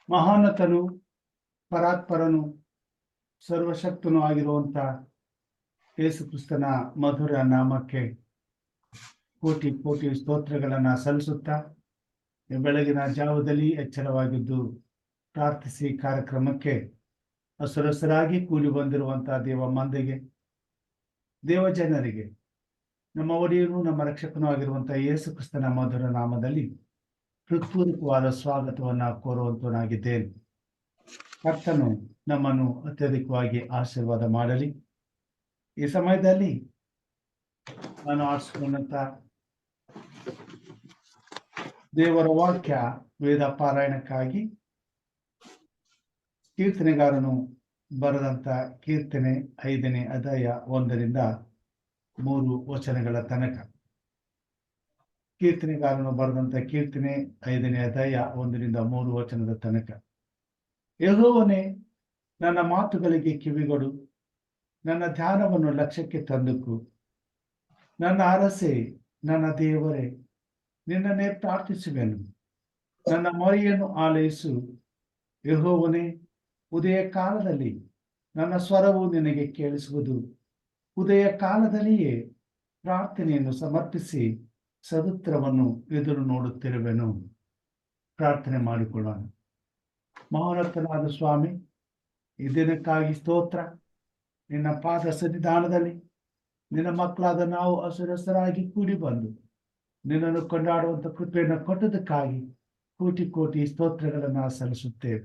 ಮಹಾನತನು, ಪರಾತ್ಪರನು, ಸರ್ವಶಕ್ತನೂ ಆಗಿರುವಂತ ಯೇಸು ಕ್ರಿಸ್ತನ ಮಧುರ ನಾಮಕ್ಕೆ ಕೋಟಿ ಕೋಟಿ ಸ್ತೋತ್ರಗಳನ್ನ ಸಲ್ಲಿಸುತ್ತಾ ಬೆಳಗಿನ ಜಾವದಲ್ಲಿ ಎಚ್ಚರವಾಗಿದ್ದು ಪ್ರಾರ್ಥಿಸಿ ಕಾರ್ಯಕ್ರಮಕ್ಕೆ ಹಸುರಸರಾಗಿ ಕೂಡಿ ಬಂದಿರುವಂತಹ ದೇವ ಮಂದೆಗೆ, ದೇವ ಜನರಿಗೆ, ನಮ್ಮ ಒಡೆಯನು ನಮ್ಮ ರಕ್ಷಕನೂ ಆಗಿರುವಂತಹ ಯೇಸು ಕ್ರಿಸ್ತನ ಮಧುರ ನಾಮದಲ್ಲಿ ಹೃತ್ಪೂರ್ವಕವಾದ ಸ್ವಾಗತವನ್ನ ಕೋರುವಂತನಾಗಿದ್ದೇನೆ. ಕರ್ತನು ನಮ್ಮನ್ನು ಅತ್ಯಧಿಕವಾಗಿ ಆಶೀರ್ವಾದ ಮಾಡಲಿ. ಈ ಸಮಯದಲ್ಲಿ ನಾನು ಆರಿಸಿಕೊಂಡಂತ ದೇವರ ವಾಕ್ಯ ವೇದ ಪಾರಾಯಣಕ್ಕಾಗಿ ಕೀರ್ತನೆಗಾರನು ಬರೆದಂತ ಕೀರ್ತನೆ 5ನೇ ಅಧ್ಯಾಯ 1-3 ವಚನಗಳ ತನಕ. ಕೀರ್ತನೆಗಾರನು ಬರೆದಂತ ಕೀರ್ತನೆ 5ನೇ ಅಧ್ಯಾಯ 1-3 ವಚನದ ತನಕ. ಯೆಹೋವನೇ, ನನ್ನ ಮಾತುಗಳಿಗೆ ಕಿವಿಗೊಡು, ನನ್ನ ಧ್ಯಾನವನ್ನು ಲಕ್ಷ್ಯಕ್ಕೆ ತಂದುಕು. ನನ್ನ ಅರಸೆ, ನನ್ನ ದೇವರೇ, ನಿನ್ನನ್ನೇ ಪ್ರಾರ್ಥಿಸುವೆನು. ನನ್ನ ಮೊರೆಯನ್ನು ಆಲೈಸು. ಯೆಹೋವನೇ, ಉದಯ ಕಾಲದಲ್ಲಿ ನನ್ನ ಸ್ವರವು ನಿನಗೆ ಕೇಳಿಸುವುದು. ಉದಯ ಕಾಲದಲ್ಲಿಯೇ ಪ್ರಾರ್ಥನೆಯನ್ನು ಸಮರ್ಪಿಸಿ ಸದುತ್ತರವನ್ನು ಎದುರು ನೋಡುತ್ತಿರುವೆನು. ಪ್ರಾರ್ಥನೆ ಮಾಡಿಕೊಳ್ಳೋಣ. ಮಹೋನ್ನತನಾದ ಸ್ವಾಮಿ, ಈ ದಿನಕ್ಕಾಗಿ ಸ್ತೋತ್ರ. ನಿನ್ನ ಪಾದ ಸನ್ನಿಧಾನದಲ್ಲಿ ನಿನ್ನ ಮಕ್ಕಳಾದ ನಾವು ಹಸುರಸರಾಗಿ ಕೂಡಿ ಬಂದು ನಿನ್ನನ್ನು ಕೊಂಡಾಡುವಂತ ಕೃಪೆಯನ್ನು ಕೊಟ್ಟದಕ್ಕಾಗಿ ಕೋಟಿ ಕೋಟಿ ಸ್ತೋತ್ರಗಳನ್ನ ಸಲ್ಲಿಸುತ್ತೇವೆ.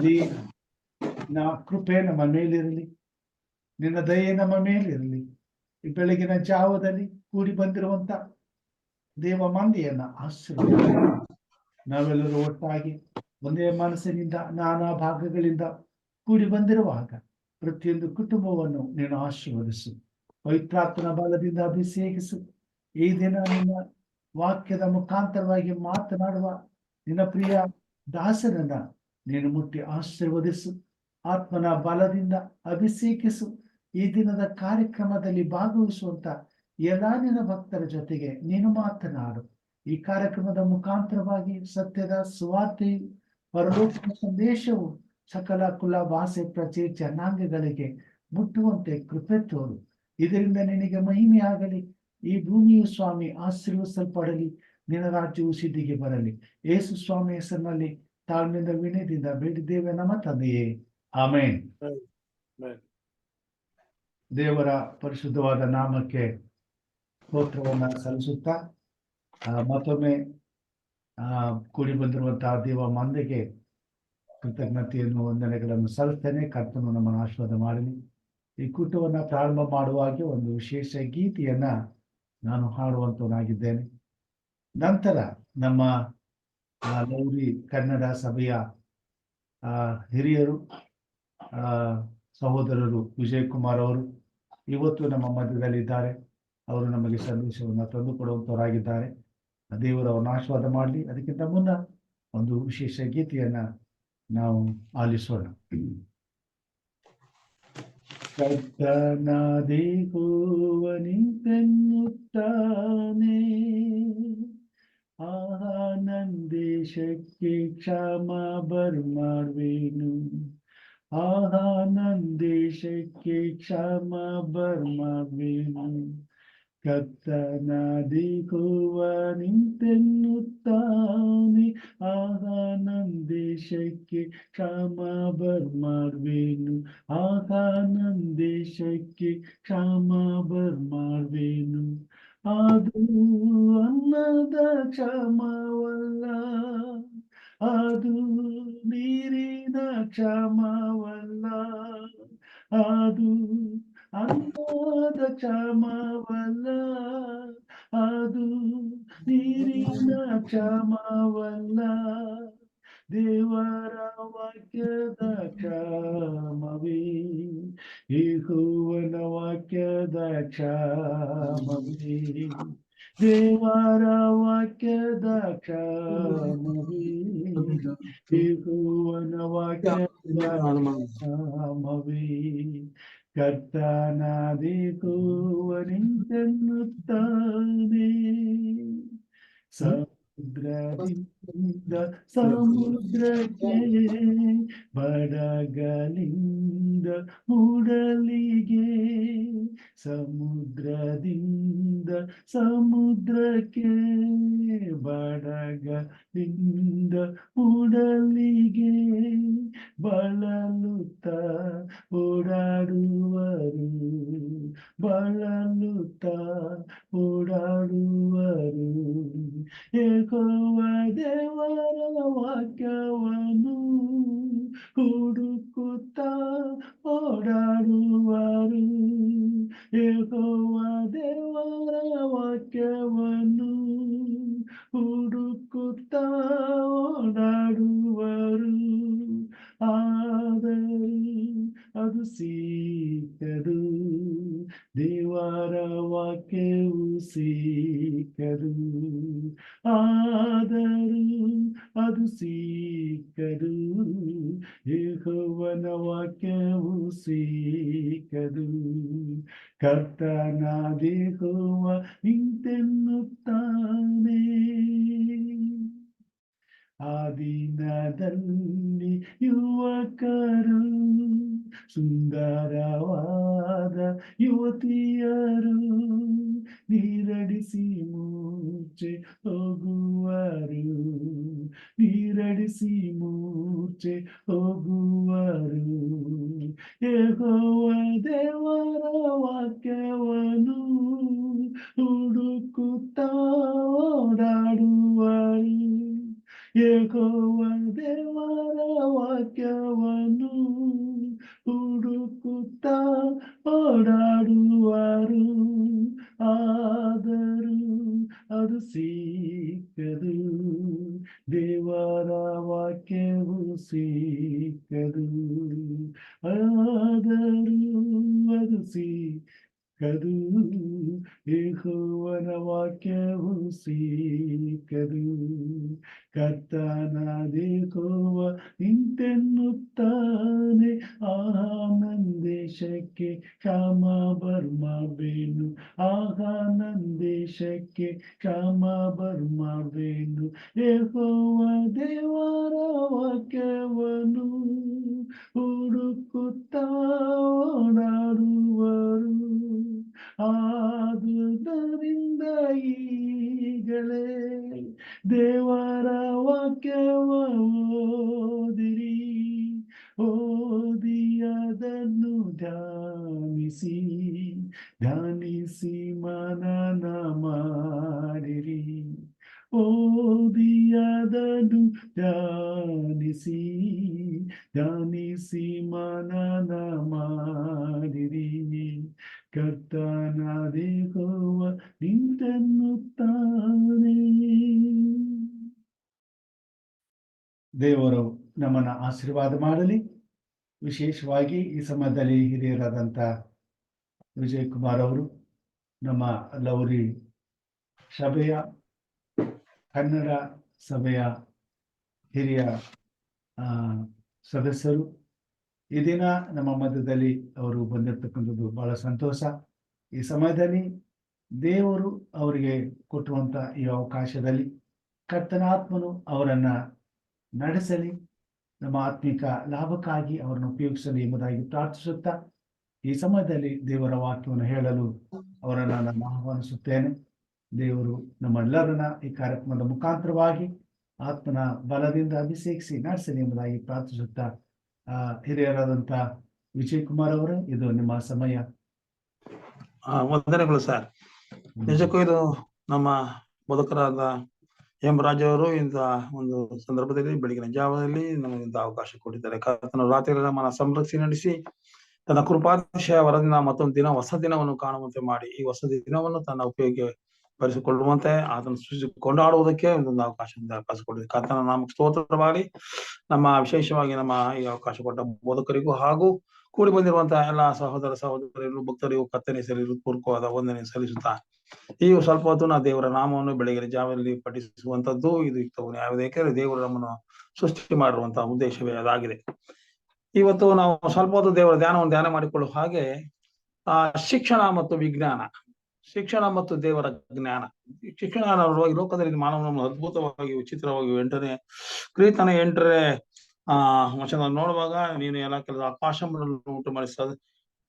ನಿನ್ನ ಕೃಪೆ ನಮ್ಮ ಮೇಲಿರಲಿ, ನಿನ್ನ ದಯೆ ನಮ್ಮ ಮೇಲಿರಲಿ. ಈ ಬೆಳಗಿನ ಜಾವದಲ್ಲಿ ಕೂಡಿ ಬಂದಿರುವಂತ ದೇವ ಮಂದಿಯನ್ನ ಆಶೀರ್ವದಿಸಿ ನಾವೆಲ್ಲರೂ ಒಟ್ಟಾಗಿ ಒಂದೇ ಮನಸ್ಸಿನಿಂದ ನಾನಾ ಭಾಗಗಳಿಂದ ಕೂಡಿ ಬಂದಿರುವಾಗ ಪ್ರತಿಯೊಂದು ಕುಟುಂಬವನ್ನು ನೀನು ಆಶೀರ್ವದಿಸು. ಪವಿತ್ರಾತ್ಮನ ಬಲದಿಂದ ಅಭಿಷೇಕಿಸು. ಈ ದಿನ ನಿನ್ನ ವಾಕ್ಯದ ಮುಖಾಂತರವಾಗಿ ಮಾತನಾಡುವ ನಿನ್ನ ಪ್ರಿಯ ದಾಸರನ್ನ ನೀನು ಮುಟ್ಟಿ ಆಶೀರ್ವದಿಸು. ಆತ್ಮನ ಬಲದಿಂದ ಅಭಿಷೇಕಿಸು. ಈ ದಿನದ ಕಾರ್ಯಕ್ರಮದಲ್ಲಿ ಭಾಗವಹಿಸುವಂತ ಎಲ್ಲಾ ನಿನ್ನ ಭಕ್ತರ ಜೊತೆಗೆ ನೀನು ಮಾತನಾಡು. ಈ ಕಾರ್ಯಕ್ರಮದ ಮುಖಾಂತರವಾಗಿ ಸತ್ಯದ ಸುವಾರ್ತೆಯು, ಪರಲೋಕದ ಸಂದೇಶವು ಸಕಲ ಕುಲ ಭಾಷೆ ಪ್ರಜೆ ಜನಾಂಗಗಳಿಗೆ ಮುಟ್ಟುವಂತೆ ಕೃಪೆ ತೋರು. ಇದರಿಂದ ನಿನಗೆ ಮಹಿಮೆಯಾಗಲಿ. ಈ ಭೂಮಿಯು ಸ್ವಾಮಿ ಆಶೀರ್ವದಿಸಲ್ಪಡಲಿ. ನಿನ್ನ ರಾಜ್ಯವು ಸಿದ್ಧಿಗೆ ಬರಲಿ. ಯೇಸು ಸ್ವಾಮಿ ಹೆಸರಿನಲ್ಲಿ ತಾಳ್ಮೆಯಿಂದ ವಿನಯದಿಂದ ಬೇಡಿದ್ದೇವೆ ನಮ್ಮ ತಂದೆಯೇ, ಆಮೇನ್. ದೇವರ ಪರಿಶುದ್ಧವಾದ ನಾಮಕ್ಕೆ ಸ್ತೋತ್ರವನ್ನ ಸಲ್ಲಿಸುತ್ತಾ ಮತ್ತೊಮ್ಮೆ ಕೂಡಿ ಬಂದಿರುವಂತಹ ದೇವ ಮಂದೆಗೆ ಕೃತಜ್ಞತೆಯನ್ನು ವಂದನೆಗಳನ್ನು ಸಲ್ಲಿಸ್ತೇನೆ. ಕರ್ತನು ನಮ್ಮನ್ನು ಆಶೀರ್ವಾದ ಮಾಡಲಿ. ಈ ಕೂಟವನ್ನ ಪ್ರಾರಂಭ ಮಾಡುವಾಗೆ ಒಂದು ವಿಶೇಷ ಗೀತೆಯನ್ನ ನಾನು ಹಾಡುವಂತವನಾಗಿದ್ದೇನೆ. ನಂತರ ನಮ್ಮ ಲೌರಿ ಕನ್ನಡ ಸಭೆಯ ಹಿರಿಯರು, ಸಹೋದರರು ವಿಜಯ್ ಕುಮಾರ್ ಅವರು ಇವತ್ತು ನಮ್ಮ ಮಧ್ಯದಲ್ಲಿದ್ದಾರೆ. ಅವರು ನಮಗೆ ಸಂದೇಶವನ್ನು ತಂದುಕೊಡುವಂತವರಾಗಿದ್ದಾರೆ. ದೇವರು ಅವರನ್ನು ಆಶೀರ್ವಾದ ಮಾಡಲಿ. ಅದಕ್ಕಿಂತ ಮುನ್ನ ಒಂದು ವಿಶೇಷ ಗೀತೆಯನ್ನ ನಾವು ಆಲಿಸೋಣ. ಕರ್ತನಾದಿ ನಿಂತೆನ್ನುತ್ತಾನೆ, ಆನಂದೇಶಕ್ಕೆ ಕ್ಷಮ ಬರ್ಮಾಡ್ವೇನು. ಆನಂದೇಶಕ್ಕೆ ಕ್ಷಮ ಬರ್ಮಾಡ್ವೇನು. ಕರ್ತನಾದಿ ನಿಂತೆನ್ನುತ್ತಾನೆ, ಆನಂದೇಶಕ್ಕೆ ಕ್ಷಮ ಬರ್ಮಾಡ್ವೇನು. ಆನಂದೇಶಕ್ಕೆ ಕ್ಷಮ ಬರ್ಮಾಡ್ವೇನು. ಅದು ಅನ್ನದ ಕ್ಷಮವಲ್ಲ, ಅದು ನೀರಿನ ಕ್ಷಮವಲ್ಲ, ಅದು ಅನ್ನದ ಕ್ಷಮವಲ್ಲ, ಅದು ನೀರಿನ ಕ್ಷಮವಲ್ಲ. ದೇವರ ವಾಕ್ಯದ ಕ್ಷಾಮವೇ, ಯೆಹೋವನ ವಾಕ್ಯದ ಕ್ಷಾಮವೇ, ದೇವರ ವಾಕ್ಯದ ಕ್ಷಾಮವೇ, ಯೆಹೋವನ ವಾಕ್ಯದ ಕ್ಷಾಮವೇ, ಕರ್ತನಾದಿಕೋವನಿಂತೆನ್ನುತ್ತಾನೆ. ಸಮುದ್ರದಿಂದ ಸಮುದ್ರಕ್ಕೆ, ಬಡಗಲಿಂದ ಮೂಡಲಿಗೆ, ಸಮುದ್ರದಿಂದ ಸಮುದ್ರಕ್ಕೆ, ಬಡಗಲಿಂದ ಮೂಡಲಿಗೆ, ಬಳಲುತ್ತ ಓಡಾಡುವರು, ಬಳಲುತ್ತ ಓಡಾಡುವರು. ಯೆಹೋವ ದೇವರ ವಾಕ್ಯವನ್ನು ಹುಡುಕುತ್ತ ಓಡಾಡುವರು. ಯೆಹೋವ ದೇವರ ವಾಕ್ಯವನ್ನು ಹುಡುಕುತ್ತ ಓಡಾಡುವರು. ಆದರೂ ಅದು ಸಿಕ್ಕದು, ದೇವರ ವಾಕ್ಯವು ಸಿಕ್ಕದು. ಆದರೂ ಅದು ಸಿಕ್ಕದು, ಯೆಹೋವನ ವಾಕ್ಯವು ಸಿಕ್ಕದು. ಕರ್ತನಾದ ಯೆಹೋವ ಇಂತೆನ್ನುತ್ತಾನೆ. ಆ ದಿನದಲ್ಲಿ ಯುವಕರು, ಸುಂದರವಾದ ಯುವತಿಯರು ನೀರಡಿಸಿ ಮೂರ್ಛೆ ಹೋಗುವರು, ನೀರಡಿಸಿ ಮೂರ್ಛೆ ಹೋಗುವರು. ಯೆಹೋವ ದೇವರ ವಾಕ್ಯವನ್ನು ಹುಡುಕುತ್ತ ಓಡಾಡುವರು. ಯೆಹೋವ ದೇವರ ವಾಕ್ಯವನ್ನು ಹುಡುಕುತ್ತ ಓಡಾಡುವರು. ಆದರೂ ಅದು ಸಿಕ್ಕದು, ದೇವರ ವಾಕ್ಯವು ಸಿಕ್ಕದು. ಆದರೂ ಅದು ಸಿಕ್ಕದು, ಯೆಹೋವನ ವಾಕ್ಯವು ಸಿಕ್ಕದು. ಕರ್ತನಾದ ಯೆಹೋವ ಇಂತೆನ್ನುತ್ತಾನೆ. ಆನಂದೇಶಕ್ಕೆ ಕ್ಷಾಮ ಬರ್ಮಾಬೇನು, ಆನಂದೇಶಕ್ಕೆ ಕ್ಷಾಮ ಬರ್ಮಾಬೇನು. ಯೆಹೋವ ದೇವರ ವಾಕ್ಯವನ್ನು ಹುಡುಕುತ್ತ ಓಡಾಡುವರು. ಆದುದರಿಂದ ಈಗಲೇ ದೇವರ ವಾಕ್ಯವ ಓದಿರಿ, ಓದಿ ಅದನ್ನು ಧ್ಯಾನಿಸಿ, ಧ್ಯಾನಿಸಿ ಮನನ ಮಾಡಿರಿ. ಓದಿ ಅದನ್ನು ಧ್ಯಾನಿಸಿ, ಧ್ಯಾನಿಸಿ ಮನನ ಮಾಡಿರಿ. ಕರ್ತನಾದ ಯೆಹೋವ ಇಂತೆನ್ನುತ್ತಾನೆ. ದೇವರು ನಮ್ಮನ್ನು ಆಶೀರ್ವಾದ ಮಾಡಲಿ. ವಿಶೇಷವಾಗಿ ಈ ಸಮಯದಲ್ಲಿ ಹಿರಿಯರಾದಂಥ ವಿಜಯ್ ಕುಮಾರ್ ಅವರು, ನಮ್ಮ ಲೌರಿ ಸಭೆಯ ಕನ್ನಡ ಸಭೆಯ ಹಿರಿಯ ಸದಸ್ಯರು, ಈ ದಿನ ನಮ್ಮ ಮಧ್ಯದಲ್ಲಿ ಅವರು ಬಂದಿರತಕ್ಕಂಥದ್ದು ಬಹಳ ಸಂತೋಷ. ಈ ಸಮಯದಲ್ಲಿ ದೇವರು ಅವರಿಗೆ ಕೊಟ್ಟಿರುವಂಥ ಈ ಅವಕಾಶದಲ್ಲಿ ಕರ್ತನಾತ್ಮನು ಅವರನ್ನು ನಡೆಸಲಿ, ನಮ್ಮ ಆತ್ಮಿಕ ಲಾಭಕ್ಕಾಗಿ ಅವರನ್ನು ಉಪಯೋಗಿಸಲಿ ಎಂಬುದಾಗಿ ಪ್ರಾರ್ಥಿಸುತ್ತಾ ಈ ಸಮಯದಲ್ಲಿ ದೇವರ ವಾಕ್ಯವನ್ನು ಹೇಳಲು ಅವರನ್ನು ನಾನು ಆಹ್ವಾನಿಸುತ್ತೇನೆ. ದೇವರು ನಮ್ಮೆಲ್ಲರನ್ನ ಈ ಕಾರ್ಯಕ್ರಮದ ಮುಖಾಂತರವಾಗಿ ಆತ್ಮನ ಬಲದಿಂದ ಅಭಿಷೇಕಿಸಿ ನಡೆಸಲಿ ಎಂಬುದಾಗಿ ಪ್ರಾರ್ಥಿಸುತ್ತಾ, ಹಿರಿಯರಾದಂಥ ವಿಜಯ್ ಕುಮಾರ್ ಅವರೇ, ಇದು ನಿಮ್ಮ ಸಮಯ. ವಂದನೆಗಳು ಸರ್. ನಿಜಕ್ಕೂ ಇದು ನಮ್ಮ ಬದುಕರಾದ ಎಂ ರಾಜ್ ಅವರು ಇಂಥ ಒಂದು ಸಂದರ್ಭದಲ್ಲಿ ಬೆಳಗಿನ ಜಾವದಲ್ಲಿ ನಮಗಿಂತ ಅವಕಾಶ ಕೊಟ್ಟಿದ್ದಾರೆ. ಕರ್ತನ ರಾತ್ರಿ ನಮ್ಮನ್ನ ಸಂರಕ್ಷಣೆ ನಡೆಸಿ ತನ್ನ ಕೃಪಾತಿಶಯ ವರದಿಂದ ಮತ್ತೊಂದು ದಿನ, ಹೊಸ ದಿನವನ್ನು ಕಾಣುವಂತೆ ಮಾಡಿ ಈ ಹೊಸ ದಿನವನ್ನು ತನ್ನ ಉಪಯೋಗ ಬರೆಸಿಕೊಳ್ಳುವಂತೆ ಆತನ ಸೃಷ್ಟಿ ಕೊಂಡಾಡುವುದಕ್ಕೆ ಒಂದು ಅವಕಾಶ ಕೊಟ್ಟಿದೆ. ಕರ್ತನ ನಾಮಕ್ಕೆ ಸ್ತೋತ್ರವಾಗಲಿ. ನಮ್ಮ ವಿಶೇಷವಾಗಿ ನಮ್ಮ ಈ ಅವಕಾಶ ಕೊಟ್ಟ ಬೋಧಕರಿಗೂ ಹಾಗೂ ಕೂಡಿ ಬಂದಿರುವಂತಹ ಎಲ್ಲಾ ಸಹೋದರ ಸಹೋದರಿಯರು ಭಕ್ತರಿಗೂ ಕರ್ತನ ಹೆಸರಿಗೂ ಪೂರ್ವಕವಾದ ವಂದನೆ ಸಲ್ಲಿಸುತ್ತಾ ಈ ಸ್ವಲ್ಪ ಹೊತ್ತು ನಾ ದೇವರ ನಾಮವನ್ನು ಬೆಳಗಿನ ಜಾವದಲ್ಲಿ ಪಠಿಸುವಂತದ್ದು ಇದು ಯುಕ್ತವು ನ್ಯಾಯವೇಕೆಂದರೆ ದೇವರು ನಮ್ಮನ್ನು ಸೃಷ್ಟಿ ಮಾಡಿರುವಂತಹ ಉದ್ದೇಶವೇ ಅದಾಗಿದೆ. ಇವತ್ತು ನಾವು ಸ್ವಲ್ಪ ಹೊತ್ತು ದೇವರ ಧ್ಯಾನವನ್ನು ಧ್ಯಾನ ಮಾಡಿಕೊಳ್ಳುವ ಹಾಗೆ ಶಿಕ್ಷಣ ಮತ್ತು ವಿಜ್ಞಾನ, ಶಿಕ್ಷಣ ಮತ್ತು ದೇವರ ಜ್ಞಾನ. ಶಿಕ್ಷಣ ಲೋಕದಲ್ಲಿ ಮಾನವನನ್ನು ಅದ್ಭುತವಾಗಿ ವಿಚಿತ್ರವಾಗಿ 8ನೇ ಕೀರ್ತನೆ 8ನೇ ವಚನ ನೋಡುವಾಗ, ನೀನು ಎಲ್ಲ ಕೆಲಸ ಆಕಾಶವನ್ನು ಉಂಟು ಮಾಡಿಸ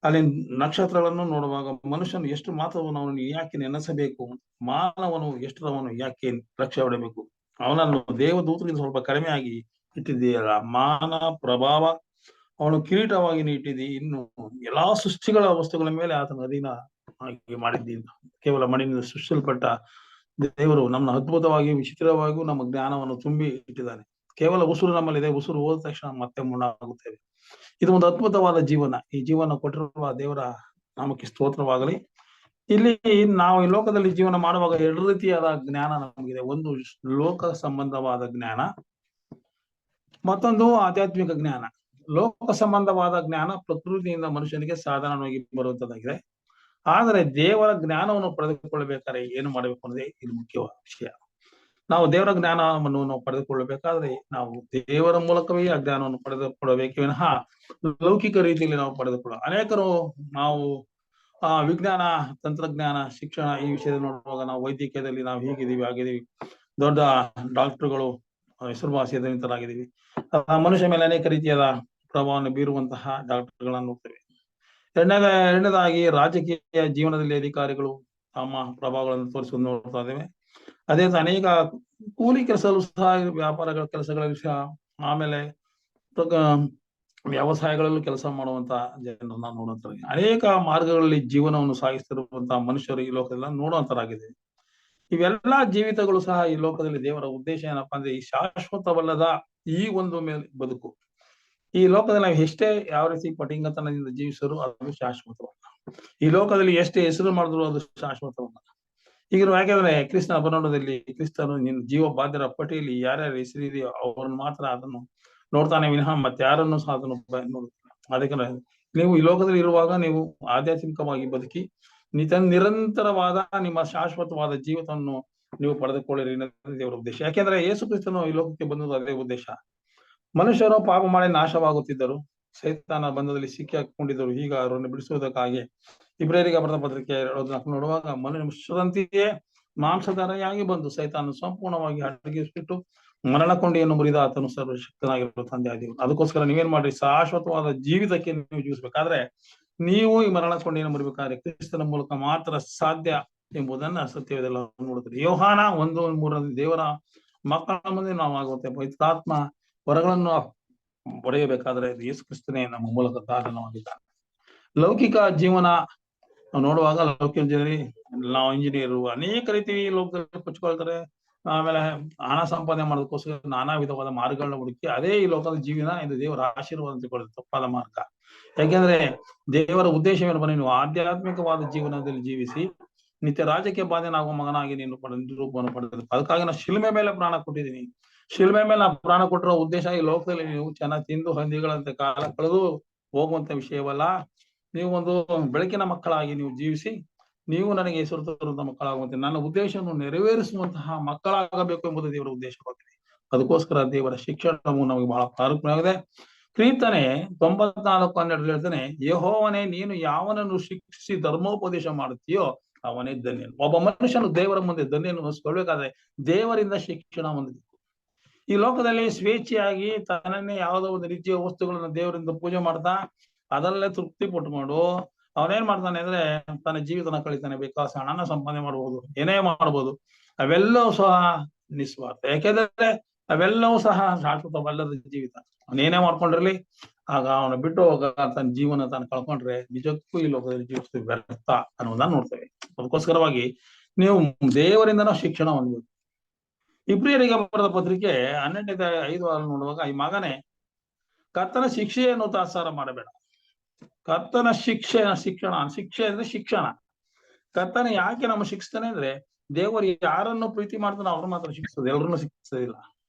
ಅಲ್ಲಿ ನಕ್ಷತ್ರಗಳನ್ನು ನೋಡುವಾಗ ಮನುಷ್ಯನು ಎಷ್ಟು ಮಾತ್ರವನ್ನು ಅವನು ಯಾಕೆ ನೆನೆಸಬೇಕು, ಮಾನವನು ಎಷ್ಟರವನು ಯಾಕೆ ಲಕ್ಷ್ಯ ಹೊಡಬೇಕು, ಅವನನ್ನು ದೇವದೂತರಿಂದ ಸ್ವಲ್ಪ ಕಡಿಮೆಯಾಗಿ ಇಟ್ಟಿದ್ದೀಯಲ್ಲ, ಮಾನ ಪ್ರಭಾವ ಅವನು ಕಿರೀಟವಾಗಿ ಇಟ್ಟಿದ್ದೀ, ಇನ್ನು ಎಲ್ಲಾ ಸೃಷ್ಟಿಗಳ ವಸ್ತುಗಳ ಮೇಲೆ ಆತನ ಅಧೀನ ಆಗಿ ಮಾಡಿದ್ದೀನಿ. ಕೇವಲ ಮಣ್ಣಿನಿಂದ ಸೃಷ್ಟಿಸಲ್ಪಟ್ಟ ದೇವರು ನಮ್ಮನ್ನು ಅದ್ಭುತವಾಗಿ ವಿಚಿತ್ರವಾಗಿಯೂ ನಮ್ಮ ಜ್ಞಾನವನ್ನು ತುಂಬಿ ಇಟ್ಟಿದ್ದಾನೆ. ಕೇವಲ ಉಸಿರು ನಮ್ಮಲ್ಲಿದೆ, ಉಸಿರು ಹೋದ ತಕ್ಷಣ ಮತ್ತೆ ಮಣ್ಣಾಗುತ್ತೇವೆ. ಇದು ಒಂದು ಅದ್ಭುತವಾದ ಜೀವನ. ಈ ಜೀವನ ಕೊಟ್ಟಿರುವ ದೇವರ ನಾಮಕ್ಕೆ ಸ್ತೋತ್ರವಾಗಲಿ. ಇಲ್ಲಿ ನಾವು ಈ ಲೋಕದಲ್ಲಿ ಜೀವನ ಮಾಡುವಾಗ 2 ರೀತಿಯಾದ ಜ್ಞಾನ ನಮಗಿದೆ. ಒಂದು ಲೋಕ ಸಂಬಂಧವಾದ ಜ್ಞಾನ, ಮತ್ತೊಂದು ಆಧ್ಯಾತ್ಮಿಕ ಜ್ಞಾನ. ಲೋಕ ಸಂಬಂಧವಾದ ಜ್ಞಾನ ಪ್ರಕೃತಿಯಿಂದ ಮನುಷ್ಯನಿಗೆ ಸಾಧಾರಣವಾಗಿ ಬರುವಂತದ್ದಾಗಿದೆ. ಆದರೆ ದೇವರ ಜ್ಞಾನವನ್ನು ಪಡೆದುಕೊಳ್ಳಬೇಕಾದ್ರೆ ಏನು ಮಾಡಬೇಕು ಅನ್ನೋದೇ ಇದು ಮುಖ್ಯವಾದ ವಿಷಯ. ನಾವು ದೇವರ ಜ್ಞಾನವನ್ನು ನಾವು ಪಡೆದುಕೊಳ್ಳಬೇಕಾದ್ರೆ ನಾವು ದೇವರ ಮೂಲಕವೇ ಆ ಜ್ಞಾನವನ್ನು ಪಡೆದುಕೊಳ್ಳಬೇಕೇ ವಿನಃ ಲೌಕಿಕ ರೀತಿಯಲ್ಲಿ ನಾವು ಅನೇಕರು ನಾವು ವಿಜ್ಞಾನ, ತಂತ್ರಜ್ಞಾನ, ಶಿಕ್ಷಣ ಈ ವಿಷಯದಲ್ಲಿ ನೋಡುವಾಗ ನಾವು ವೈದ್ಯಕೀಯದಲ್ಲಿ ನಾವು ಹೀಗಿದ್ದೀವಿ ಹಾಗಿದ್ದೀವಿ, ದೊಡ್ಡ ಡಾಕ್ಟರ್ಗಳು, ಹೆಸರುವಾಸಿಯಾಗಿದ್ದೀವಿ, ಮನುಷ್ಯ ಮೇಲೆ ಅನೇಕ ರೀತಿಯಾದ ಪ್ರಭಾವವನ್ನು ಬೀರುವಂತಹ ಡಾಕ್ಟರ್ಗಳನ್ನು ನೋಡ್ತೇವೆ. ಎರಡನೇದಾಗಿ ರಾಜಕೀಯ ಜೀವನದಲ್ಲಿ ಅಧಿಕಾರಿಗಳು ತಮ್ಮ ಪ್ರಭಾವಗಳನ್ನು ತೋರಿಸುವುದು ನೋಡ್ತಾ ಇದ್ದೇವೆ. ಅದೇ ಅನೇಕ ಕೂಲಿ ಕೆಲಸಗಳು ಸಹ, ವ್ಯಾಪಾರಗಳ ಕೆಲಸಗಳಲ್ಲಿ ಸಹ, ಆಮೇಲೆ ವ್ಯವಸಾಯಗಳಲ್ಲೂ ಕೆಲಸ ಮಾಡುವಂತ ಜನರನ್ನ ನೋಡುವಂತ ಅನೇಕ ಮಾರ್ಗಗಳಲ್ಲಿ ಜೀವನವನ್ನು ಸಾಗಿಸ್ತಿರುವಂತಹ ಮನುಷ್ಯರು ಈ ಲೋಕದಲ್ಲಿ ನೋಡುವಂತರಾಗಿದೆ. ಇವೆಲ್ಲಾ ಜೀವಿತಗಳು ಸಹ ಈ ಲೋಕದಲ್ಲಿ ದೇವರ ಉದ್ದೇಶ ಏನಪ್ಪಾ ಅಂದ್ರೆ ಈ ಶಾಶ್ವತವಲ್ಲದ ಈ ಒಂದು ಮೇಲೆ ಬದುಕು. ಈ ಲೋಕದಲ್ಲಿ ನಾವು ಎಷ್ಟೇ ಯಾವ ರೀತಿ ಪಟಿಂಗತನದಿಂದ ಜೀವಿಸರು ಅದು ಶಾಶ್ವತವಲ್ಲ. ಈ ಲೋಕದಲ್ಲಿ ಎಷ್ಟೇ ಹೆಸರು ಮಾಡಿದ್ರು ಅದು ಶಾಶ್ವತವಲ್ಲ. ಈಗ ಯಾಕೆಂದ್ರೆ ಕ್ರಿಸ್ತನ ಅಪನೋಡದಲ್ಲಿ ಕ್ರಿಸ್ತನು ನಿನ್ನ ಜೀವ ಬಾಧ್ಯರ ಪಟ್ಟಿಯಲ್ಲಿ ಯಾರ್ಯಾರ ಹೆಸರಿದೆಯೋ ಅವ್ರನ್ನ ಮಾತ್ರ ಅದನ್ನು ನೋಡ್ತಾನೆ ವಿನಃ ಮತ್ತೆ ಯಾರನ್ನು ಸಹ ಅದನ್ನು ನೋಡುತ್ತಿಲ್ಲ. ಅದಕ್ಕೆ ನೀವು ಈ ಲೋಕದಲ್ಲಿ ಇರುವಾಗ ನೀವು ಆಧ್ಯಾತ್ಮಿಕವಾಗಿ ಬದುಕಿ ನಿರಂತರವಾದ ನಿಮ್ಮ ಶಾಶ್ವತವಾದ ಜೀವಿತವನ್ನು ನೀವು ಪಡೆದುಕೊಳ್ಳಿರಿ ಅನ್ನೋದು ದೇವರ ಉದ್ದೇಶ. ಯಾಕೆಂದ್ರೆ ಯೇಸು ಕ್ರಿಸ್ತನು ಈ ಲೋಕಕ್ಕೆ ಬಂದದ್ದು ಅದೇ ಉದ್ದೇಶ. ಮನುಷ್ಯರು ಪಾಪ ಮಾಡಿ ನಾಶವಾಗುತ್ತಿದ್ದರು, ಸೈತಾನ ಬಂಧದಲ್ಲಿ ಸಿಕ್ಕಿ ಹಾಕೊಂಡಿದ್ದರು. ಈಗ ಅವರನ್ನು ಬಿಡಿಸುವುದಕ್ಕಾಗಿ ಇಬ್ರಿಯರಿಗೆ ಬರೆದ ಪತ್ರಿಕೆ 2:4 ನೋಡುವಾಗ ಮನುಷ್ಯರಂತೆಯೇ ಮಾಂಸಧಾರಿಯಾಗಿ ಬಂದು ಸೈತಾನ ಸಂಪೂರ್ಣವಾಗಿ ಅಡಗಿಸಿಬಿಟ್ಟು ಮರಣ ಕೊಂಡಿಯನ್ನು ಮುರಿದ ಆತನು ಸರ್ವಶಕ್ತನಾಗಿರುವ ತಂದೆ ಆದಿವು. ಅದಕ್ಕೋಸ್ಕರ ನೀವೇನ್ ಮಾಡ್ರಿ, ಶಾಶ್ವತವಾದ ಜೀವಿತಕ್ಕೆ ನೀವು ಜೀವಿಸ್ಬೇಕಾದ್ರೆ ನೀವು ಈ ಮರಣ ಕೊಂಡಿಯನ್ನು ಮುರಿಬೇಕಾದ್ರೆ ಕ್ರಿಸ್ತನ ಮೂಲಕ ಮಾತ್ರ ಸಾಧ್ಯ ಎಂಬುದನ್ನ ಸತ್ಯವೇದೆಲ್ಲ ನೋಡುತ್ತದೆ. ಯೋಹಾನ 1:3 ದೇವರ ಮಕ್ಕಳ ಮುಂದೆ ನಾವು ಆಗುವಂತೆ ಪವಿತ್ರಾತ್ಮ ವರಗಳನ್ನು ಪಡೆಯಬೇಕಾದ್ರೆ ಯೇಸು ಕ್ರಿಸ್ತನೇ ನಮ್ಮ ಮೂಲಕ ಕಾರಣವಾಗಿದ್ದಾನೆ. ಲೌಕಿಕ ಜೀವನ ನೋಡುವಾಗ ಲೌಕಿಕ ಜನರಿ ನಾವು ಇಂಜಿನಿಯರು ಅನೇಕ ರೀತಿ ಲೋಕದಲ್ಲಿ ಕೊಚ್ಕೊಳ್ತಾರೆ. ಆಮೇಲೆ ಹಣ ಸಂಪಾದನೆ ಮಾಡೋದಕ್ಕೋಸ್ಕರ ನಾನಾ ವಿಧವಾದ ಮಾರ್ಗಗಳನ್ನ ಹುಡುಕಿ ಅದೇ ಈ ಲೋಕದ ಜೀವನ ಇದು ದೇವರ ಆಶೀರ್ವಾದ ಅಂತಕೊಳ್ಳೋದು ತಪ್ಪಾದ ಮಾರ್ಗ. ಯಾಕೆಂದ್ರೆ ದೇವರ ಉದ್ದೇಶವೇನು ಬನ್ನಿ, ನೀವು ಆಧ್ಯಾತ್ಮಿಕವಾದ ಜೀವನದಲ್ಲಿ ಜೀವಿಸಿ ನಿತ್ಯ ರಾಜ್ಯಕ್ಕೆ ಬಾಧ್ಯನಾಗುವ ಮಗನಾಗಿ ನೀನು ರೂಪವನ್ನು ಪಡೆದ. ಅದಕ್ಕಾಗಿ ನಾನು ಶಿಲ್ಮೆ ಮೇಲೆ ಪ್ರಾಣ ಕೊಟ್ಟಿದ್ದೀನಿ. ಶಿಲ್ಮೆ ಮೇಲೆ ನಾವು ಪ್ರಾಣ ಕೊಟ್ಟಿರೋ ಉದ್ದೇಶ ಈ ಲೋಕದಲ್ಲಿ ನೀವು ಚೆನ್ನಾಗಿ ತಿಂದು ಹಂದಿಗಳಂತೆ ಕಾಲ ಕಳೆದು ಹೋಗುವಂತ ವಿಷಯವಲ್ಲ. ನೀವು ಒಂದು ಬೆಳಕಿನ ಮಕ್ಕಳಾಗಿ ನೀವು ಜೀವಿಸಿ ನೀವು ನನಗೆ ಹೆಸರು ತರುವಂತಹ ಮಕ್ಕಳಾಗುವಂತೆ ನನ್ನ ಉದ್ದೇಶವನ್ನು ನೆರವೇರಿಸುವಂತಹ ಮಕ್ಕಳಾಗಬೇಕು ಎಂಬುದು ದೇವರ ಉದ್ದೇಶವಾಗಿದೆ. ಅದಕ್ಕೋಸ್ಕರ ದೇವರ ಶಿಕ್ಷಣವು ನಮಗೆ ಬಹಳ ಪ್ರಾಮುಖ್ಯವಾಗಿದೆ. ಕೀರ್ತನೆ 94:12 ಹೇಳ್ತಾನೆ, ಯೆಹೋವನೇ ನೀನು ಯಾವನನ್ನು ಶಿಕ್ಷಿಸಿ ಧರ್ಮೋಪದೇಶ ಮಾಡುತ್ತೀಯೋ ಅವನೇ ಧನ್ಯನು. ಒಬ್ಬ ಮನುಷ್ಯನು ದೇವರ ಮುಂದೆ ಧನ್ಯನು ಅನಿಸ್ಕೊಳ್ಬೇಕಾದ್ರೆ ದೇವರಿಂದ ಶಿಕ್ಷಣ ಹೊಂದಬೇಕು. ಈ ಲೋಕದಲ್ಲಿ ಸ್ವೇಚ್ಛೆಯಾಗಿ ತನ್ನನ್ನೇ ಯಾವುದೋ ಒಂದು ರೀತಿಯ ವಸ್ತುಗಳನ್ನ ದೇವರಿಂದ ಪೂಜೆ ಮಾಡ್ತಾ ಅದರಲ್ಲೇ ತೃಪ್ತಿ ಪಟ್ಟುಕೊಂಡು ಅವನೇನ್ ಮಾಡ್ತಾನೆ ಅಂದ್ರೆ ತನ್ನ ಜೀವಿತನ ಕಳಿತಾನೆ. ಬೇಕಾದ ಹಣನ ಸಂಪಾದನೆ ಮಾಡ್ಬೋದು, ಏನೇ ಮಾಡ್ಬೋದು, ಅವೆಲ್ಲವೂ ಸಹ ನಿಸ್ವಾರ್ಥ. ಯಾಕೆಂದ್ರೆ ಅವೆಲ್ಲವೂ ಸಹ ಶಾಶ್ವತವಲ್ಲದ ಜೀವಿತ. ಅವನೇನೇ ಮಾಡ್ಕೊಂಡಿರ್ಲಿ ಆಗ ಅವನ ಬಿಟ್ಟು ಹೋಗ ತನ್ನ ಜೀವನ ತಾನು ಕಳ್ಕೊಂಡ್ರೆ ನಿಜಕ್ಕೂ ಈ ಲೋಕದಲ್ಲಿ ಜೀವಿಸ್ತೀವಿ ವ್ಯರ್ಥ ಅನ್ನೋದನ್ನ ನೋಡ್ತೇವೆ. ಅದಕ್ಕೋಸ್ಕರವಾಗಿ ನೀವು ದೇವರಿಂದನೂ ಶಿಕ್ಷಣ ಹೊಂದಬೇಕು. ಇಬ್ರಿಯರಿಗೆ ಬರೆದ ಪತ್ರಿಕೆ 12:5 ನೋಡುವಾಗ, ಈ ಮಗನೇ ಕರ್ತನ ಶಿಕ್ಷೆಯನ್ನು ತಾತ್ಸಾರ ಮಾಡಬೇಡ. ಕರ್ತನ ಶಿಕ್ಷೆ ಅಂದ್ರೆ ಶಿಕ್ಷಣ. ಕರ್ತನ ಯಾಕೆ ನಮ್ಮ ಶಿಕ್ಷಿಸ್ತಾನೆ ಅಂದ್ರೆ ದೇವರು ಯಾರನ್ನು ಪ್ರೀತಿ ಮಾಡ್ತಾನೋ ಅವ್ರು ಮಾತ್ರ ಶಿಕ್ಷಿಸೋದು, ಎಲ್ಲರನ್ನು ಶಿಕ್ಷಿಸೋದಿಲ್ಲ.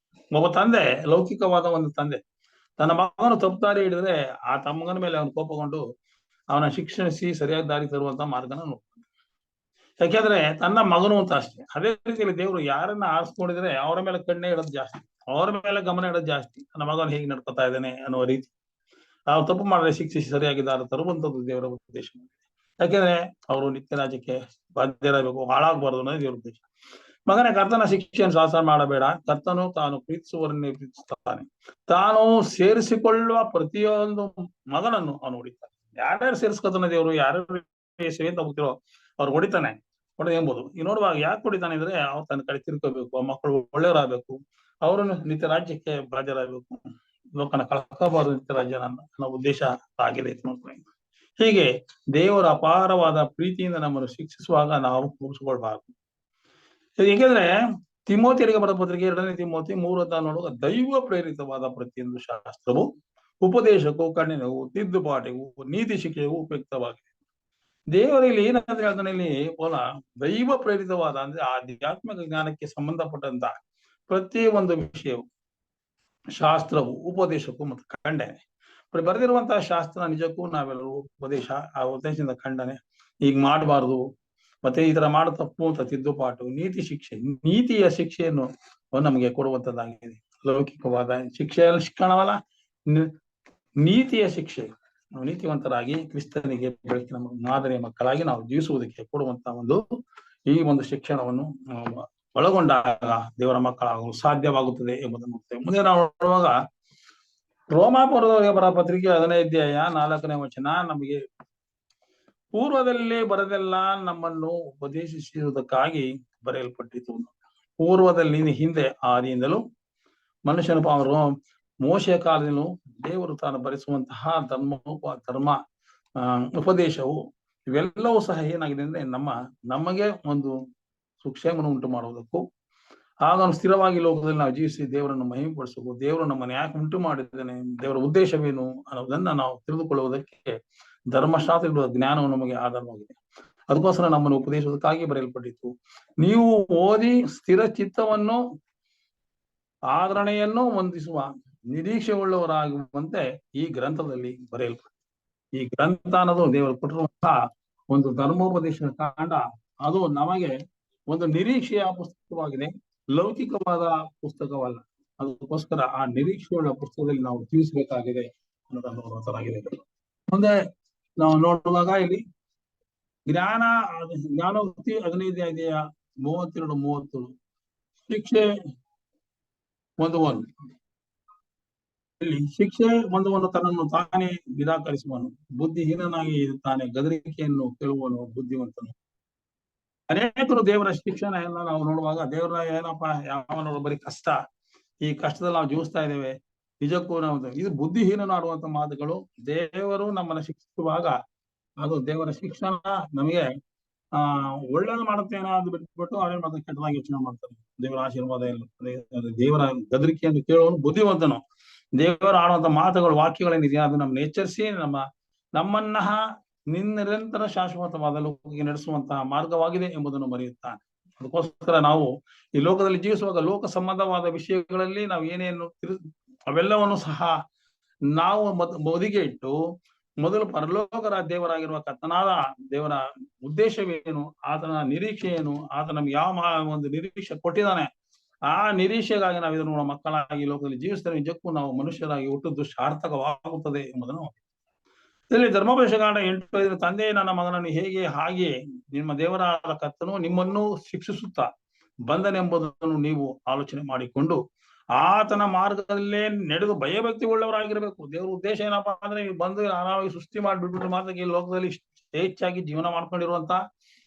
ಒಬ್ಬ ತಂದೆ, ಲೌಕಿಕವಾದ ಒಂದು ತಂದೆ ತನ್ನ ಮಗನು ತಪ್ಪು ದಾರಿ ಹಿಡಿದ್ರೆ ಆ ತಮ್ಮಗನ ಮೇಲೆ ಅವನು ಕೋಪಗೊಂಡು ಅವನ ಶಿಕ್ಷಣಿಸಿ ಸರಿಯಾದ ದಾರಿ ತರುವಂತ ಮಾರ್ಗನ ನೋಡ್ತಾನೆ. ಯಾಕೆಂದ್ರೆ ತನ್ನ ಮಗನು ಅಂತ ಅಷ್ಟೇ. ಅದೇ ರೀತಿಯಲ್ಲಿ ದೇವರು ಯಾರನ್ನ ಆರಿಸ್ಕೊಂಡಿದ್ರೆ ಅವರ ಮೇಲೆ ಕಣ್ಣೆ ಇಡೋದು ಜಾಸ್ತಿ, ಅವರ ಮೇಲೆ ಗಮನ ಇಡೋದು ಜಾಸ್ತಿ. ನನ್ನ ಮಗನು ಹೇಗೆ ನಡ್ಕೊತಾ ಇದ್ದಾನೆ ಅನ್ನುವ ರೀತಿ ನಾವು ತಪ್ಪು ಮಾಡಿದ್ರೆ ಶಿಕ್ಷಿಸಿ ಸರಿಯಾಗಿ ದಾರಿ ತರುವಂತದ್ದು ದೇವರ ಉದ್ದೇಶ. ಯಾಕೆಂದ್ರೆ ಅವರು ನಿತ್ಯ ರಾಜ್ಯಕ್ಕೆ ಬಾಧ್ಯರಾಗಬೇಕು, ಹಾಳಾಗಬಾರದು ಅನ್ನೋದು ದೇವರ ಉದ್ದೇಶ. ಮಗನೇ, ಕರ್ತನ ಶಿಕ್ಷೆಯನ್ನು ಶಾಸನ ಮಾಡಬೇಡ. ಕರ್ತನು ತಾನು ಪ್ರೀತಿಸುವವರನ್ನೇ ಪ್ರೀತಿಸುತ್ತಾನೆ. ತಾನು ಸೇರಿಸಿಕೊಳ್ಳುವ ಪ್ರತಿಯೊಂದು ಮಗನನ್ನು ಅವನು ಹೊಡಿತಾನೆ. ಯಾರ್ಯಾರು ಸೇರಿಸ್ಕೊತಾನೆ ದೇವರು, ಯಾರ್ಯಾರು ಸೇವೆ ಅಂತ ಹೋಗ್ತಿರೋ ಅವ್ರು ಹೊಡಿತಾನೆ. ಹೊಡೆದ ಎಂಬುದು ಈ ನೋಡುವಾಗ ಯಾಕೆ ಹೊಡಿತಾನೆ ಅಂದ್ರೆ ಅವ್ರು ತನ್ನ ಕಡೆ ತಿರ್ಕೋಬೇಕು, ಆ ಮಕ್ಕಳು ಒಳ್ಳೆಯವರಾಗಬೇಕು, ಅವರನ್ನು ನಿತ್ಯ ರಾಜ್ಯಕ್ಕೆ ಬಾಧ್ಯರಾಗಬೇಕು, ಲೋಕನ ಕಳ್ಕೋಬಾರದು ನಿತ್ಯ ರಾಜ್ಯ ನನ್ನ ಉದ್ದೇಶ ಆಗಿದೆ ನೋಡ್ಕೊಂಡು. ಹೀಗೆ ದೇವರ ಅಪಾರವಾದ ಪ್ರೀತಿಯಿಂದ ನಮ್ಮನ್ನು ಶಿಕ್ಷಿಸುವಾಗ ನಾವು ಕೂರಿಸಿಕೊಳ್ಬಾರ್ದು. ಏಕೆಂದ್ರೆ ತಿಮೋತಿಯರಿಗೆ ಬರೆದ ಪತ್ರಿಕೆ 2ನೇ ತಿಮೋತಿ 3 ನೋಡುವಾಗ ದೈವ ಪ್ರೇರಿತವಾದ ಪ್ರತಿಯೊಂದು ಶಾಸ್ತ್ರವು ಉಪದೇಶಕ್ಕೂ, ಖಂಡನೆಗೂ, ತಿದ್ದುಪಾಟಿಗೂ, ನೀತಿ ಶಿಕ್ಷೆಗೂ ಉಪಯುಕ್ತವಾಗಿದೆ. ದೇವರಲ್ಲಿ ಏನಂತ ಹೇಳ್ತಾನೆ ಇಲ್ಲಿ ಪೋಲ, ದೈವ ಪ್ರೇರಿತವಾದ ಅಂದ್ರೆ ಆಧ್ಯಾತ್ಮಿಕ ಜ್ಞಾನಕ್ಕೆ ಸಂಬಂಧಪಟ್ಟಂತ ಪ್ರತಿ ಒಂದು ವಿಷಯವು, ಶಾಸ್ತ್ರವು, ಉಪದೇಶಕ್ಕೂ ಮತ್ತು ಖಂಡನೆ. ಬರೆದಿರುವಂತಹ ಶಾಸ್ತ್ರ ನಿಜಕ್ಕೂ ನಾವೆಲ್ಲರೂ ಉಪದೇಶ, ಆ ಉಪದೇಶದಿಂದ ಖಂಡನೆ, ಈಗ ಮಾಡಬಾರ್ದು ಮತ್ತೆ ಈ ತರ ಮಾಡ ತಪ್ಪು ಅಂತ ತಿದ್ದುಪಾಟು, ನೀತಿ ಶಿಕ್ಷೆ, ನೀತಿಯ ಶಿಕ್ಷೆಯನ್ನು ನಮಗೆ ಕೊಡುವಂತದ್ದಾಗಿದೆ. ಲೌಕಿಕವಾದ ಶಿಕ್ಷೆಯಲ್ಲಿ ಶಿಕ್ಷಣವಲ್ಲ, ನೀತಿಯ ಶಿಕ್ಷೆ. ನಾವು ನೀತಿವಂತರಾಗಿ ಕ್ರಿಸ್ತನಿಗೆ ಬೆಳಕಿನ ಮಾದರಿಯ ಮಕ್ಕಳಾಗಿ ನಾವು ಜೀವಿಸುವುದಕ್ಕೆ ಕೊಡುವಂತ ಈ ಒಂದು ಶಿಕ್ಷಣವನ್ನು ಒಳಗೊಂಡಾಗ ದೇವರ ಮಕ್ಕಳಾಗಲು ಸಾಧ್ಯವಾಗುತ್ತದೆ ಎಂಬುದನ್ನು ನೋಡ್ತೇವೆ. ಮುಂದೆ ನಾವು ನೋಡುವಾಗ ರೋಮಾಪುರದವರ ಪತ್ರಿಕೆ 15ನೇ ವಚನ ನಮಗೆ ಪೂರ್ವದಲ್ಲೇ ಬರದೆಲ್ಲ ನಮ್ಮನ್ನು ಉಪದೇಶಿಸುವುದಕ್ಕಾಗಿ ಬರೆಯಲ್ಪಟ್ಟಿತು. ಪೂರ್ವದಲ್ಲಿ ಹಿಂದೆ ಆದಿಯಿಂದಲೂ ಮನುಷ್ಯನ ಮೋಶೆಯ ಕಾಲದಲ್ಲೂ ದೇವರು ತಾನು ಭರಿಸುವಂತಹ ಧರ್ಮ ಉಪದೇಶವು ಇವೆಲ್ಲವೂ ಸಹ ಏನಾಗಿದೆ ಅಂದ್ರೆ ನಮಗೆ ಒಂದು ಸುಕ್ಷೇಮವನ್ನು ಉಂಟು ಮಾಡುವುದಕ್ಕೂ, ಆಗ ಸ್ಥಿರವಾಗಿ ಲೋಕದಲ್ಲಿ ನಾವು ಜೀವಿಸಿ ದೇವರನ್ನು ಮಹಿಮೆಪಡಿಸಬೇಕು, ದೇವರು ನಮ್ಮನ್ನು ಯಾಕೆ ಉಂಟು ಮಾಡಿದ್ದಾನೆ, ದೇವರ ಉದ್ದೇಶವೇನು ಅನ್ನೋದನ್ನ ನಾವು ತಿಳಿದುಕೊಳ್ಳುವುದಕ್ಕೆ ಧರ್ಮಶಾಸ್ತ್ರ ಜ್ಞಾನವು ನಮಗೆ ಆಧಾರವಾಗಿದೆ. ಅದಕ್ಕೋಸ್ಕರ ನಮ್ಮನ್ನು ಉಪದೇಶಕ್ಕಾಗಿ ಬರೆಯಲ್ಪಟ್ಟಿತ್ತು. ನೀವು ಓದಿ ಸ್ಥಿರ ಚಿತ್ತವನ್ನು, ಆದರಣೆಯನ್ನು ಹೊಂದಿಸುವ ನಿರೀಕ್ಷೆ ಉಳ್ಳವರಾಗುವಂತೆ ಈ ಗ್ರಂಥದಲ್ಲಿ ಬರೆಯಲ್ಪಟ್ಟಿದೆ. ಈ ಗ್ರಂಥ ಅನ್ನೋದು ದೇವರು ಕೊಟ್ಟಿರುವಂತಹ ಒಂದು ಧರ್ಮೋಪದೇಶ ಕಾಂಡ. ಅದು ನಮಗೆ ಒಂದು ನಿರೀಕ್ಷೆಯ ಪುಸ್ತಕವಾಗಿದೆ, ಲೌಕಿಕವಾದ ಪುಸ್ತಕವಲ್ಲ. ಅದಕ್ಕೋಸ್ಕರ ಆ ನಿರೀಕ್ಷೆಯುಳ್ಳ ಪುಸ್ತಕದಲ್ಲಿ ನಾವು ಜೀವಿಸಬೇಕಾಗಿದೆ ಅನ್ನೋದನ್ನು ನೋಡುವಂತಾಗಿದೆ. ಮುಂದೆ ನಾವು ನೋಡುವಾಗ ಇಲ್ಲಿ ಜ್ಞಾನೋಕ್ತಿ 15:32-33 ಶಿಕ್ಷೆ ಹೊಂದುವನು. ಇಲ್ಲಿ ಶಿಕ್ಷೆ ಹೊಂದುವನು ತನ್ನನ್ನು ತಾನೇ ನಿರಾಕರಿಸುವನು, ಬುದ್ಧಿಹೀನನಾಗಿ ಇರುತ್ತಾನೆ, ಗದರಿಕೆಯನ್ನು ಕೇಳುವನು ಬುದ್ಧಿವಂತನು. ಅನೇಕರು ದೇವರ ಶಿಕ್ಷಣ ಎಲ್ಲ ನಾವು ನೋಡುವಾಗ ದೇವರ ಏನಪ್ಪ ಯಾವನೋ ಬರೀ ಕಷ್ಟ, ಈ ಕಷ್ಟದಲ್ಲಿ ನಾವು ಜೀವಿಸ್ತಾ ಇದ್ದೇವೆ, ನಿಜಕ್ಕೂ ನಾವು ಇದು ಬುದ್ಧಿಹೀನನು ಆಡುವಂತ ಮಾತುಗಳು. ದೇವರು ನಮ್ಮನ್ನು ಶಿಕ್ಷಿಸುವಾಗ ಅದು ದೇವರ ಶಿಕ್ಷಣ ನಮಗೆ ಒಳ್ಳೇದು ಮಾಡುತ್ತೇನೆ ಅದು ಬಿಟ್ಬಿಟ್ಟು ಅವರೇನ್ ಮಾಡ್ತಾರೆ, ಕೆಟ್ಟದಾಗಿ ಯೋಚನೆ ಮಾಡ್ತಾರೆ. ದೇವರ ಆಶೀರ್ವಾದ ಇಲ್ಲ, ದೇವರ ಗದರಿಕೆಯನ್ನು ಕೇಳುವನು ಬುದ್ಧಿವಂತನು. ದೇವರು ಆಡುವಂತ ಮಾತುಗಳು, ವಾಕ್ಯಗಳೇನಿದೆಯಾ ಅದು ನಮ್ಮನ್ನು ಎಚ್ಚರಿಸಿ ನಮ್ಮನ್ನ ನಿರಂತರ ಶಾಶ್ವತವಾದ ಲೋಕಕ್ಕೆ ನಡೆಸುವಂತಹ ಮಾರ್ಗವಾಗಿದೆ ಎಂಬುದನ್ನು ಮರೆಯುತ್ತಾನೆ. ಅದಕ್ಕೋಸ್ಕರ ನಾವು ಈ ಲೋಕದಲ್ಲಿ ಜೀವಿಸುವಾಗ ಲೋಕ ಸಂಬಂಧವಾದ ವಿಷಯಗಳಲ್ಲಿ ನಾವು ಏನೇನು ಅವೆಲ್ಲವನ್ನು ಸಹ ನಾವು ಬದಿಗೆ ಇಟ್ಟು ಮೊದಲು ಪರಲೋಕರ ದೇವರಾಗಿರುವ ಕರ್ತನಾದ ದೇವರ ಉದ್ದೇಶವೇನು, ಆತನ ನಿರೀಕ್ಷೆ ಏನು, ಆತ ನಮ್ಗೆ ಯಾವ ಒಂದು ನಿರೀಕ್ಷೆ ಕೊಟ್ಟಿದ್ದಾನೆ, ಆ ನಿರೀಕ್ಷೆಗಾಗಿ ನಾವು ಇದನ್ನು ಮಕ್ಕಳಾಗಿ ಲೋಕದಲ್ಲಿ ಜೀವಿಸ್ತೇವೆ. ನಿಜಕ್ಕೂ ನಾವು ಮನುಷ್ಯರಾಗಿ ಹುಟ್ಟುದು ಸಾರ್ಥಕವಾಗುತ್ತದೆ ಎಂಬುದನ್ನು ಇಲ್ಲಿ ಧರ್ಮೋಪದೇಶ ಕಾಂಡ 8:5 ತಂದೆ ನನ್ನ ಮಗನನ್ನು ಹೇಗೆ ಹಾಗೆ ನಿಮ್ಮ ದೇವರಾದ ಕರ್ತನು ನಿಮ್ಮನ್ನು ಶಿಕ್ಷಿಸುತ್ತಾ ಬಂದನೆಂಬುದನ್ನು ನೀವು ಆಲೋಚನೆ ಮಾಡಿಕೊಂಡು ಆತನ ಮಾರ್ಗದಲ್ಲೇ ನಡೆದು ಭಯಭಕ್ತಿ ಉಳ್ಳವರಾಗಿರ್ಬೇಕು. ದೇವರ ಉದ್ದೇಶ ಏನಪ್ಪಾ ಅಂದ್ರೆ ನೀವು ಬಂದು ಆರಾಮಾಗಿ ಸೃಷ್ಟಿ ಮಾಡಿಬಿಟ್ಬಿಟ್ಟು ಮಾತ್ರ ಈ ಲೋಕದಲ್ಲಿ ಹೆಚ್ಚಾಗಿ ಜೀವನ ಮಾಡ್ಕೊಂಡಿರುವಂತ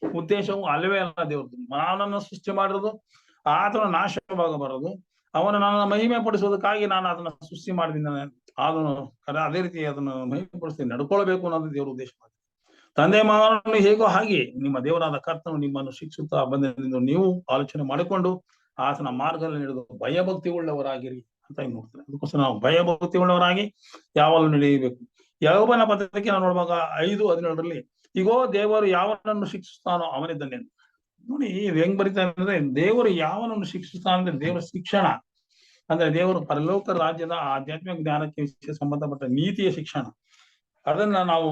ಉದ್ದೇಶವು ಅಲ್ಲವೇ ಅಲ್ಲ. ದೇವ್ರದ್ದು ಮಾನವನನ್ನು ಸೃಷ್ಟಿ ಮಾಡಿರೋದು ಆತನ ನಾಶವಾಗಬಾರದು, ಅವನು ನನ್ನ ಮಹಿಮೆ ಪಡಿಸುವುದಕ್ಕಾಗಿ ನಾನು ಅದನ್ನ ಸೃಷ್ಟಿ ಮಾಡಿದ್ದೀನಿ. ಅದನ್ನು ಅದೇ ರೀತಿ ಅದನ್ನು ಮಹಿಮೆ ಪಡಿಸಿ ನಡ್ಕೊಳ್ಬೇಕು ಅನ್ನೋದು ದೇವರ ಉದ್ದೇಶ. ತಂದೆ ಮಗನನ್ನು ಹೇಗೋ ಹಾಗೆ ನಿಮ್ಮ ದೇವರಾದ ಕರ್ತನು ನಿಮ್ಮನ್ನು ಶಿಕ್ಷಿಸುತ್ತಾ ಬಂದ ನೀವು ಆಲೋಚನೆ ಮಾಡಿಕೊಂಡು ಆತನ ಮಾರ್ಗದಲ್ಲಿ ನಡೆದು ಭಯಭಕ್ತಿ ಉಳ್ಳವರಾಗಿರಿ ಅಂತ ನೋಡ್ತಾರೆ. ಅದಕ್ಕೋಸ್ಕರ ನಾವು ಭಯಭಕ್ತಿ ಉಳ್ಳವರಾಗಿ ಯಾವಾಗಲೂ ನಡೆಯಬೇಕು. ಯಾವನ ಪದ್ಧತಿಗೆ ನಾವು ನೋಡುವಾಗ 5:17 ಈಗೋ ದೇವರು ಯಾವನನ್ನು ಶಿಕ್ಷಿಸ್ತಾನೋ ಅವನಿದ್ದಾನೆ. ನೋಡಿ ಇದು ಹೆಂಗ್ ಬರೀತಾ ಅಂದ್ರೆ, ದೇವರು ಯಾವನನ್ನು ಶಿಕ್ಷಿಸ್ತಾನೆ ಅಂದ್ರೆ ದೇವರ ಶಿಕ್ಷಣ ಅಂದ್ರೆ ದೇವರು ಪರಲೋಕ ರಾಜ್ಯದ ಆಧ್ಯಾತ್ಮಿಕ ಜ್ಞಾನಕ್ಕೆ ಸಂಬಂಧಪಟ್ಟ ನೀತಿಯ ಶಿಕ್ಷಣ, ಅದನ್ನ ನಾವು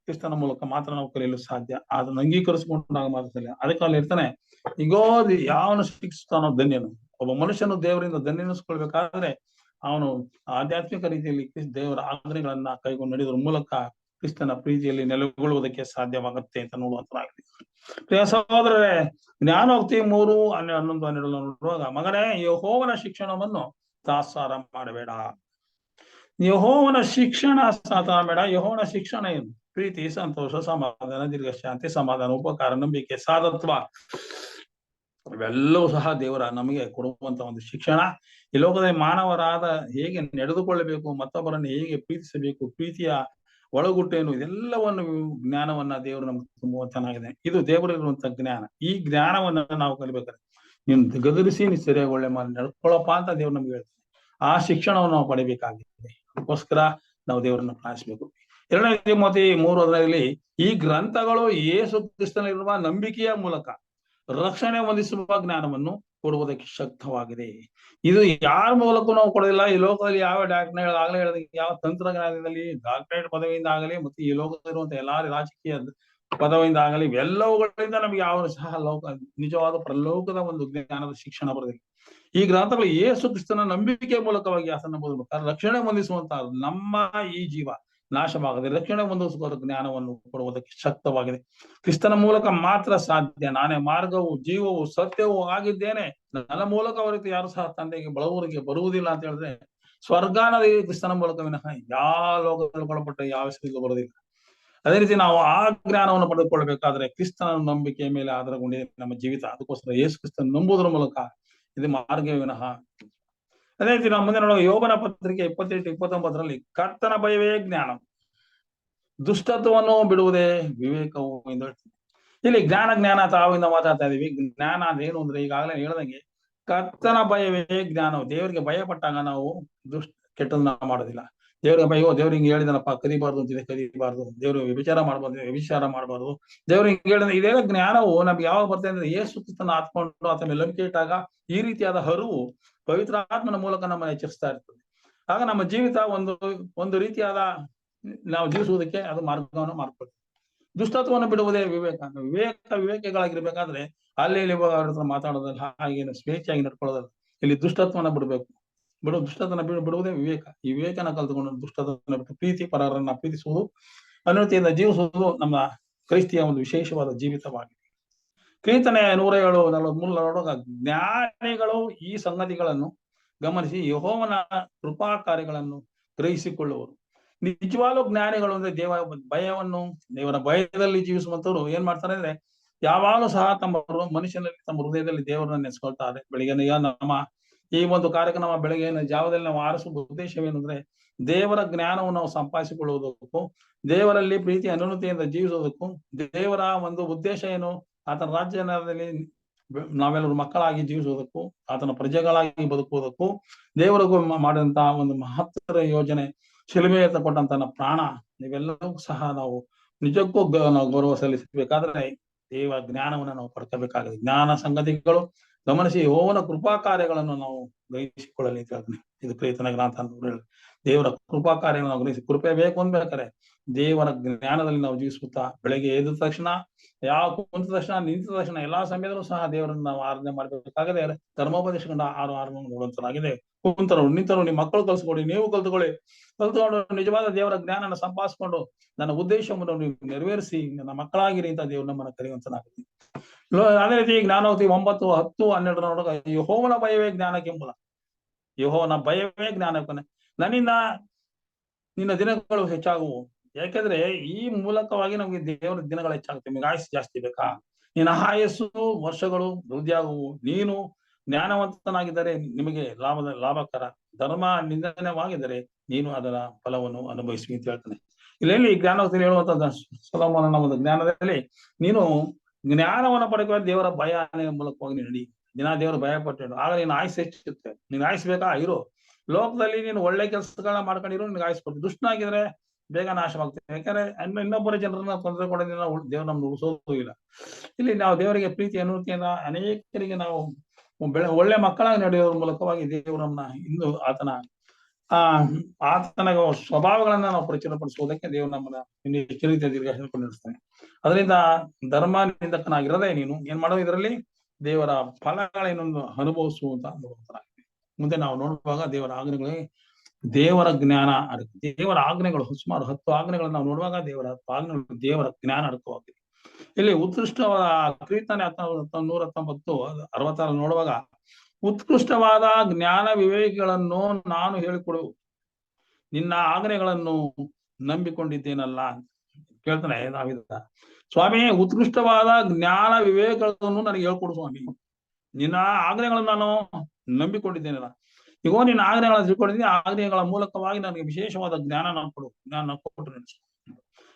ಕ್ರಿಸ್ತನ ಮೂಲಕ ಮಾತ್ರ ನಾವು ಕಲಿಯಲು ಸಾಧ್ಯ. ಅದನ್ನ ಅಂಗೀಕರಿಸಿಕೊಂಡಾಗ ಮಾತ್ರ ಸಾಧ್ಯ. ಅದಕ್ಕೆ ಅಲ್ಲಿ ಇರ್ತಾನೆ, ಈಗೋ ಯಾವನು ಶಿಕ್ಷಿಸ್ತಾನೋ ಧನ್ಯನು. ಒಬ್ಬ ಮನುಷ್ಯನು ದೇವರಿಂದ ಧನ್ಯನಿಸ್ಕೊಳ್ಬೇಕಾದ್ರೆ ಅವನು ಆಧ್ಯಾತ್ಮಿಕ ರೀತಿಯಲ್ಲಿ ದೇವರ ಆಜ್ಞೆಗಳನ್ನ ಕೈಗೊಂಡು ನಡೆಯುವುದರ ಮೂಲಕ ಕ್ರಿಸ್ತನ ಪ್ರೀತಿಯಲ್ಲಿ ನೆಲೆಗೊಳ್ಳುವುದಕ್ಕೆ ಸಾಧ್ಯವಾಗುತ್ತೆ ಅಂತ ನೋಡುವಂತಾಗಿದೆ. ಪ್ರಿಯ ಸಹೋದರರೇ, ಜ್ಞಾನೋಕ್ತಿ 3:11-12 ನೋಡುವಾಗ, ಮಗನೇ, ಯೆಹೋವನ ಶಿಕ್ಷಣವನ್ನು ತಾತ್ಸಾರ ಮಾಡಬೇಡ. ಯೆಹೋವನ ಶಿಕ್ಷಣ ತಾತ್ಸಾರ ಬೇಡ. ಯೆಹೋವನ ಶಿಕ್ಷಣ ಏನು? ಪ್ರೀತಿ, ಸಂತೋಷ, ಸಮಾಧಾನ, ದೀರ್ಘ ಶಾಂತಿ, ಸಮಾಧಾನ, ಉಪಕಾರ, ನಂಬಿಕೆ, ಸಾಧತ್ವ, ಇವೆಲ್ಲವೂ ಸಹ ದೇವರ ನಮಗೆ ಕೊಡುವಂತ ಒಂದು ಶಿಕ್ಷಣ. ಈ ಲೋಕದಲ್ಲಿ ಮಾನವರಾದ ಹೇಗೆ ನಡೆದುಕೊಳ್ಳಬೇಕು, ಮತ್ತೊಬ್ಬರನ್ನು ಹೇಗೆ ಪ್ರೀತಿಸಬೇಕು, ಪ್ರೀತಿಯ ಒಳಗುಟ್ಟೇನು, ಇದೆಲ್ಲವನ್ನು ಜ್ಞಾನವನ್ನ ದೇವರು ನಮ್ಗೆ ತುಂಬುವಂತನಾಗಿದೆ. ಇದು ದೇವರಿರುವಂತ ಜ್ಞಾನ. ಈ ಜ್ಞಾನವನ್ನ ನಾವು ಕಲಿಬೇಕಾದ್ರೆ ನೀನು ಗದರಿಸಿ ನೀ ಸರಿಯಾಗಿ ಒಳ್ಳೆ ಮಾತು ನಡ್ಕೊಳ್ಳಪ್ಪ ಅಂತ ದೇವ್ರು ನಮ್ಗೆ ಹೇಳ್ತಾನೆ. ಆ ಶಿಕ್ಷಣವನ್ನು ನಾವು ಪಡಿಬೇಕಾಗಿದೆ. ಅದಕ್ಕೋಸ್ಕರ ನಾವು ದೇವರನ್ನು ಪ್ರಾರ್ಥಿಸಬೇಕು. 2 ತಿಮೋಥಿ 3:11 ಈ ಗ್ರಂಥಗಳು ಯೇಸು ಕ್ರಿಸ್ತನಲ್ಲಿರುವ ನಂಬಿಕೆಯ ಮೂಲಕ ರಕ್ಷಣೆ ಹೊಂದಿಸುವ ಜ್ಞಾನವನ್ನು ಕೊಡುವುದಕ್ಕೆ ಶಕ್ತವಾಗಿದೆ. ಇದು ಯಾರ ಮೂಲಕ ನಾವು ಕೊಡೋದಿಲ್ಲ. ಈ ಲೋಕದಲ್ಲಿ ಯಾವ ಡಾಕ್ಟರ್ ಆಗ್ಲೇ ಹೇಳಿದ ಯಾವ ತಂತ್ರಜ್ಞಾನದಲ್ಲಿ ಡಾಕ್ಟರೇಟ್ ಪದವಿಯಿಂದ ಆಗಲಿ, ಮತ್ತೆ ಈ ಲೋಕದಲ್ಲಿರುವಂತಹ ಎಲ್ಲಾ ರಾಜಕೀಯ ಪದವಿಯಿಂದ ಆಗಲಿ, ಇವೆಲ್ಲವುಗಳಿಂದ ನಮ್ಗೆ ಯಾವ ಸಹ ನಿಜವಾದ ಪರಲೋಕದ ಒಂದು ಜ್ಞಾನದ ಶಿಕ್ಷಣ ಬರೋದಿಲ್ಲ. ಈ ಗ್ರಂಥಗಳು ಯೇಸು ಕ್ರಿಸ್ತನ ನಂಬಿಕೆಯ ಮೂಲಕವಾಗಿ ಆತನ ಬೋಧಿಸಬೇಕಾದ್ರೆ ರಕ್ಷಣೆ ಹೊಂದಿಸುವಂತಹ ನಮ್ಮ ಈ ಜೀವ ನಾಶವಾಗದೆ ರಕ್ಷಣೆ ಹೊಂದಿಸುವ ಜ್ಞಾನವನ್ನು ಕೊಡುವುದಕ್ಕೆ ಶಕ್ತವಾಗಿದೆ. ಕ್ರಿಸ್ತನ ಮೂಲಕ ಮಾತ್ರ ಸಾಧ್ಯ. ನಾನೇ ಮಾರ್ಗವು, ಜೀವವು, ಸತ್ಯವೂ ಆಗಿದ್ದೇನೆ, ನನ್ನ ಮೂಲಕ ಹೊರತು ಯಾರು ಸಹ ತಂದೆಗೆ ಬಳವರಿಗೆ ಬರುವುದಿಲ್ಲ ಅಂತ ಹೇಳಿದ್ರೆ, ಸ್ವರ್ಗಾನದ ಕ್ರಿಸ್ತನ ಮೂಲಕ ವಿನಃ ಯಾವ ಲೋಕದಲ್ಲಿ ಒಳಪಟ್ಟ ಯಾವ ಸ್ಥಿತಿಗೂ ಬರುವುದಿಲ್ಲ. ಅದೇ ರೀತಿ ನಾವು ಆ ಜ್ಞಾನವನ್ನು ಪಡೆದುಕೊಳ್ಳಬೇಕಾದ್ರೆ ಕ್ರಿಸ್ತನ ನಂಬಿಕೆಯ ಮೇಲೆ ಆಧಾರಗೊಂಡಿದೆ ನಮ್ಮ ಜೀವಿತ. ಅದಕ್ಕೋಸ್ಕರ ಯೇಸು ಕ್ರಿಸ್ತನ ನಂಬುವುದರ ಮೂಲಕ ಇದು ಮಾರ್ಗ ವಿನಃ. ಅದೇ ರೀತಿ ನಾವು ಮುಂದೆ ನೋಡುವ ಯೋಬನ ಪತ್ರಿಕೆ 28-29 ಕರ್ತನ ಭಯವೇ ಜ್ಞಾನ, ದುಷ್ಟತ್ವವನ್ನು ಬಿಡುವುದೇ ವಿವೇಕವು ಎಂದು ಹೇಳ್ತೀವಿ. ಇಲ್ಲಿ ಜ್ಞಾನ ತಾವಿಂದ ಮಾತಾಡ್ತಾ ಇದೀವಿ. ಜ್ಞಾನ ಅದೇನು ಅಂದ್ರೆ ಈಗಾಗಲೇ ಹೇಳ್ದಂಗೆ ಕರ್ತನ ಭಯವೇ ಜ್ಞಾನ. ದೇವರಿಗೆ ಭಯ ಪಟ್ಟಾಗ ನಾವು ಕೆಟ್ಟದನ್ನ ಮಾಡೋದಿಲ್ಲ. ದೇವ್ರಿಗೆ ಭಯ, ದೇವ್ರಿಗೆ ಹಿಂಗೆ ಹೇಳಿದನಪ್ಪ ಕದಿಬಾರ್ದು ಅಂತಿದೆ, ಕದಿಬಾರ್ದು. ದೇವ್ರು ವ್ಯಭಿಚಾರ ಮಾಡ್ಬಾರ್ದು, ವ್ಯಭಿಚಾರ ಮಾಡಬಾರ್ದು. ದೇವ್ರು ಹಿಂಗೆ ಹೇಳಿದ ಇದೆಲ್ಲ ಜ್ಞಾನವು ನಮ್ಗೆ ಯಾವಾಗ ಬರ್ತದೆ ಅಂದ್ರೆ ಯೇಸು ಕ್ರಿಸ್ತನ ಆತ್ಕೊಂಡು ಆತನ ನಂಬಿಕೆ ಇಟ್ಟಾಗ ಈ ರೀತಿಯಾದ ಹರಿವು ಪವಿತ್ರ ಆತ್ಮನ ಮೂಲಕ ನಮ್ಮನ್ನು ಎಚ್ಚರಿಸ್ತಾ ಇರ್ತದೆ. ಆಗ ನಮ್ಮ ಜೀವಿತ ಒಂದು ರೀತಿಯಾದ ನಾವು ಜೀವಿಸುವುದಕ್ಕೆ ಅದು ಮಾರ್ಗವನ್ನು ಮಾಡ್ಕೊಳ್ತೀವಿ. ದುಷ್ಟತ್ವವನ್ನು ಬಿಡುವುದೇ ವಿವೇಕ. ವಿವೇಕಗಳಾಗಿರ್ಬೇಕಾದ್ರೆ ಅಲ್ಲಿ ಇಲ್ಲಿ ಮಾತಾಡೋದಲ್ಲ, ಹಾಗೇನು ಸ್ವೇಚ್ಛೆಯಾಗಿ ನಡ್ಕೊಳ್ಳೋದಲ್ಲ. ಇಲ್ಲಿ ದುಷ್ಟತ್ವನ ಬಿಡಬೇಕು. ದುಷ್ಟತನ ಬಿಡುವುದೇ ವಿವೇಕ. ಈ ವಿವೇಕನ ಕಲ್ತುಕೊಂಡು ದುಷ್ಟತನ ಬಿಟ್ಟು ಪ್ರೀತಿ, ಪರರನ್ನ ಪ್ರೀತಿಸುವುದು, ಅನುಮತಿಯಿಂದ ಜೀವಿಸುವುದು ನಮ್ಮ ಕ್ರೈಸ್ತಿಯ ಒಂದು ವಿಶೇಷವಾದ ಜೀವಿತವಾಗಿದೆ. ಕೀರ್ತನೆ 107:43 ಜ್ಞಾನಿಗಳು ಈ ಸಂಗತಿಗಳನ್ನು ಗಮನಿಸಿ ಯೆಹೋವನ ಕೃಪಾ ಕಾರ್ಯಗಳನ್ನು ಗ್ರಹಿಸಿಕೊಳ್ಳುವರು. ನಿಜವಾಗ್ಲೂ ಜ್ಞಾನಿಗಳು ಅಂದ್ರೆ ದೇವರ ಭಯದಲ್ಲಿ ಜೀವಿಸುವಂತವ್ರು ಏನ್ ಮಾಡ್ತಾರೆ ಅಂದ್ರೆ ಯಾವಾಗಲೂ ಸಹ ಮನುಷ್ಯನಲ್ಲಿ ತಮ್ಮ ಹೃದಯದಲ್ಲಿ ದೇವರನ್ನ ನೆನೆಸ್ಕೊಳ್ತಾರೆ. ಬೆಳಿಗ್ಗೆ ನಮ್ಮ ಈ ಒಂದು ಕಾರ್ಯಕ್ರಮ ಬೆಳಗ್ಗೆ ಜಾವದಲ್ಲಿ ನಾವು ಆರಿಸುವ ಉದ್ದೇಶವೇನು ಅಂದ್ರೆ ದೇವರ ಜ್ಞಾನವನ್ನು ನಾವು ಸಂಪಾದಿಸಿಕೊಳ್ಳುವುದಕ್ಕೂ, ದೇವರಲ್ಲಿ ಪ್ರೀತಿ ಅನುಮತಿಯಿಂದ ಜೀವಿಸುವುದಕ್ಕೂ, ದೇವರ ಒಂದು ಉದ್ದೇಶ ಏನು, ಆತನ ರಾಜ್ಯದಲ್ಲಿ ನಾವೆಲ್ಲರೂ ಮಕ್ಕಳಾಗಿ ಜೀವಿಸುವುದಕ್ಕೂ, ಆತನ ಪ್ರಜೆಗಳಾಗಿ ಬದುಕುವುದಕ್ಕೂ, ದೇವರಿಗೂ ಮಾಡಿದಂತಹ ಒಂದು ಮಹತ್ತರ ಯೋಜನೆ, ಶಿಲುಬೆ ಕೊಟ್ಟಂತ ಪ್ರಾಣ, ಇವೆಲ್ಲವೂ ಸಹ ನಾವು ನಿಜಕ್ಕೂ ನಾವು ಗೌರವ ಸಲ್ಲಿಸಬೇಕಾದ್ರೆ ದೇವ ಜ್ಞಾನವನ್ನು ನಾವು ಪಡ್ಕೋಬೇಕಾಗಿದೆ. ಜ್ಞಾನ ಸಂಗತಿಗಳು ಗಮನಿಸಿ ಯೆಹೋವನ ಕೃಪಾ ಕಾರ್ಯಗಳನ್ನು ನಾವು ಗ್ರಹಿಸಿಕೊಳ್ಳಲಿ ಅಂತ ಹೇಳ್ತೀನಿ. ಇದು ಪ್ರೀತನ ಗ್ರಂಥ ಅಂತ ಹೇಳಿ ದೇವರ ಕೃಪಾ ಕಾರ್ಯಗಳನ್ನು ನಾವು ಗ್ರಹಿಸಿ, ಕೃಪೆ ಬೇಕು ಅನ್ಬೇಕಾರೆ ದೇವರ ಜ್ಞಾನದಲ್ಲಿ ನಾವು ಜೀವಿಸುತ್ತಾ ಬೆಳಗ್ಗೆ ಎದ್ದ ತಕ್ಷಣ, ಕುಂತ ತಕ್ಷಣ, ನಿಂತ ತಕ್ಷಣ ಎಲ್ಲಾ ಸಮಯದಲ್ಲೂ ಸಹ ದೇವರನ್ನು ನಾವು ಆರಾಧನೆ ಮಾಡಬೇಕಾಗದೆ ಧರ್ಮೋಪದೇಶಗೊಂಡ 6 ನೋಡುವಂತನಾಗಿದೆ. ಕುಂತರು ನಿಂತರು ನಿಮ್ಮ ಮಕ್ಕಳು ಕಲ್ಸ್ಕೊಡಿ, ನೀವು ಕಲ್ತ್ಕೊಂಡು ನಿಜವಾದ ದೇವರ ಜ್ಞಾನನ ಸಂಪಾದಿಸಿಕೊಂಡು ನನ್ನ ಉದ್ದೇಶವನ್ನು ನೀವು ನೆರವೇರಿಸಿ ನನ್ನ ಮಕ್ಕಳಾಗಿರಿ ಅಂತ ದೇವರು ನಮ್ಮನ್ನು ಕರೆಯುವಂತನಾಗಿದೆ. ಅದೇ ರೀತಿ ಜ್ಞಾನೋಕ್ತಿ 9:10-12 ನೋಡುವಾಗ ಯೆಹೋವನ ಭಯವೇ ಜ್ಞಾನಕ್ಕೆ ಮೂಲ. ಯೆಹೋವನ ಭಯವೇ ಜ್ಞಾನಕ್ಕೆ. ನನ್ನಿಂದ ನಿನ್ನ ದಿನಗಳು ಹೆಚ್ಚಾಗುವು. ಯಾಕೆಂದ್ರೆ ಈ ಮೂಲಕವಾಗಿ ನಮ್ಗೆ ದೇವರ ದಿನಗಳು ಹೆಚ್ಚಾಗುತ್ತೆ. ನಿಮಗೆ ಆಯಸ್ಸು ಜಾಸ್ತಿ ಬೇಕಾ? ನಿನ್ನ ಆಯಸ್ಸು ವರ್ಷಗಳು ವೃದ್ಧಿಯಾಗುವು. ನೀನು ಜ್ಞಾನವಂತನಾಗಿದ್ದರೆ ನಿಮಗೆ ಲಾಭಕರ, ಧರ್ಮ ನಿಂದನವಾಗಿದ್ದರೆ ನೀನು ಅದರ ಫಲವನ್ನು ಅನುಭವಿಸಿ ಅಂತ ಹೇಳ್ತಾನೆ. ಇಲ್ಲಿ ಜ್ಞಾನೋಕ್ತಿಯಲ್ಲಿ ಹೇಳುವಂತದ್ದು ಸೊಲೊಮೋನನ ಒಂದು ಜ್ಞಾನದಲ್ಲಿ ನೀನು ಜ್ಞಾನವನ್ನು ಪಡೆಯುವ ದೇವರ ಭಯ ಮೂಲಕವಾಗಿ ನಡಿ. ದಿನ ದೇವರ ಭಯ ಪಟ್ಟು ಆಗ ನೀನು ಆಯಸ್ಸು ಹೆಚ್ಚುತ್ತೆ. ನೀನ್ ಆಯಸ್ಬೇಕಾ ಇರು. ಲೋಕದಲ್ಲಿ ನೀನು ಒಳ್ಳೆ ಕೆಲಸಗಳನ್ನ ಮಾಡ್ಕೊಂಡಿರೋ ನಿನ್ಗೆ ಆಯಸ್ಸು ಕೊಟ್ಟು, ದುಷ್ಟನಾಗಿದ್ರೆ ಬೇಗ ನಾಶವಾಗ್ತೇವೆ. ಯಾಕಂದ್ರೆ ಇನ್ನೊಬ್ಬರ ಜನರನ್ನ ತೊಂದರೆ ಕೊಡೋದ್ರಿಂದ ದೇವ್ರು ನಮ್ಗೆ ಉಳಿಸೋದು ಇಲ್ಲ. ಇಲ್ಲಿ ನಾವು ದೇವರಿಗೆ ಪ್ರೀತಿ ಅನುಮತಿಯಿಂದ ಅನೇಕರಿಗೆ ನಾವು ಒಳ್ಳೆ ಮಕ್ಕಳಾಗಿ ನಡೆಯೋದ್ರ ಮೂಲಕವಾಗಿ ದೇವರು ನಮ್ಮನ್ನ ಇಂದು ಆತನ ಸ್ವಭಾವಗಳನ್ನ ನಾವು ಪರಿಚಯಪಡಿಸುವುದಕ್ಕೆ ದೇವರು ನಮ್ಮನ್ನ ಚಿರಿತ ದೀರ್ಘ ನಡೆಸ್ತಾನೆ. ಅದರಿಂದ ಧರ್ಮ ನಿಂದಕನಾಗಿರದೆ ನೀನು ಏನ್ ಮಾಡೋದು, ಇದರಲ್ಲಿ ದೇವರ ಫಲಗಳೇನೊಂದು ಅನುಭವಿಸುವಂತ ಮುಂದೆ ನಾವು ನೋಡುವಾಗ ದೇವರ ಜ್ಞಾನ ದೇವರ ಆಜ್ಞೆಗಳು ಸುಮಾರು 10 ಆಜ್ಞೆಗಳನ್ನು ನಾವು ನೋಡುವಾಗ ದೇವರ ಜ್ಞಾನ ಅಡಕವಾಗಿದೆ. ಇಲ್ಲಿ ಉತ್ಕೃಷ್ಟವಾದ ಕೀರ್ತನೆ 119:66 ನೋಡುವಾಗ ಉತ್ಕೃಷ್ಟವಾದ ಜ್ಞಾನ ವಿವೇಕಿಗಳನ್ನು ನಾನು ಹೇಳಿಕೊಡು, ನಿನ್ನ ಆಜ್ಞೆಗಳನ್ನು ನಂಬಿಕೊಂಡಿದ್ದೇನಲ್ಲ ಕೇಳ್ತಾನೆ ನಾವಿದ. ಸ್ವಾಮಿ, ಉತ್ಕೃಷ್ಟವಾದ ಜ್ಞಾನ ವಿವೇಕಗಳನ್ನು ನನಗೆ ಹೇಳ್ಕೊಡು ಸ್ವಾಮಿ, ನಿನ್ನ ಆಜ್ಞೆಗಳನ್ನು ನಾನು ನಂಬಿಕೊಂಡಿದ್ದೇನಲ್ಲ. ಈಗ ನಿನ್ನ ಆಜ್ಞೆಗಳನ್ನು ತಿಳ್ಕೊಂಡಿದ್ದೀನಿ, ಆಜ್ಞೆಗಳ ಮೂಲಕವಾಗಿ ನನಗೆ ವಿಶೇಷವಾದ ಜ್ಞಾನ ಕೊಡು, ಕೊಟ್ಟು ನಡೆಸು.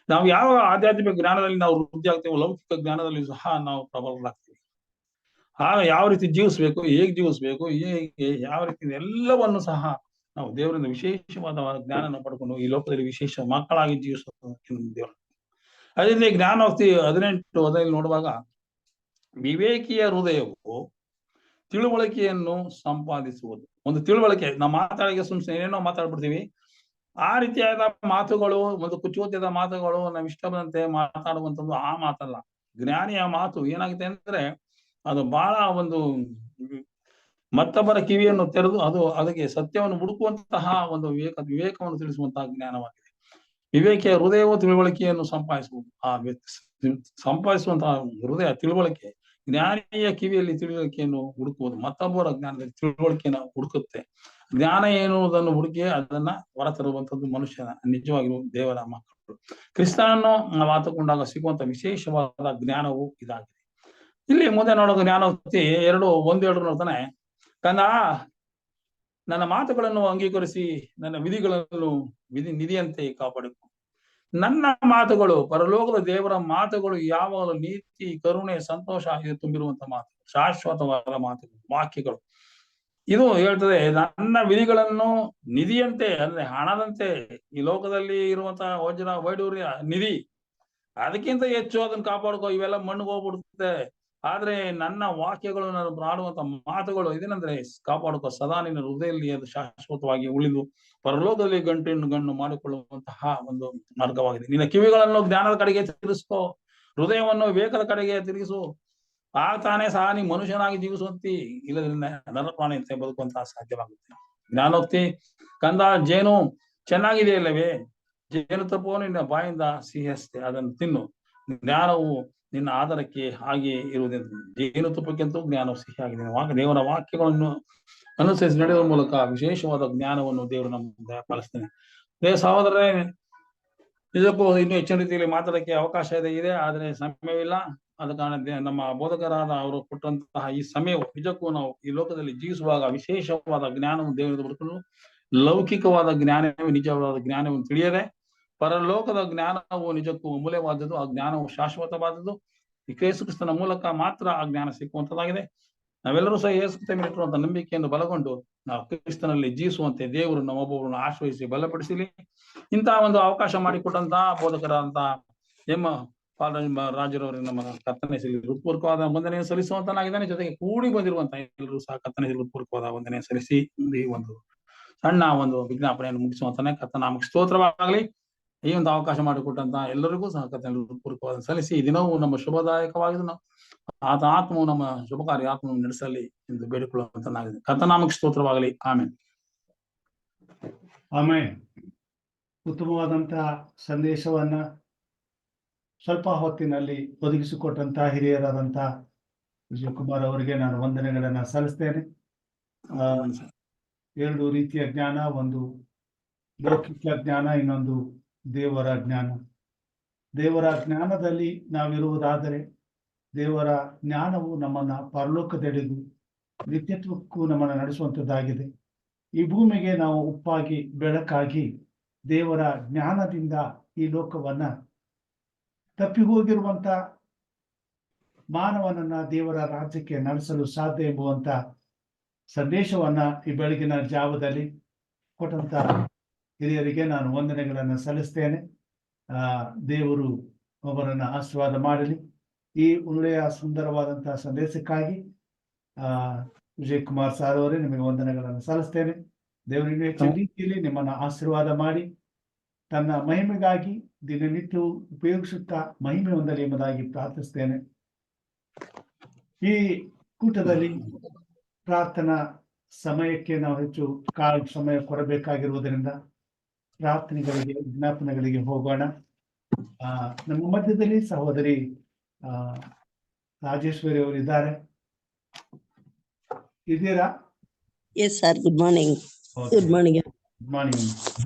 ನಾವು ಯಾವ ಆಧ್ಯಾತ್ಮಿಕ ಜ್ಞಾನದಲ್ಲಿ ನಾವು ವೃದ್ಧಿ ಆಗ್ತೇವೆ, ಲೌಕಿಕ ಜ್ಞಾನದಲ್ಲಿ ಸಹ ನಾವು ಪ್ರಬಲರಾಗ್ತೀವಿ. ಆಗ ಯಾವ ರೀತಿ ಜೀವಿಸ್ಬೇಕು, ಹೇಗೆ ಜೀವಿಸ್ಬೇಕು, ಯಾವ ರೀತಿ ಎಲ್ಲವನ್ನು ಸಹ ನಾವು ದೇವರಿಂದ ವಿಶೇಷವಾದ ಜ್ಞಾನ ಪಡ್ಕೊಂಡು ಈ ಲೋಕದಲ್ಲಿ ವಿಶೇಷ ಮಕ್ಕಳಾಗಿ ಜೀವಿಸೋದಕ್ಕೆ ದೇವರು. ಅದರಿಂದ ಜ್ಞಾನೋಕ್ತಿ 18 ನೋಡುವಾಗ ವಿವೇಕಿಯ ಹೃದಯವು ತಿಳುವಳಿಕೆಯನ್ನು ಸಂಪಾದಿಸುವುದು. ಒಂದು ತಿಳುವಳಿಕೆ, ನಾವು ಮಾತಾಡಿಗೆ ಸುಮ್ನೆ ಏನೇನೋ ಮಾತಾಡ್ಬಿಡ್ತೀವಿ. ಆ ರೀತಿಯಾದ ಮಾತುಗಳು, ಒಂದು ಕುಚೋದ್ಯದ ಮಾತುಗಳು, ನಾವು ಇಷ್ಟ ಬಂದಂತೆ ಮಾತಾಡುವಂಥದ್ದು ಆ ಮಾತಲ್ಲ. ಜ್ಞಾನಿಯ ಮಾತು ಏನಾಗುತ್ತೆ ಅಂದ್ರೆ ಅದು ಬಹಳ ಒಂದು ಮತ್ತೊಬ್ಬರ ಕಿವಿಯನ್ನು ತೆರೆದು ಅದಕ್ಕೆ ಸತ್ಯವನ್ನು ಹುಡುಕುವಂತಹ ಒಂದು ವಿವೇಕವನ್ನು ತಿಳಿಸುವಂತಹ ಜ್ಞಾನವಾಗಿದೆ. ವಿವೇಕಿಯ ಹೃದಯವು ತಿಳುವಳಿಕೆಯನ್ನು ಸಂಪಾದಿಸುವಂತಹ ಹೃದಯ ತಿಳುವಳಿಕೆ. ಜ್ಞಾನಿಯ ಕಿವಿಯಲ್ಲಿ ತಿಳುವಳಿಕೆಯನ್ನು ಹುಡುಕುವುದು, ಮತ್ತೊಬ್ಬರ ಜ್ಞಾನದಲ್ಲಿ ತಿಳುವಳಿಕೆಯನ್ನು ಹುಡುಕುತ್ತೆ. ಜ್ಞಾನ ಎನ್ನುವುದನ್ನು ಹುಡುಕಿ ಅದನ್ನ ಹೊರತರುವಂತದ್ದು ಮನುಷ್ಯನ ನಿಜವಾಗಿರುವ ದೇವರ ಮಕ್ಕಳು. ಕ್ರಿಸ್ತನನ್ನು ನಾವು ಆತುಕೊಂಡಾಗ ಸಿಗುವಂತ ವಿಶೇಷವಾದ ಜ್ಞಾನವು ಇದಾಗಿದೆ. ಇಲ್ಲಿ ಮುಂದೆ ನೋಡೋದು ಜ್ಞಾನೋಕ್ತಿ 2:1-2 ನೋಡ್ತಾನೆ. ಕಂದ, ನನ್ನ ಮಾತುಗಳನ್ನು ಅಂಗೀಕರಿಸಿ ನನ್ನ ವಿಧಿಗಳನ್ನು ನಿಧಿಯಂತೆ ಕಾಪಾಡಿಕೊ. ನನ್ನ ಮಾತುಗಳು, ಪರಲೋಕದ ದೇವರ ಮಾತುಗಳು ಯಾವಾಗಲೂ ನೀತಿ, ಕರುಣೆ, ಸಂತೋಷ ಇದು ತುಂಬಿರುವಂತ ಮಾತು, ಶಾಶ್ವತವಾದ ಮಾತುಗಳು, ವಾಕ್ಯಗಳು. ಇದು ಹೇಳ್ತದೆ, ನನ್ನ ವಿಧಿಗಳನ್ನು ನಿಧಿಯಂತೆ ಅಂದ್ರೆ ಹಣದಂತೆ, ಈ ಲೋಕದಲ್ಲಿ ಇರುವಂತಹ ವಜ್ರ ವೈಡೂರ್ಯ ನಿಧಿ ಅದಕ್ಕಿಂತ ಹೆಚ್ಚು ಅದನ್ನ ಕಾಪಾಡ್ಕೋ, ಇವೆಲ್ಲ ಮಣ್ಣಿಗೆ ಹೋಗ್ಬಿಡುತ್ತೆ. ಆದ್ರೆ ನನ್ನ ವಾಕ್ಯಗಳು, ನಾನು ಆಡುವಂತ ಮಾತುಗಳು ಇದೇನಂದ್ರೆ ಕಾಪಾಡ್ಕೋ, ಸದಾ ನಿನ್ನ ಹೃದಯದಲ್ಲಿ ಅದು ಶಾಶ್ವತವಾಗಿ ಉಳಿದು ಪರಲೋಕದಲ್ಲಿ ಗಂಟು ಮಾಡಿಕೊಳ್ಳುವಂತಹ ಒಂದು ಮಾರ್ಗವಾಗಿದೆ. ನಿನ್ನ ಕಿವಿಗಳನ್ನು ಜ್ಞಾನದ ಕಡೆಗೆ ತಿರುಗಿಸ್ಕೋ, ಹೃದಯವನ್ನು ವಿವೇಕದ ಕಡೆಗೆ ತಿರುಗಿಸು. ತಾನೇ ಸಹ ನೀ ಮನುಷ್ಯನಾಗಿ ಜೀವಿಸುವಂತಿ, ಇಲ್ಲದ್ರಿಂದ ನರಪ್ರಾಣಿಯಂತೆ ಬದುಕುವಂತಹ ಸಾಧ್ಯವಾಗುತ್ತೆ. ಜ್ಞಾನೋಕ್ತಿ, ಕಂದ, ಜೇನು ಚೆನ್ನಾಗಿದೆಯಲ್ಲವೇ, ಜೇನು ತಪ್ಪು ನಿನ್ನ ಬಾಯಿಂದ ಸಿಹಿಸ್ತೆ, ಅದನ್ನು ತಿನ್ನು. ಜ್ಞಾನವು ನಿನ್ನ ಆಧಾರಕ್ಕೆ ಹಾಗೆ ಇರುವುದೆಂದು. ಜೇನು ತುಪ್ಪಕ್ಕಿಂತೂ ಜ್ಞಾನವು ಸಿಹಿಯಾಗಿದೆ. ದೇವರ ವಾಕ್ಯಗಳನ್ನು ಅನುಸರಿಸಿ ನಡೆಯುವ ಮೂಲಕ ವಿಶೇಷವಾದ ಜ್ಞಾನವನ್ನು ದೇವರು ನಮ್ಗೆ ಪಾಲಿಸ್ತಾನೆ. ಸಹೋದರರೇ, ನಿಜಕ್ಕೂ ಇನ್ನು ಹೆಚ್ಚಿನ ರೀತಿಯಲ್ಲಿ ಮಾತಾಡಕ್ಕೆ ಅವಕಾಶ ಇದೆ, ಆದ್ರೆ ಸಮಯವಿಲ್ಲ. ಆದ ಕಾರಣ ನಮ್ಮ ಬೋಧಕರಾದ ಅವರು ಕೊಟ್ಟಂತಹ ಈ ಸಮಯವು ನಿಜಕ್ಕೂ ನಾವು ಈ ಲೋಕದಲ್ಲಿ ಜೀವಿಸುವಾಗ ವಿಶೇಷವಾದ ಜ್ಞಾನವನ್ನು ದೇವರಿಂದ ಪಡ್ಕೊಂಡು, ಲೌಕಿಕವಾದ ಜ್ಞಾನವೇ ನಿಜವಾದ ಜ್ಞಾನವನ್ನು ತಿಳಿಯದೆ ಪರಲೋಕದ ಜ್ಞಾನವು ನಿಜಕ್ಕೂ ಅಮೂಲ್ಯವಾದದ್ದು. ಆ ಜ್ಞಾನವು ಶಾಶ್ವತವಾದದ್ದು. ಈ ಯೇಸು ಕ್ರಿಸ್ತನ ಮೂಲಕ ಮಾತ್ರ ಆ ಜ್ಞಾನ ಸಿಕ್ಕುವಂತದ್ದಾಗಿದೆ. ನಾವೆಲ್ಲರೂ ಸಹ ಯೇಸು ಕ್ರಿಸ್ತನಿರುವಂತ ನಂಬಿಕೆಯನ್ನು ಬಲಗೊಂಡು ನಾವು ಕ್ರಿಸ್ತನಲ್ಲಿ ಜೀವಿಸುವಂತೆ ದೇವರು ನಮ್ಮೊಬ್ಬೊಬ್ಬರನ್ನು ಆಶ್ರಯಿಸಿ ಬಲಪಡಿಸಲಿ. ಇಂತಹ ಒಂದು ಅವಕಾಶ ಮಾಡಿಕೊಟ್ಟಂತಹ ಬೋಧಕರಾದಂತಹ ರಾಜರವರಿಗೆ ನಮ್ಮ ಕರ್ತನೆ ಹೃತ್ಪೂರ್ವಕವಾದ ವಂದನೆಯನ್ನು ಸಲ್ಲಿಸುವಂತನಾಗಿದ್ದಾನೆ. ಜೊತೆಗೆ ಕೂಡಿ ಬಂದಿರುವಂತಹ ಎಲ್ಲರೂ ಸಹ ಕರ್ತನೆ ಹೃತ್ಪೂರ್ವಕವಾದ ವಂದನೆಯನ್ನು ಸಲ್ಲಿಸಿ ಈ ಒಂದು ಸಣ್ಣ ಒಂದು ವಿಜ್ಞಾಪನೆಯನ್ನು ಮುಗಿಸುವಂತಾನೆ. ಕರ್ತನಾಮಕ್ಕೆ ಸ್ತೋತ್ರವಾಗಲಿ. ಈ ಒಂದು ಅವಕಾಶ ಮಾಡಿಕೊಟ್ಟಂತಹ ಎಲ್ಲರಿಗೂ ಸಹ ಕರ್ತನೆ ಹೃತ್ಪೂರ್ವಕವಾದ ಸಲ್ಲಿಸಿ, ಈ ದಿನವೂ ನಮ್ಮ ಶುಭದಾಯಕವಾಗಿದ್ದು ಆತ ಆತ್ಮವು ನಮ್ಮ ಶುಭಕಾರಿ ಆತ್ಮವನ್ನು ನಡೆಸಲಿ ಎಂದು ಬೇಡಿಕೊಳ್ಳುವಂತನಾಗಿದೆ. ಕರ್ತನಾಮಕ್ಕೆ ಸ್ತೋತ್ರವಾಗಲಿ. ಆಮೇಲೆ ಆಮೇಲೆ ಉತ್ತಮವಾದಂತಹ ಸಂದೇಶವನ್ನ ಸ್ವಲ್ಪ ಹೊತ್ತಿನಲ್ಲಿ ಒದಗಿಸಿಕೊಟ್ಟಂತಹ ಹಿರಿಯರಾದಂತಹ ವಿಜಯಕುಮಾರ್ ಅವರಿಗೆ ನಾನು ವಂದನೆಗಳನ್ನ ಸಲ್ಲಿಸ್ತೇನೆ. 2 ರೀತಿಯ ಜ್ಞಾನ, ಒಂದು ಲೌಕಿಕ ಜ್ಞಾನ, ಇನ್ನೊಂದು ದೇವರ ಜ್ಞಾನ. ದೇವರ ಜ್ಞಾನದಲ್ಲಿ ನಾವಿರುವುದಾದರೆ ದೇವರ ಜ್ಞಾನವು ನಮ್ಮನ್ನ ಪರಲೋಕದೆಡೆಗೂ ನಿತ್ಯತ್ವಕ್ಕೂ ನಮ್ಮನ್ನು ನಡೆಸುವಂಥದ್ದಾಗಿದೆ. ಈ ಭೂಮಿಗೆ ನಾವು ಉಪ್ಪಾಗಿ ಬೆಳಕಾಗಿ ದೇವರ ಜ್ಞಾನದಿಂದ ಈ ಲೋಕವನ್ನ ತಪ್ಪಿ ಹೋಗಿರುವಂತ ಮಾನವನನ್ನ ದೇವರ ರಾಜ್ಯಕ್ಕೆ ನಡೆಸಲು ಸಾಧ್ಯ ಎಂಬುವಂತ ಸಂದೇಶವನ್ನ ಈ ಬೆಳಗಿನ ಜಾವದಲ್ಲಿ ಕೊಟ್ಟಂತ ಹಿರಿಯರಿಗೆ ನಾನು ವಂದನೆಗಳನ್ನು ಸಲ್ಲಿಸ್ತೇನೆ. ದೇವರು ಅವರನ್ನು ಆಶೀರ್ವಾದ ಮಾಡಲಿ. ಈ ಒಳ್ಳೆಯ ಸುಂದರವಾದಂತಹ ಸಂದೇಶಕ್ಕಾಗಿ ವಿಜಯ್ ಕುಮಾರ್ ಸಾರ್ ಅವರೇ ನಿಮಗೆ ವಂದನೆಗಳನ್ನು ಸಲ್ಲಿಸ್ತೇನೆ. ದೇವರು ಇನ್ನೂ ಹೆಚ್ಚಿನ ರೀತಿಯಲ್ಲಿ ನಿಮ್ಮನ್ನು ಆಶೀರ್ವಾದ ಮಾಡಿ ತನ್ನ ಮಹಿಮೆಗಾಗಿ ದಿನನಿತ್ಯವೂ ಉಪಯೋಗಿಸುತ್ತಾ ಮಹಿಮೆ ಹೊಂದಲಿ ಎಂಬುದಾಗಿ ಪ್ರಾರ್ಥಿಸ್ತೇನೆ. ಈ ಕೂಟದಲ್ಲಿ ಪ್ರಾರ್ಥನಾ ಸಮಯಕ್ಕೆ ನಾವು ಹೆಚ್ಚು ಸಮಯ ಕೊಡಬೇಕಾಗಿರುವುದರಿಂದ ಪ್ರಾರ್ಥನೆಗಳಿಗೆ ವಿಜ್ಞಾಪನೆಗಳಿಗೆ ಹೋಗೋಣ. ನಮ್ಮ ಮಧ್ಯದಲ್ಲಿ ಸಹೋದರಿ ರಾಜೇಶ್ವರಿ ಅವರು ಇದ್ದಾರೆ. ಇದ್ದೀರಾ? Yes sir, good morning. Good morning. Good morning.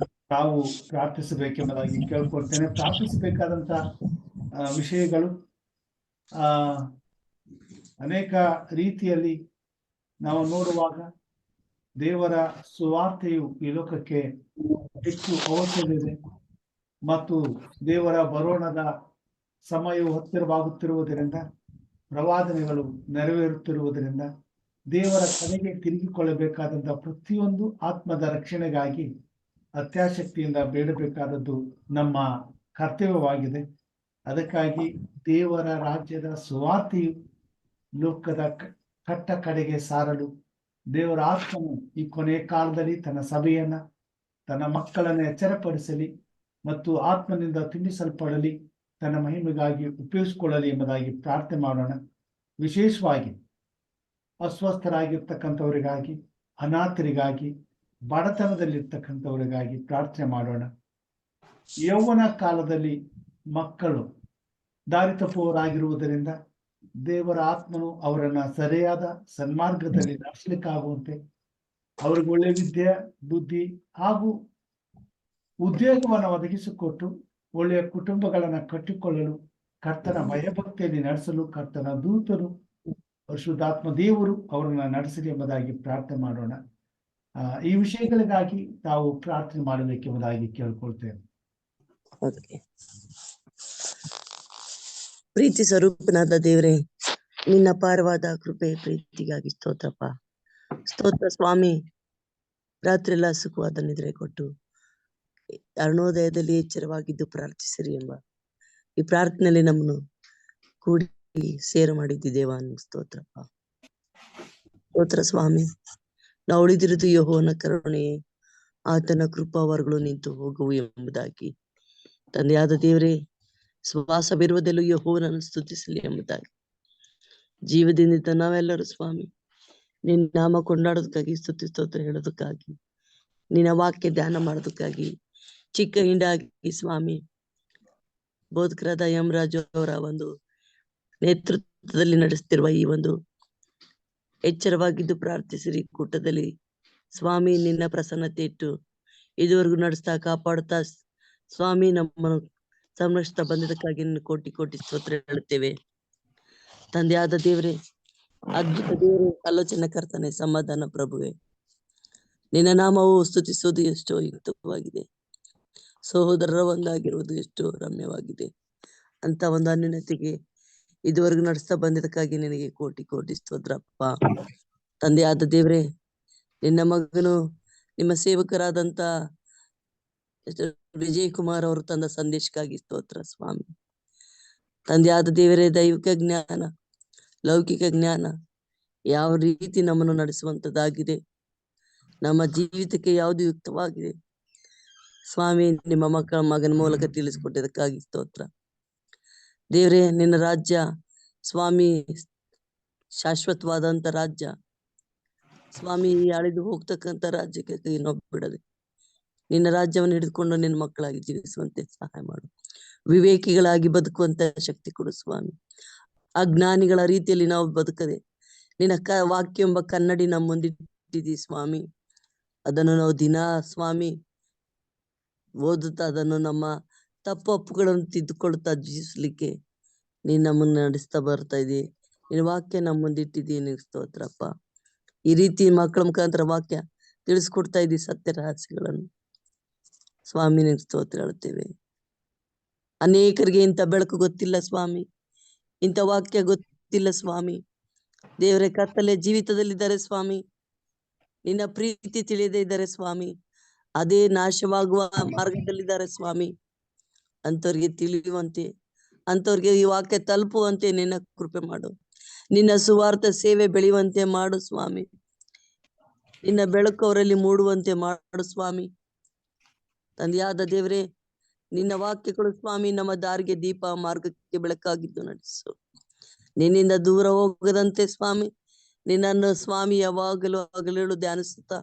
ತಾವು ಪ್ರಾರ್ಥಿಸಬೇಕೆಂಬುದಾಗಿ ಕೇಳ್ಕೊಳ್ತೇನೆ. ಪ್ರಾರ್ಥಿಸಬೇಕಾದಂತ ವಿಷಯಗಳು ಅನೇಕ ರೀತಿಯಲ್ಲಿ ನಾವು ನೋಡುವಾಗ ದೇವರ ಸುವಾರ್ತೆಯು ಈ ಲೋಕಕ್ಕೆ ಹೆಚ್ಚು ಅವಶ್ಯವಿದೆ ಮತ್ತು ದೇವರ ಬರೋಣದ ಸಮಯವು ಹತ್ತಿರವಾಗುತ್ತಿರುವುದರಿಂದ, ಪ್ರವಾದನೆಗಳು ನೆರವೇರುತ್ತಿರುವುದರಿಂದ ದೇವರ ಕಡೆಗೆ ತಿರುಗಿಕೊಳ್ಳಬೇಕಾದಂತಹ ಪ್ರತಿಯೊಂದು ಆತ್ಮದ ರಕ್ಷಣೆಗಾಗಿ ಅತ್ಯಾಸಕ್ತಿಯಿಂದ ಬೇಡಬೇಕಾದದ್ದು ನಮ್ಮ ಕರ್ತವ್ಯವಾಗಿದೆ. ಅದಕ್ಕಾಗಿ ದೇವರ ರಾಜ್ಯದ ಸುವಾರ್ತೆಯು ಲೋಕದ ಕಟ್ಟ ಕಡೆಗೆ ಸಾರಲು ದೇವರ ಆತ್ಮನು ಈ ಕೊನೆಯ ಕಾಲದಲ್ಲಿ ತನ್ನ ಸಭೆಯನ್ನ, ತನ್ನ ಮಕ್ಕಳನ್ನು ಎಚ್ಚರಪಡಿಸಲಿ ಮತ್ತು ಆತ್ಮನಿಂದ ತುಂಬಿಸಲ್ಪಡಲಿ, ತನ್ನ ಮಹಿಮೆಗಾಗಿ ಉಪಯೋಗಿಸಿಕೊಳ್ಳಲಿ ಎಂಬುದಾಗಿ ಪ್ರಾರ್ಥನೆ ಮಾಡೋಣ. ವಿಶೇಷವಾಗಿ ಅಸ್ವಸ್ಥರಾಗಿರ್ತಕ್ಕಂಥವರಿಗಾಗಿ, ಅನಾಥರಿಗಾಗಿ, ಬಡತನದಲ್ಲಿರ್ತಕ್ಕಂಥವರಿಗಾಗಿ ಪ್ರಾರ್ಥನೆ ಮಾಡೋಣ. ಯೌವನ ಕಾಲದಲ್ಲಿ ಮಕ್ಕಳು ದಾರಿ ತಪ್ಪುವವರಾಗಿರುವುದರಿಂದ ದೇವರ ಆತ್ಮನು ಅವರನ್ನ ಸರಿಯಾದ ಸನ್ಮಾರ್ಗದಲ್ಲಿ ನಡೆಸಲಿಕ್ಕಾಗುವಂತೆ ಅವ್ರಿಗೆ ಒಳ್ಳೆ ವಿದ್ಯೆ, ಬುದ್ಧಿ ಹಾಗೂ ಉದ್ಯೋಗವನ್ನು ಒದಗಿಸಿಕೊಟ್ಟು ಒಳ್ಳೆಯ ಕುಟುಂಬಗಳನ್ನ ಕಟ್ಟಿಕೊಳ್ಳಲು, ಕರ್ತನ ಭಯಭಕ್ತಿಯಲ್ಲಿ ನಡೆಸಲು ಕರ್ತನ ದೂತರು, ಪರಿಶುದ್ಧಾತ್ಮ ದೇವರು ಅವರನ್ನ ನಡೆಸಲಿ ಎಂಬುದಾಗಿ ಪ್ರಾರ್ಥನೆ ಮಾಡೋಣ. ಈ ವಿಷಯಗಳಿಗಾಗಿ ತಾವು ಪ್ರಾರ್ಥನೆ ಮಾಡಬೇಕೆಂಬುದಾಗಿ ಕೇಳ್ಕೊಳ್ತೇವೆ. ಪ್ರೀತಿ ಸ್ವರೂಪನಾದ ದೇವರೇ, ನಿನ್ನ ಅಪಾರವಾದ ಕೃಪೆ ಪ್ರೀತಿಗಾಗಿ ಸ್ತೋತ್ರಪ್ಪ. ಸ್ತೋತ್ರ ಸ್ವಾಮಿ. ರಾತ್ರಿ ಎಲ್ಲ ಸುಖವಾದ ನಿದ್ರೆ ಕೊಟ್ಟು ಅರುಣೋದಯದಲ್ಲಿ ಎಚ್ಚರವಾಗಿದ್ದು ಪ್ರಾರ್ಥಿಸಿರಿ ಎಂಬ ಈ ಪ್ರಾರ್ಥನೆಯಲ್ಲಿ ನಮ್ಮನ್ನು ಕೂಡಿ ಸೇರು ಮಾಡಿದ್ದಿ ದೇವ, ಸ್ತೋತ್ರಪ್ಪ. ಸ್ತೋತ್ರ ಸ್ವಾಮಿ. ನಾವು ಉಳಿದಿರುವುದು ಯೆಹೋವನ ಕರುಣೆಯೇ, ಆತನ ಕೃಪಾವರಗಳು ನಿಂತು ಹೋಗುವು ಎಂಬುದಾಗಿ. ತಂದೆಯಾದ ದೇವರೇ, ಶ್ವಾಸ ಬಿರುವುದೆಲ್ಲೂ ಯೆಹೋವನನ್ನು ಸ್ತುತಿಸಲಿ ಎಂಬುದಾಗಿ ಜೀವದಿಂದ ನಾವೆಲ್ಲರೂ ಸ್ವಾಮಿ ನಿನ್ನ ನಾಮ ಕೊಂಡಾಡೋದಕ್ಕಾಗಿ, ಸ್ತುತಿ ಸ್ತೋತ್ರ ಹೇಳೋದಕ್ಕಾಗಿ, ನಿನ್ನ ವಾಕ್ಯ ಧ್ಯಾನ ಮಾಡೋದಕ್ಕಾಗಿ ಚಿಕ್ಕ ಹಿಂಡಾಗಿ ಸ್ವಾಮಿ ಬೋಧಕರಾದ ಎಂ ರಾಜು ಅವರ ಒಂದು ನೇತೃತ್ವದಲ್ಲಿ ನಡೆಸ್ತಿರುವ ಈ ಒಂದು ಎಚ್ಚರವಾಗಿದ್ದು ಪ್ರಾರ್ಥಿಸಿರಿ ಕೂಟದಲ್ಲಿ ಸ್ವಾಮಿ, ನಿನ್ನ ಪ್ರಸನ್ನತೆ ಇಟ್ಟು ಇದುವರೆಗೂ ನಡೆಸ್ತಾ ಕಾಪಾಡುತ್ತಾ ಸ್ವಾಮಿ ನಮ್ಮನ್ನು ಸಂರಕ್ಷಿಸ್ತಾ ಬಂದಿದ್ದಕ್ಕಾಗಿ ನಿನ್ನ ಕೋಟಿ ಕೋಟಿ ಸ್ತೋತ್ರ ಹೇಳುತ್ತೇವೆ. ತಂದೆಯಾದ ದೇವರೇ, ಅದ್ಭುತ ದೇವರೇ, ಆಲೋಚನೆ ಕರ್ತನೆ, ಸಮಾಧಾನ ಪ್ರಭುವೆ, ನಿನ್ನ ನಾಮವು ಸ್ತುತಿಸುವುದು ಎಷ್ಟೋ ಯುಕ್ತವಾಗಿದೆ, ಸಹೋದರರ ಒಂದಾಗಿರುವುದು ಎಷ್ಟೋ ರಮ್ಯವಾಗಿದೆ. ಅಂತ ಒಂದು ಅನ್ಯೋನ್ಯತೆಗೆ ಇದುವರೆಗೂ ನಡೆಸ್ತಾ ಬಂದಿದ್ದಕ್ಕಾಗಿ ನಿನಗೆ ಕೋಟಿ ಕೋಟಿ ಸ್ತೋತ್ರಪ್ಪ. ತಂದೆಯಾದ ದೇವರೇ, ನಿನ್ನ ಮಗನು ನಿಮ್ಮ ಸೇವಕರಾದಂತ ವಿಜಯ್ ಕುಮಾರ್ ಅವರು ತಂದ ಸಂದೇಶಕ್ಕಾಗಿ ಸ್ತೋತ್ರ ಸ್ವಾಮಿ. ತಂದೆಯಾದ ದೇವರೇ, ದೈವಿಕ ಜ್ಞಾನ, ಲೌಕಿಕ ಜ್ಞಾನ ಯಾವ ರೀತಿ ನಮ್ಮನ್ನು ನಡೆಸುವಂತದ್ದಾಗಿದೆ, ನಮ್ಮ ಜೀವಿತಕ್ಕೆ ಯಾವುದು ಯುಕ್ತವಾಗಿದೆ ಸ್ವಾಮಿ, ನಿಮ್ಮ ಮಗನ ಮೂಲಕ ತಿಳಿಸಿಕೊಟ್ಟಿದ್ದಕ್ಕಾಗಿ ಸ್ತೋತ್ರ. ದೇವರೇ, ನಿನ್ನ ರಾಜ್ಯ ಸ್ವಾಮಿ ಶಾಶ್ವತವಾದಂತ ರಾಜ್ಯ ಸ್ವಾಮಿ, ಅಳಿದು ಹೋಗ್ತಕ್ಕಂಥ ರಾಜ್ಯಕ್ಕೆ ಇನ್ನೊಬ್ಬ ಬಿಡದೆ ನಿನ್ನ ರಾಜ್ಯವನ್ನು ಹಿಡಿದುಕೊಂಡು ನಿನ್ನ ಮಕ್ಕಳಾಗಿ ಜೀವಿಸುವಂತೆ ಸಹಾಯ ಮಾಡು. ವಿವೇಕಿಗಳಾಗಿ ಬದುಕುವಂತ ಶಕ್ತಿ ಕೊಡು ಸ್ವಾಮಿ. ಅಜ್ಞಾನಿಗಳ ರೀತಿಯಲ್ಲಿ ನಾವು ಬದುಕದೆ ನಿನ್ನ ವಾಕ್ಯ ಎಂಬ ಕನ್ನಡಿ ನಮ್ಮ ಮುಂದಿಟ್ಟಿದ್ದೀವಿ ಸ್ವಾಮಿ. ಅದನ್ನು ನಾವು ದಿನ ಸ್ವಾಮಿ ಓದುತ್ತಾ ಅದನ್ನು ನಮ್ಮ ತಪ್ಪು ಅಪ್ಪುಗಳನ್ನು ತಿದ್ದುಕೊಳ್ತಾ ಜೀವಿಸ್ಲಿಕ್ಕೆ ನೀನ್ ನಮ್ಮನ್ನ ನಡೆಸ್ತಾ ಬರ್ತಾ ಇದ್ದೀ. ನಿನ್ನ ವಾಕ್ಯ ನಮ್ಮ ಮುಂದಿಟ್ಟಿದ್ದೀನಿ, ಸ್ತೋತ್ರಪ್ಪ. ಈ ರೀತಿ ಮಕ್ಕಳ ಮುಖಾಂತರ ವಾಕ್ಯ ತಿಳಿಸ್ಕೊಡ್ತಾ ಇದ್ದೀವಿ, ಸತ್ಯ ರಹಸ್ಯಗಳನ್ನು ಸ್ವಾಮಿ, ನಿನ್ ಸ್ತೋತ್ರ ಹೇಳ್ತೇವೆ. ಅನೇಕರಿಗೆ ಇಂಥ ಬೆಳಕು ಗೊತ್ತಿಲ್ಲ ಸ್ವಾಮಿ, ಇಂಥ ವಾಕ್ಯ ಗೊತ್ತಿಲ್ಲ ಸ್ವಾಮಿ. ದೇವರೇ, ಕತ್ತಲೆ ಜೀವಿತದಲ್ಲಿದ್ದಾರೆ ಸ್ವಾಮಿ, ನಿನ್ನ ಪ್ರೀತಿ ತಿಳಿಯದೇ ಇದ್ದಾರೆ ಸ್ವಾಮಿ. ಅದೇ ನಾಶವಾಗುವ ಮಾರ್ಗದಲ್ಲಿದ್ದಾರೆ ಸ್ವಾಮಿ. ಅಂತವ್ರಿಗೆ ತಿಳಿಯುವಂತೆ, ಅಂತವ್ರಿಗೆ ಈ ವಾಕ್ಯ ತಲುಪುವಂತೆ ನಿನ್ನ ಕೃಪೆ ಮಾಡು. ನಿನ್ನ ಸುವಾರ್ಥ ಸೇವೆ ಬೆಳೆಯುವಂತೆ ಮಾಡು ಸ್ವಾಮಿ. ನಿನ್ನ ಬೆಳಕು ಅವರಲ್ಲಿ ಮೂಡುವಂತೆ ಮಾಡು ಸ್ವಾಮಿ. ತಂದೆಯಾದ ದೇವರೇ, ನಿನ್ನ ವಾಕ್ಯಗಳು ಸ್ವಾಮಿ ನಮ್ಮ ದಾರಿಗೆ ದೀಪ, ಮಾರ್ಗಕ್ಕೆ ಬೆಳಕಾಗಿದ್ದು ನಡೆಸು. ನಿನ್ನಿಂದ ದೂರ ಹೋಗದಂತೆ ಸ್ವಾಮಿ, ನಿನ್ನನ್ನು ಸ್ವಾಮಿ ಯಾವಾಗಲೂ ಹಗಲಿರುಳು ಧ್ಯಾನಿಸುತ್ತಾ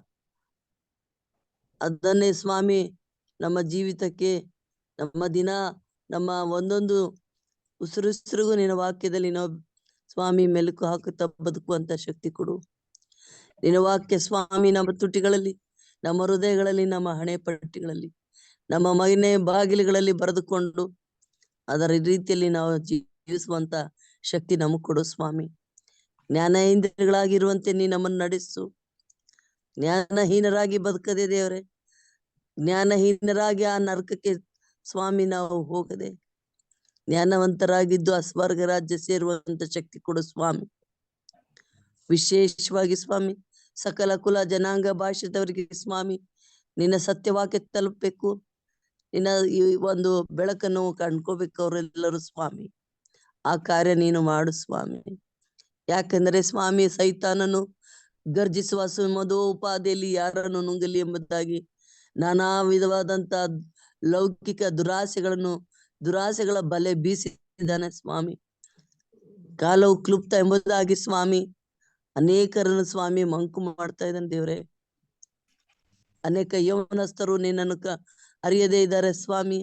ಅದನ್ನೇ ಸ್ವಾಮಿ ನಮ್ಮ ಜೀವಿತಕ್ಕೆ, ನಮ್ಮ ದಿನ, ನಮ್ಮ ಒಂದೊಂದು ಉಸಿರುಸಿರಿಗೂ ನಿನ್ನ ವಾಕ್ಯದಲ್ಲಿ ನಾವು ಸ್ವಾಮಿ ಮೆಲುಕು ಹಾಕುತ್ತಾ ಬದುಕುವಂತ ಶಕ್ತಿ ಕೊಡು. ನಿನ್ನ ವಾಕ್ಯ ಸ್ವಾಮಿ ನಮ್ಮ ತುಟಿಗಳಲ್ಲಿ, ನಮ್ಮ ಹೃದಯಗಳಲ್ಲಿ, ನಮ್ಮ ಹಣೆ ಪಟ್ಟಿಗಳಲ್ಲಿ, ನಮ್ಮ ಮನೆ ಬಾಗಿಲುಗಳಲ್ಲಿ ಬರೆದುಕೊಂಡು ಅದರ ರೀತಿಯಲ್ಲಿ ನಾವು ಜೀವಿಸುವಂತ ಶಕ್ತಿ ನಮಗ್ ಕೊಡು ಸ್ವಾಮಿ. ಜ್ಞಾನೇಂದ್ರಿಯಗಳಾಗಿರುವಂತೆ ನೀ ನಮ್ಮನ್ನು ನಡೆಸು. ಜ್ಞಾನಹೀನರಾಗಿ ಬದುಕದೆ ದೇವರೇ, ಜ್ಞಾನಹೀನರಾಗಿ ಆ ನರಕಕ್ಕೆ ಸ್ವಾಮಿ ನಾವು ಹೋಗದೆ ಜ್ಞಾನವಂತರಾಗಿದ್ದು ಆ ಸ್ವರ್ಗ ರಾಜ್ಯ ಸೇರುವಂತ ಶಕ್ತಿ ಕೊಡು ಸ್ವಾಮಿ. ವಿಶೇಷವಾಗಿ ಸ್ವಾಮಿ ಸಕಲ ಕುಲ ಜನಾಂಗ ಭಾಷೆದವರಿಗೆ ಸ್ವಾಮಿ ನಿನ್ನ ಸತ್ಯವಾಕ್ಯ ತಲುಪಬೇಕು. ನಿನ್ನ ಈ ಒಂದು ಬೆಳಕನ್ನು ಕಂಡ್ಕೋಬೇಕು ಅವರೆಲ್ಲರೂ ಸ್ವಾಮಿ. ಆ ಕಾರ್ಯ ನೀನು ಮಾಡು ಸ್ವಾಮಿ. ಯಾಕಂದ್ರೆ ಸ್ವಾಮಿ ಸೈತಾನನು ಗರ್ಜಿಸುವ ಸುಮಧೋಪಾದಿಯಲ್ಲಿ ಯಾರನ್ನು ನುಂಗಲಿ ಎಂಬುದಾಗಿ ನಾನಾ ವಿಧವಾದಂತ ಲೌಕಿಕ ದುರಾಸೆಗಳ ಬಲೆ ಬೀಸಿದ್ದಾನೆ ಸ್ವಾಮಿ. ಕಾಲವು ಕ್ಲುಪ್ತ ಎಂಬುದಾಗಿ ಸ್ವಾಮಿ ಅನೇಕರನ್ನು ಸ್ವಾಮಿ ಮಂಕು ಮಾಡ್ತಾ ಇದ್ದಾನೆ ದೇವ್ರೆ. ಅನೇಕ ಯೌವನಸ್ಥರು ನಿನ್ನನ್ನು ಅರಿಯದೇ ಇದ್ದಾರೆ ಸ್ವಾಮಿ.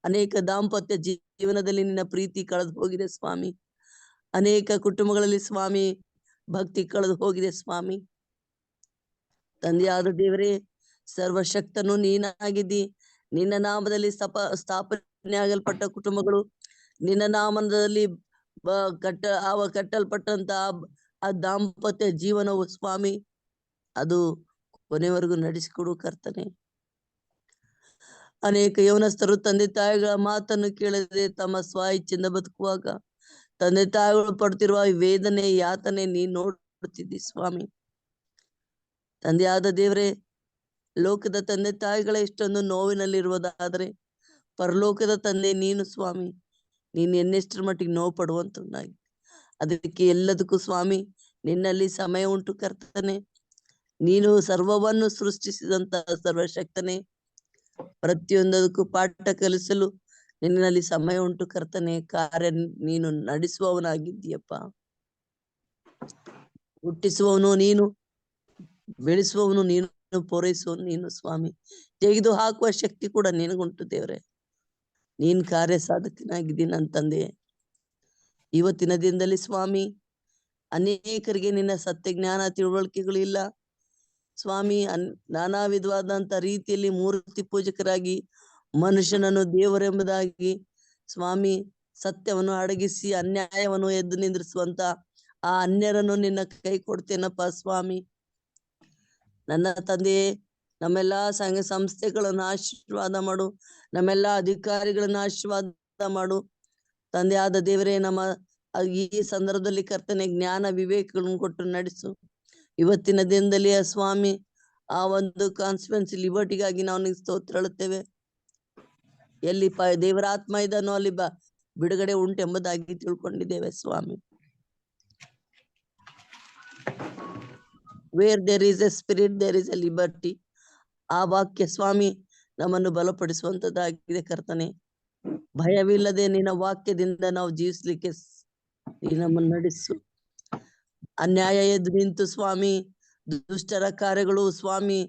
ಅನೇಕ ದಾಂಪತ್ಯ ಜೀವನದಲ್ಲಿ ನಿನ್ನ ಪ್ರೀತಿ ಕಳೆದು ಹೋಗಿದೆ ಸ್ವಾಮಿ. ಅನೇಕ ಕುಟುಂಬಗಳಲ್ಲಿ ಸ್ವಾಮಿ ಭಕ್ತಿ ಕಳೆದು ಹೋಗಿದೆ ಸ್ವಾಮಿ. ತಂದೆಯಾದ ದೇವರೇ, ಸರ್ವಶಕ್ತನು ನೀನಾಗಿದ್ದಿ. ನಿನ್ನ ನಾಮದಲ್ಲಿ ಸ್ಥಾಪನೆ ಆಗಲ್ಪಟ್ಟ ಕುಟುಂಬಗಳು, ನಿನ್ನ ನಾಮದಲ್ಲಿ ಕಟ್ಟಲ್ಪಟ್ಟಂತ ಆ ದಾಂಪತ್ಯ ಜೀವನವು ಸ್ವಾಮಿ ಅದು ಕೊನೆವರೆಗೂ ನಡೆಸಿಕೊಡು ಕರ್ತನೆ. ಅನೇಕ ಯೌವನಸ್ಥರು ತಂದೆ ತಾಯಿಗಳ ಮಾತನ್ನು ಕೇಳದೆ ತಮ್ಮ ಸ್ವ ಇಚ್ಛೆಯಿಂದ ಬದುಕುವಾಗ ತಂದೆ ತಾಯಿಗಳು ಪಡ್ತಿರುವ ವೇದನೆ ಯಾತನೆ ನೀನ್ ನೋಡುತ್ತಿದ್ದಿ ಸ್ವಾಮಿ. ತಂದೆಯಾದ ದೇವರೇ, ಲೋಕದ ತಂದೆ ತಾಯಿಗಳ ಇಷ್ಟೊಂದು ನೋವಿನಲ್ಲಿರುವುದಾದ್ರೆ ಪರಲೋಕದ ತಂದೆ ನೀನು ಸ್ವಾಮಿ, ನೀನು ಎನ್ನೆಷ್ಟರ ಮಟ್ಟಿಗೆ ನೋವು ಪಡುವಂತನಾಗಿ, ಅದಕ್ಕೆ ಎಲ್ಲದಕ್ಕೂ ಸ್ವಾಮಿ ನಿನ್ನಲ್ಲಿ ಸಮಯ ಉಂಟು ಕರ್ತನೆ. ನೀನು ಸರ್ವವನ್ನು ಸೃಷ್ಟಿಸಿದಂತ ಸರ್ವಶಕ್ತನೇ, ಪ್ರತಿಯೊಂದಕ್ಕೂ ಪಾಠ ಕಲಿಸಲು ನಿನ್ನಲ್ಲಿ ಸಮಯ ಉಂಟು ಕರ್ತನೆ. ಕಾರ್ಯ ನೀನು ನಡೆಸುವವನಾಗಿದ್ದೀಯಪ್ಪ. ಹುಟ್ಟಿಸುವವನು ನೀನು, ಬೆಳೆಸುವವನು ನೀನು, ಪೂರೈಸುವವನು ನೀನು ಸ್ವಾಮಿ. ತೆಗೆದು ಹಾಕುವ ಶಕ್ತಿ ಕೂಡ ನಿನಗುಂಟು ದೇವ್ರೆ. ನೀನ್ ಕಾರ್ಯ ಸಾಧಕನಾಗಿದ್ದೀನಿ ನನ್ನ ತಂದೆ. ಇವತ್ತಿನ ದಿನದಲ್ಲಿ ಸ್ವಾಮಿ ಅನೇಕರಿಗೆ ನಿನ್ನ ಸತ್ಯ ಜ್ಞಾನ ತಿಳುವಳಿಕೆಗಳು ಇಲ್ಲ ಸ್ವಾಮಿ. ನಾನಾ ವಿಧವಾದಂತ ರೀತಿಯಲ್ಲಿ ಮೂರ್ತಿ ಪೂಜಕರಾಗಿ ಮನುಷ್ಯನನ್ನು ದೇವರೆಂಬುದಾಗಿ ಸ್ವಾಮಿ ಸತ್ಯವನ್ನು ಅಡಗಿಸಿ ಅನ್ಯಾಯವನ್ನು ಎದ್ದು ನಿಂದ್ರಿಸುವಂತ ಆ ಅನ್ಯರನ್ನು ನಿನ್ನ ಕೈ ಕೊಡ್ತೇನಪ್ಪ ಸ್ವಾಮಿ. ನನ್ನ ತಂದೆಯೇ, ನಮ್ಮೆಲ್ಲಾ ಸಂಘ ಸಂಸ್ಥೆಗಳನ್ನು ಆಶೀರ್ವಾದ ಮಾಡು, ನಮ್ಮೆಲ್ಲಾ ಅಧಿಕಾರಿಗಳನ್ನ ಆಶೀರ್ವಾದ ಮಾಡು ತಂದೆಯಾದ ದೇವರೇ. ನಮ್ಮ ಈ ಸಂದರ್ಭದಲ್ಲಿ ಕರ್ತನೆ ಜ್ಞಾನ ವಿವೇಕಗಳನ್ನು ಕೊಟ್ಟು ನಡೆಸು. ಇವತ್ತಿನ ದಿನದಲ್ಲಿ ಸ್ವಾಮಿ ಆ ಒಂದು ಕಾನ್ಸ್ಟಿಟ್ಯೂನ್ಸಿ ಲಿಬರ್ಟಿಗಾಗಿ ನಾವು ನಿನಗೆ ಸ್ತೋತ್ರ ಹೇಳುತ್ತೇವೆ. ಎಲ್ಲಿ ದೇವರ ಆತ್ಮ ಇದನ್ನೋ ಅಲ್ಲಿ ಬಿಡುಗಡೆ ಉಂಟೆಂಬುದಾಗಿ ತಿಳ್ಕೊಂಡಿದ್ದೇವೆ ಸ್ವಾಮಿ. Where there is a spirit there is a liberty. ಆ ವಾಕ್ಯ ಸ್ವಾಮಿ ನಮ್ಮನ್ನು ಬಲಪಡಿಸುವಂತದ್ದಾಗಿದೆ ಕರ್ತನೆ. ಭಯವಿಲ್ಲದೆ ನಿನ್ನ ವಾಕ್ಯದಿಂದ ನಾವು ಜೀವಿಸ್ಲಿಕ್ಕೆ ನಮ್ಮನ್ನು ನಡೆಸು. ಅನ್ಯಾಯ ಎದ್ದು ನಿಂತು ಸ್ವಾಮಿ ದುಷ್ಟರ ಕಾರ್ಯಗಳು ಸ್ವಾಮಿ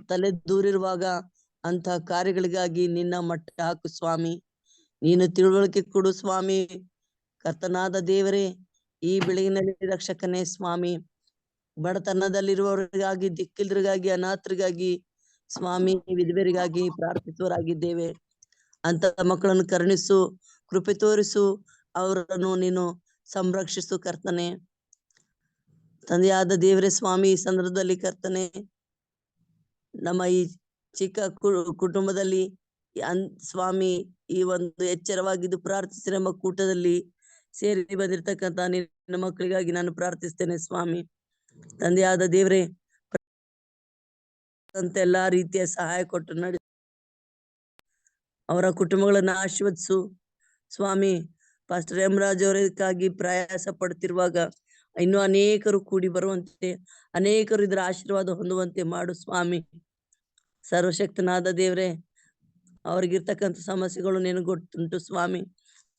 ತಲೆ ದೂರಿರುವಾಗ ಅಂತ ಕಾರ್ಯಗಳಿಗಾಗಿ ನಿನ್ನ ಮಟ್ಟ ಹಾಕು ಸ್ವಾಮಿ. ನೀನು ತಿಳುವಳಿಕೆ ಕೊಡು ಸ್ವಾಮಿ. ಕರ್ತನಾದ ದೇವರೇ, ಈ ಬೆಳಗಿನಲ್ಲಿ ರಕ್ಷಕನೇ ಸ್ವಾಮಿ, ಬಡತನದಲ್ಲಿರುವವರಿಗಾಗಿ, ದಿಕ್ಕಿಲ್ರಿಗಾಗಿ, ಅನಾಥರಿಗಾಗಿ ಸ್ವಾಮಿ, ವಿಧವೆಯರಿಗಾಗಿ ಪ್ರಾರ್ಥಿಸುವರಾಗಿದ್ದೇವೆ. ಅಂತ ಮಕ್ಕಳನ್ನು ಕರುಣಿಸು, ಕೃಪೆ ತೋರಿಸು, ಅವರನ್ನು ನೀನು ಸಂರಕ್ಷಿಸು ಕರ್ತನೆ. ತಂದೆಯಾದ ದೇವರೇ ಸ್ವಾಮಿ, ಈ ಸಂದರ್ಭದಲ್ಲಿ ಕರ್ತನೆ ನಮ್ಮ ಈ ಚಿಕ್ಕ ಕುಟುಂಬದಲ್ಲಿ ಸ್ವಾಮಿ ಈ ಒಂದು ಎಚ್ಚರವಾಗಿದ್ದು ಪ್ರಾರ್ಥಿಸಿರೆಂಬ ಕೂಟದಲ್ಲಿ ಸೇರಿ ಬಂದಿರ್ತಕ್ಕಂಥ ನಿನ್ನ ಮಕ್ಕಳಿಗಾಗಿ ನಾನು ಪ್ರಾರ್ಥಿಸ್ತೇನೆ ಸ್ವಾಮಿ. ತಂದೆಯಾದ ದೇವರೇ, ಅಂತ ಎಲ್ಲಾ ರೀತಿಯ ಸಹಾಯ ಕೊಟ್ಟು ನಡೆ ಅವರ ಕುಟುಂಬಗಳನ್ನ ಆಶೀರ್ವದಿಸು ಸ್ವಾಮಿ. ಪಾಸ್ಟರ್ ಹೇಮರಾಜ್ ಅವರಿಗಾಗಿ ಪ್ರಯಾಸ ಪಡ್ತಿರುವಾಗ ಇನ್ನು ಅನೇಕರು ಕೂಡಿ ಬರುವಂತೆ, ಅನೇಕರು ಇದರ ಆಶೀರ್ವಾದ ಹೊಂದುವಂತೆ ಮಾಡು ಸ್ವಾಮಿ. ಸರ್ವಶಕ್ತನಾದ ದೇವ್ರೆ, ಅವ್ರಿಗಿರ್ತಕ್ಕಂಥ ಸಮಸ್ಯೆಗಳು ನಿನಗೆ ಗೊತ್ತುಂಟು ಸ್ವಾಮಿ.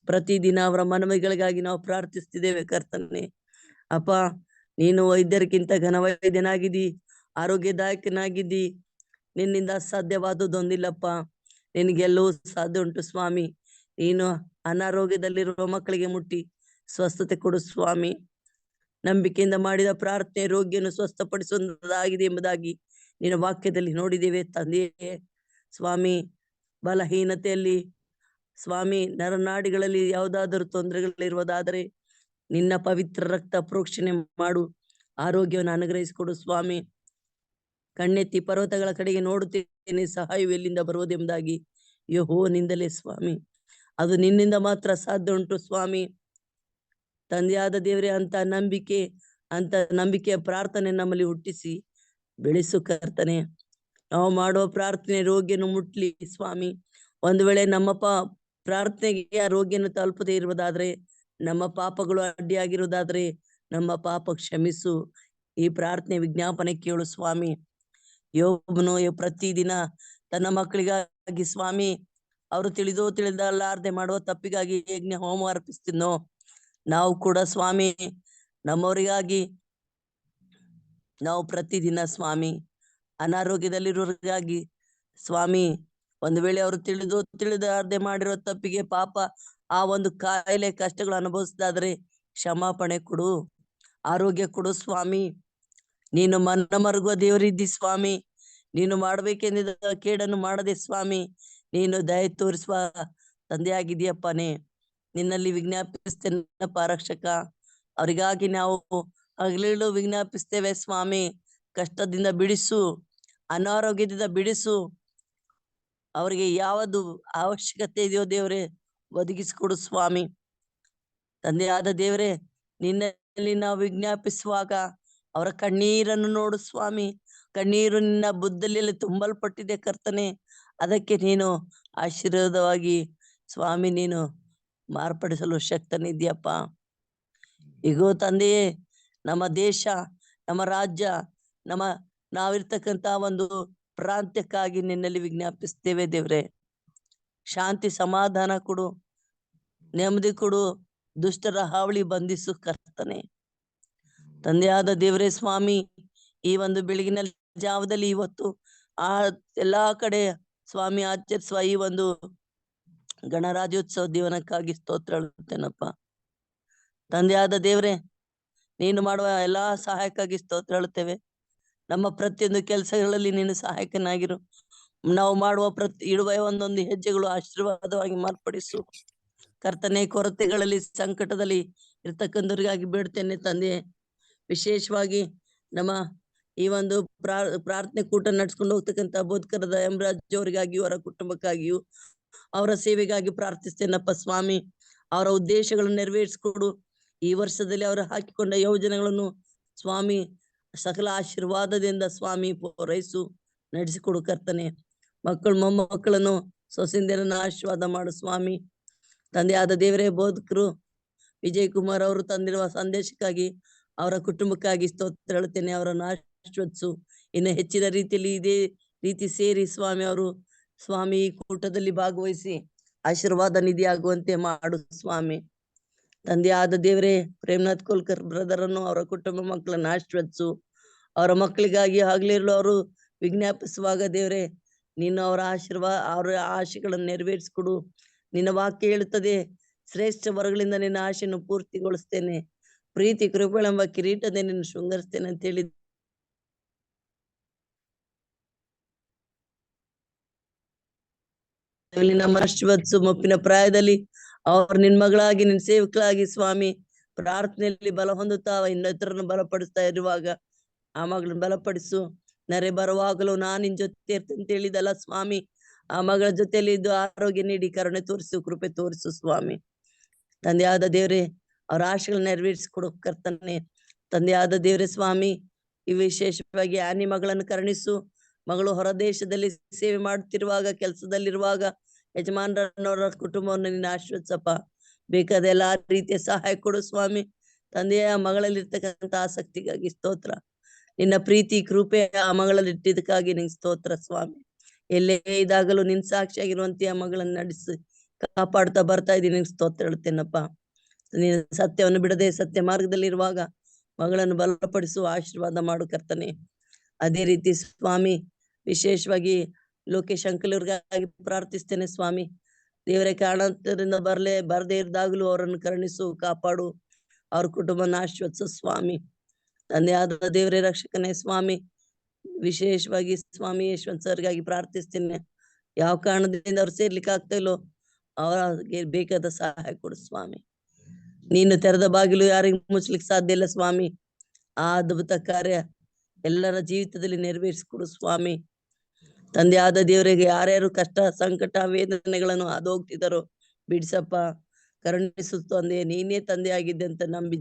ಪ್ರತಿದಿನ ಅವರ ಮನವಿಗಳಿಗಾಗಿ ನಾವು ಪ್ರಾರ್ಥಿಸ್ತಿದ್ದೇವೆ ಕರ್ತನೆ. ಅಪ್ಪ, ನೀನು ವೈದ್ಯರಿಗಿಂತ ಘನ ವೈದ್ಯನಾಗಿದ್ದಿ, ಆರೋಗ್ಯದಾಯಕನಾಗಿದ್ದಿ. ನಿನ್ನಿಂದ ಅಸಾಧ್ಯವಾದುದೊಂದಿಲ್ಲಪ್ಪ. ನಿನಗೆಲ್ಲವೂ ಸಾಧ್ಯ ಉಂಟು ಸ್ವಾಮಿ. ನೀನು ಅನಾರೋಗ್ಯದಲ್ಲಿರುವ ಮಕ್ಕಳಿಗೆ ಮುಟ್ಟಿ ಸ್ವಸ್ಥತೆ ಕೊಡು ಸ್ವಾಮಿ. ನಂಬಿಕೆಯಿಂದ ಮಾಡಿದ ಪ್ರಾರ್ಥನೆ ರೋಗಿಯನ್ನು ಸ್ವಸ್ಥಪಡಿಸುವುದಾಗಿದೆ ಎಂಬುದಾಗಿ ನಿನ್ನ ವಾಕ್ಯದಲ್ಲಿ ನೋಡಿದ್ದೇವೆ ತಂದೆಯೇ. ಸ್ವಾಮಿ, ಬಲಹೀನತೆಯಲ್ಲಿ ಸ್ವಾಮಿ, ನರನಾಡಿಗಳಲ್ಲಿ ಯಾವುದಾದರೂ ತೊಂದರೆಗಳಿರುವುದಾದರೆ ನಿನ್ನ ಪವಿತ್ರ ರಕ್ತ ಪ್ರೋಕ್ಷಣೆ ಮಾಡು, ಆರೋಗ್ಯವನ್ನು ಅನುಗ್ರಹಿಸಿಕೊಡು ಸ್ವಾಮಿ. ಕಣ್ಣೆತ್ತಿ ಪರ್ವತಗಳ ಕಡೆಗೆ ನೋಡುತ್ತೇನೆ, ಸಹಾಯವು ಎಲ್ಲಿಂದ ಬರುವುದೆಂಬುದಾಗಿ. ಯೆಹೋವನಿಂದಲೇ ಸ್ವಾಮಿ, ಅದು ನಿನ್ನಿಂದ ಮಾತ್ರ ಸಾಧ್ಯ ಉಂಟು ಸ್ವಾಮಿ. ತಂದೆಯಾದ ದೇವರೇ, ಅಂತ ನಂಬಿಕೆಯ ಪ್ರಾರ್ಥನೆ ನಮ್ಮಲ್ಲಿ ಹುಟ್ಟಿಸಿ ಬೆಳೆಸು ಕರ್ತನೆ. ನಾವು ಮಾಡುವ ಪ್ರಾರ್ಥನೆ ರೋಗಿಯನ್ನು ಮುಟ್ಲಿ ಸ್ವಾಮಿ. ಒಂದು ವೇಳೆ ನಮ್ಮ ಪ್ರಾರ್ಥನೆಗೆ ಆ ರೋಗಿಯನ್ನು ತಲುಪದೇ ಇರುವುದಾದ್ರೆ, ನಮ್ಮ ಪಾಪಗಳು ಅಡ್ಡಿಯಾಗಿರುವುದಾದ್ರೆ ನಮ್ಮ ಪಾಪ ಕ್ಷಮಿಸು. ಈ ಪ್ರಾರ್ಥನೆ ವಿಜ್ಞಾಪನೆ ಕೇಳು ಸ್ವಾಮಿ. ಯೋಬನು ಪ್ರತಿದಿನ ತನ್ನ ಮಕ್ಕಳಿಗಾಗಿ ಸ್ವಾಮಿ, ಅವರು ತಿಳಿದಲಾರದೆ ಮಾಡುವ ತಪ್ಪಿಗಾಗಿ ಯಜ್ಞ ಹೋಮ ಅರ್ಪಿಸ್ತಿದ್ನೋ, ನಾವು ಕೂಡ ಸ್ವಾಮಿ ನಮ್ಮವರಿಗಾಗಿ ನಾವು ಪ್ರತಿದಿನ ಸ್ವಾಮಿ ಅನಾರೋಗ್ಯದಲ್ಲಿರೋರಿಗಾಗಿ ಸ್ವಾಮಿ, ಒಂದು ವೇಳೆ ಅವರು ತಿಳಿದಾರ್ದೆ ಮಾಡಿರೋ ತಪ್ಪಿಗೆ ಪಾಪ ಆ ಒಂದು ಕಾಯಿಲೆ ಕಷ್ಟಗಳು ಅನುಭವಿಸಿದಾದ್ರೆ ಕ್ಷಮಾಪಣೆ ಕೊಡು, ಆರೋಗ್ಯ ಕೊಡು ಸ್ವಾಮಿ. ನೀನು ಮನ ಮರುಗುವ ದೇವರಿದ್ದಿ ಸ್ವಾಮಿ. ನೀನು ಮಾಡ್ಬೇಕೆಂದಿದ್ದ ಕೇಡನ್ನು ಮಾಡದೆ ಸ್ವಾಮಿ, ನೀನು ದಯ ತೋರಿಸುವ ತಂದೆಯಾಗಿದೆಯಪ್ಪನೇ. ನಿನ್ನಲ್ಲಿ ವಿಜ್ಞಾಪಿಸ್ತೇನಪ್ಪ ರಕ್ಷಕ. ಅವರಿಗಾಗಿ ನಾವು ಹಗಲಿರುಳು ವಿಜ್ಞಾಪಿಸ್ತೇವೆ ಸ್ವಾಮಿ. ಕಷ್ಟದಿಂದ ಬಿಡಿಸು, ಅನಾರೋಗ್ಯದಿಂದ ಬಿಡಿಸು. ಅವರಿಗೆ ಯಾವುದು ಅವಶ್ಯಕತೆ ಇದೆಯೋ ದೇವರೇ ಒದಗಿಸಿಕೊಡು ಸ್ವಾಮಿ. ತಂದೆಯಾದ ದೇವರೇ, ನಿನ್ನಲ್ಲಿ ನಾವು ವಿಜ್ಞಾಪಿಸುವಾಗ ಅವರ ಕಣ್ಣೀರನ್ನು ನೋಡು ಸ್ವಾಮಿ. ಕಣ್ಣೀರು ನಿನ್ನ ಬುದ್ಧಲ್ಲಿ ತುಂಬಲ್ಪಟ್ಟಿದೆ ಕರ್ತನೆ. ಅದಕ್ಕೆ ನೀನು ಆಶೀರ್ವಾದವಾಗಿ ಸ್ವಾಮಿ ನೀನು ಮಾರ್ಪಡಿಸಲು ಶಕ್ತನಿದ್ಯಪ್ಪ. ಈಗೋ ತಂದೆಯೇ, ನಮ್ಮ ದೇಶ, ನಮ್ಮ ರಾಜ್ಯ, ನಾವಿರ್ತಕ್ಕಂತ ಒಂದು ಪ್ರಾಂತ್ಯಕ್ಕಾಗಿ ನಿನ್ನಲ್ಲಿ ವಿಜ್ಞಾಪಿಸ್ತೇವೆ ದೇವ್ರೆ. ಶಾಂತಿ ಸಮಾಧಾನ ಕೊಡು, ನೆಮ್ಮದಿ ಕೊಡು, ದುಷ್ಟರ ಹಾವಳಿ ಬಂಧಿಸು ಕರ್ತನೆ. ತಂದೆಯಾದ ದೇವರೇ ಸ್ವಾಮಿ, ಈ ಒಂದು ಬೆಳಗಿನ ಜಾವದಲ್ಲಿ ಇವತ್ತು ಎಲ್ಲಾ ಕಡೆ ಸ್ವಾಮಿ ಆಚರಿಸುವ ಈ ಒಂದು ಗಣರಾಜ್ಯೋತ್ಸವ ದಿವನಕ್ಕಾಗಿ ಸ್ತೋತ್ರ ಹೇಳುತ್ತೇನಪ್ಪ. ತಂದೆಯಾದ ದೇವರೇ, ನೀನು ಮಾಡುವ ಎಲ್ಲಾ ಸಹಾಯಕ್ಕಾಗಿ ಸ್ತೋತ್ರ ಹೇಳುತ್ತೇವೆ. ನಮ್ಮ ಪ್ರತಿಯೊಂದು ಕೆಲಸಗಳಲ್ಲಿ ನೀನು ಸಹಾಯಕನಾಗಿರು. ನಾವು ಮಾಡುವ ಇಡುವ ಒಂದೊಂದು ಹೆಜ್ಜೆಗಳು ಆಶೀರ್ವಾದವಾಗಿ ಮಾರ್ಪಡಿಸು ಕರ್ತನೆ. ಕೊರತೆಗಳಲ್ಲಿ ಸಂಕಟದಲ್ಲಿ ಇರ್ತಕ್ಕಂಥವ್ರಿಗಾಗಿ ಬೇಡ್ತೇನೆ ತಂದೆ. ವಿಶೇಷವಾಗಿ ನಮ್ಮ ಈ ಒಂದು ಪ್ರಾರ್ಥನೆ ಕೂಟ ನಡ್ಸ್ಕೊಂಡು ಹೋಗ್ತಕ್ಕಂಥ ಬೋಧಕರಾದ ಹೇಮರಾಜ್ ಅವರಿಗಾಗಿಯೂ ಅವರ ಕುಟುಂಬಕ್ಕಾಗಿಯೂ ಅವರ ಸೇವೆಗಾಗಿ ಪ್ರಾರ್ಥಿಸ್ತೇನಪ್ಪ ಸ್ವಾಮಿ. ಅವರ ಉದ್ದೇಶಗಳನ್ನು ನೆರವೇರಿಸಿಕೊಡು. ಈ ವರ್ಷದಲ್ಲಿ ಅವರು ಹಾಕಿಕೊಂಡ ಯೋಜನೆಗಳನ್ನು ಸ್ವಾಮಿ ಸಕಲ ಆಶೀರ್ವಾದದಿಂದ ಸ್ವಾಮಿ ಪೂರೈಸು, ನಡೆಸಿಕೊಡು ಕರ್ತನೆ. ಮೊಮ್ಮಕ್ಕಳನ್ನು ಸೊಸೆಂದಿರನ್ನು ಆಶೀರ್ವಾದ ಮಾಡು ಸ್ವಾಮಿ. ತಂದೆಯಾದ ದೇವರೇ, ಬೋಧಕರು ವಿಜಯ್ ಕುಮಾರ್ ಅವರು ತಂದಿರುವ ಸಂದೇಶಕ್ಕಾಗಿ ಅವರ ಕುಟುಂಬಕ್ಕಾಗಿ ಸ್ತೋತ್ರ ಹೇಳುತ್ತೇನೆ. ಅವರನ್ನು ಆಶೀರ್ವದಿಸು. ಇನ್ನು ಹೆಚ್ಚಿನ ರೀತಿಯಲ್ಲಿ ಇದೇ ರೀತಿ ಸೇರಿ ಸ್ವಾಮಿ ಅವರು ಸ್ವಾಮಿ ಈ ಕೂಟದಲ್ಲಿ ಭಾಗವಹಿಸಿ ಆಶೀರ್ವಾದ ನಿಧಿ ಆಗುವಂತೆ ಮಾಡು ಸ್ವಾಮಿ. ತಂದೆಯಾದ ದೇವರೇ, ಪ್ರೇಮನಾಥ್ ಕೋಲ್ಕರ್ ಬ್ರದರ್ ಅನ್ನು ಅವರ ಕುಟುಂಬ ಮಕ್ಕಳನ್ನು ಆಶೀರ್ವದಿಸು. ಅವರ ಮಕ್ಕಳಿಗಾಗಿ ಹಗಲಿರುಳು ಅವರು ವಿಜ್ಞಾಪಿಸುವಾಗ ದೇವರೇ, ನೀನು ಅವರ ಆಶೆಗಳನ್ನು ನೆರವೇರಿಸಿಕೊಡು. ನಿನ್ನ ವಾಕ್ಯ ಹೇಳುತ್ತದೆ, ಶ್ರೇಷ್ಠ ವರಗಳಿಂದ ನಿನ್ನ ಆಶೆಯನ್ನು ಪೂರ್ತಿಗೊಳಿಸ್ತೇನೆ, ಪ್ರೀತಿ ಕೃಪೆಗಳೆಂಬ ಕಿರೀಟದ ನಿನ್ನ ಶೃಂಗರಿಸ್ತೇನೆ ಅಂತ ಹೇಳಿ ನಮ್ಮ ಆಶೀರ್ವದಿಸು. ಮುಪ್ಪಿನ ಪ್ರಾಯದಲ್ಲಿ ಅವ್ರು ನಿನ್ ಮಗಳಾಗಿ ನಿನ್ ಸೇವಕಳಾಗಿ ಸ್ವಾಮಿ ಪ್ರಾರ್ಥನೆಯಲ್ಲಿ ಬಲ ಹೊಂದುತ್ತಾ ಇನ್ನಿತರನ್ನು ಬಲಪಡಿಸ್ತಾ ಇರುವಾಗ ಆ ಮಗಳನ್ನ ಬಲಪಡಿಸು. ನೆರೆ ಬರುವಾಗಲೂ ನಾನ್ ನಿನ್ ಜೊತೆ ಇರ್ತೇನೆ ಅಂತ ಹೇಳಿದಲ್ಲ ಸ್ವಾಮಿ, ಆ ಮಗಳ ಜೊತೆಯಲ್ಲಿ ಇದ್ದು ಆರೋಗ್ಯ ನೀಡಿ ಕರುಣೆ ತೋರಿಸು, ಕೃಪೆ ತೋರಿಸು ಸ್ವಾಮಿ. ತಂದೆಯಾದ ದೇವ್ರೆ, ಅವ್ರ ಆಶೆಗಳನ್ನ ನೆರವೇರಿಸಿಕೊಡು ಕರ್ತನೆ. ತಂದೆಯಾದ ದೇವ್ರೆ ಸ್ವಾಮಿ, ಈ ವಿಶೇಷವಾಗಿ ಆನಿ ಮಗಳನ್ನು ಕರುಣಿಸು. ಮಗಳು ಹೊರ ದೇಶದಲ್ಲಿ ಸೇವೆ ಮಾಡುತ್ತಿರುವಾಗ, ಕೆಲಸದಲ್ಲಿರುವಾಗ ಯಜಮಾನರನ್ನವರ ಕುಟುಂಬವನ್ನು ನೀನು ಆಶೀರ್ವದಿಸಪ್ಪ. ಬೇಕಾದ ಎಲ್ಲಾ ರೀತಿಯ ಸಹಾಯ ಕೊಡು ಸ್ವಾಮಿ. ತಂದೆಯ ಮಗಳಲ್ಲಿರ್ತಕ್ಕಂಥ ಆಸಕ್ತಿಗಾಗಿ ಸ್ತೋತ್ರ. ನಿನ್ನ ಪ್ರೀತಿ ಕೃಪೆ ಆ ಮಗಳಲ್ಲಿ ಇಟ್ಟಿದ್ದಕ್ಕಾಗಿ ನಿಂಗೆ ಸ್ತೋತ್ರ ಸ್ವಾಮಿ. ಎಲ್ಲೇ ಇದಾಗಲೂ ನಿನ್ ಸಾಕ್ಷಿಯಾಗಿರುವಂತೆ ಆ ಮಗಳನ್ನು ನಡೆಸಿ ಕಾಪಾಡ್ತಾ ಬರ್ತಾ ಇದ್ದೀನಿ, ನಿಂಗೆ ಸ್ತೋತ್ರ ಹೇಳ್ತೇನಪ್ಪ. ನೀನು ಸತ್ಯವನ್ನು ಬಿಡದೆ ಸತ್ಯ ಮಾರ್ಗದಲ್ಲಿ ಇರುವಾಗ ಮಗಳನ್ನು ಬಲಪಡಿಸುವ ಆಶೀರ್ವಾದ ಮಾಡು ಕರ್ತನೆ. ಅದೇ ರೀತಿ ಸ್ವಾಮಿ, ವಿಶೇಷವಾಗಿ ಲೋಕೇಶ್ ಅಂಕಲ್ರಿಗಾಗಿ ಪ್ರಾರ್ಥಿಸ್ತೇನೆ ಸ್ವಾಮಿ. ದೇವರೇ, ಕಾರಣಾಂತರದಿಂದ ಬರದೇ ಇದ್ದಾಗಲೂ ಅವರನ್ನು ಕರುಣಿಸು, ಕಾಪಾಡು, ಅವ್ರ ಕುಟುಂಬನ ಆಶೀರ್ವದಿಸು ಸ್ವಾಮಿ. ತಂದೆಯಾದ ದೇವರೇ, ರಕ್ಷಕನೇ ಸ್ವಾಮಿ, ವಿಶೇಷವಾಗಿ ಸ್ವಾಮಿ ಯಶವಂತ್ ಸರ್ಗಾಗಿ ಪ್ರಾರ್ಥಿಸ್ತೇನೆ. ಯಾವ ಕಾರಣದಿಂದ ಅವ್ರು ಸೇರ್ಲಿಕ್ಕೆ ಆಗ್ತಾ ಇಲ್ಲೋ ಅವರಿಗೆ ಬೇಕಾದ ಸಹಾಯ ಕೊಡು ಸ್ವಾಮಿ. ನೀನು ತೆರೆದ ಬಾಗಿಲು ಯಾರಿಗೂ ಮುಚ್ಲಿಕ್ಕೆ ಸಾಧ್ಯ ಇಲ್ಲ ಸ್ವಾಮಿ. ಆ ಅದ್ಭುತ ಕಾರ್ಯ ಎಲ್ಲರ ಜೀವಿತದಲ್ಲಿ ನೆರವೇರಿಸಿಕೊಡು ಸ್ವಾಮಿ. ತಂದೆಯಾದ ದೇವರಿಗೆ ಯಾರ್ಯಾರು ಕಷ್ಟ ಸಂಕಟ ವೇದನೆಗಳನ್ನು ಅದು ಹೋಗ್ತಿದ್ದಾರೋ ಬಿಡಿಸಪ್ಪ, ಕರುಣಿಸು ತಂದೆ. ನೀನೇ ತಂದೆ ಆಗಿದ್ದೆ ಅಂತ ನಂಬಿ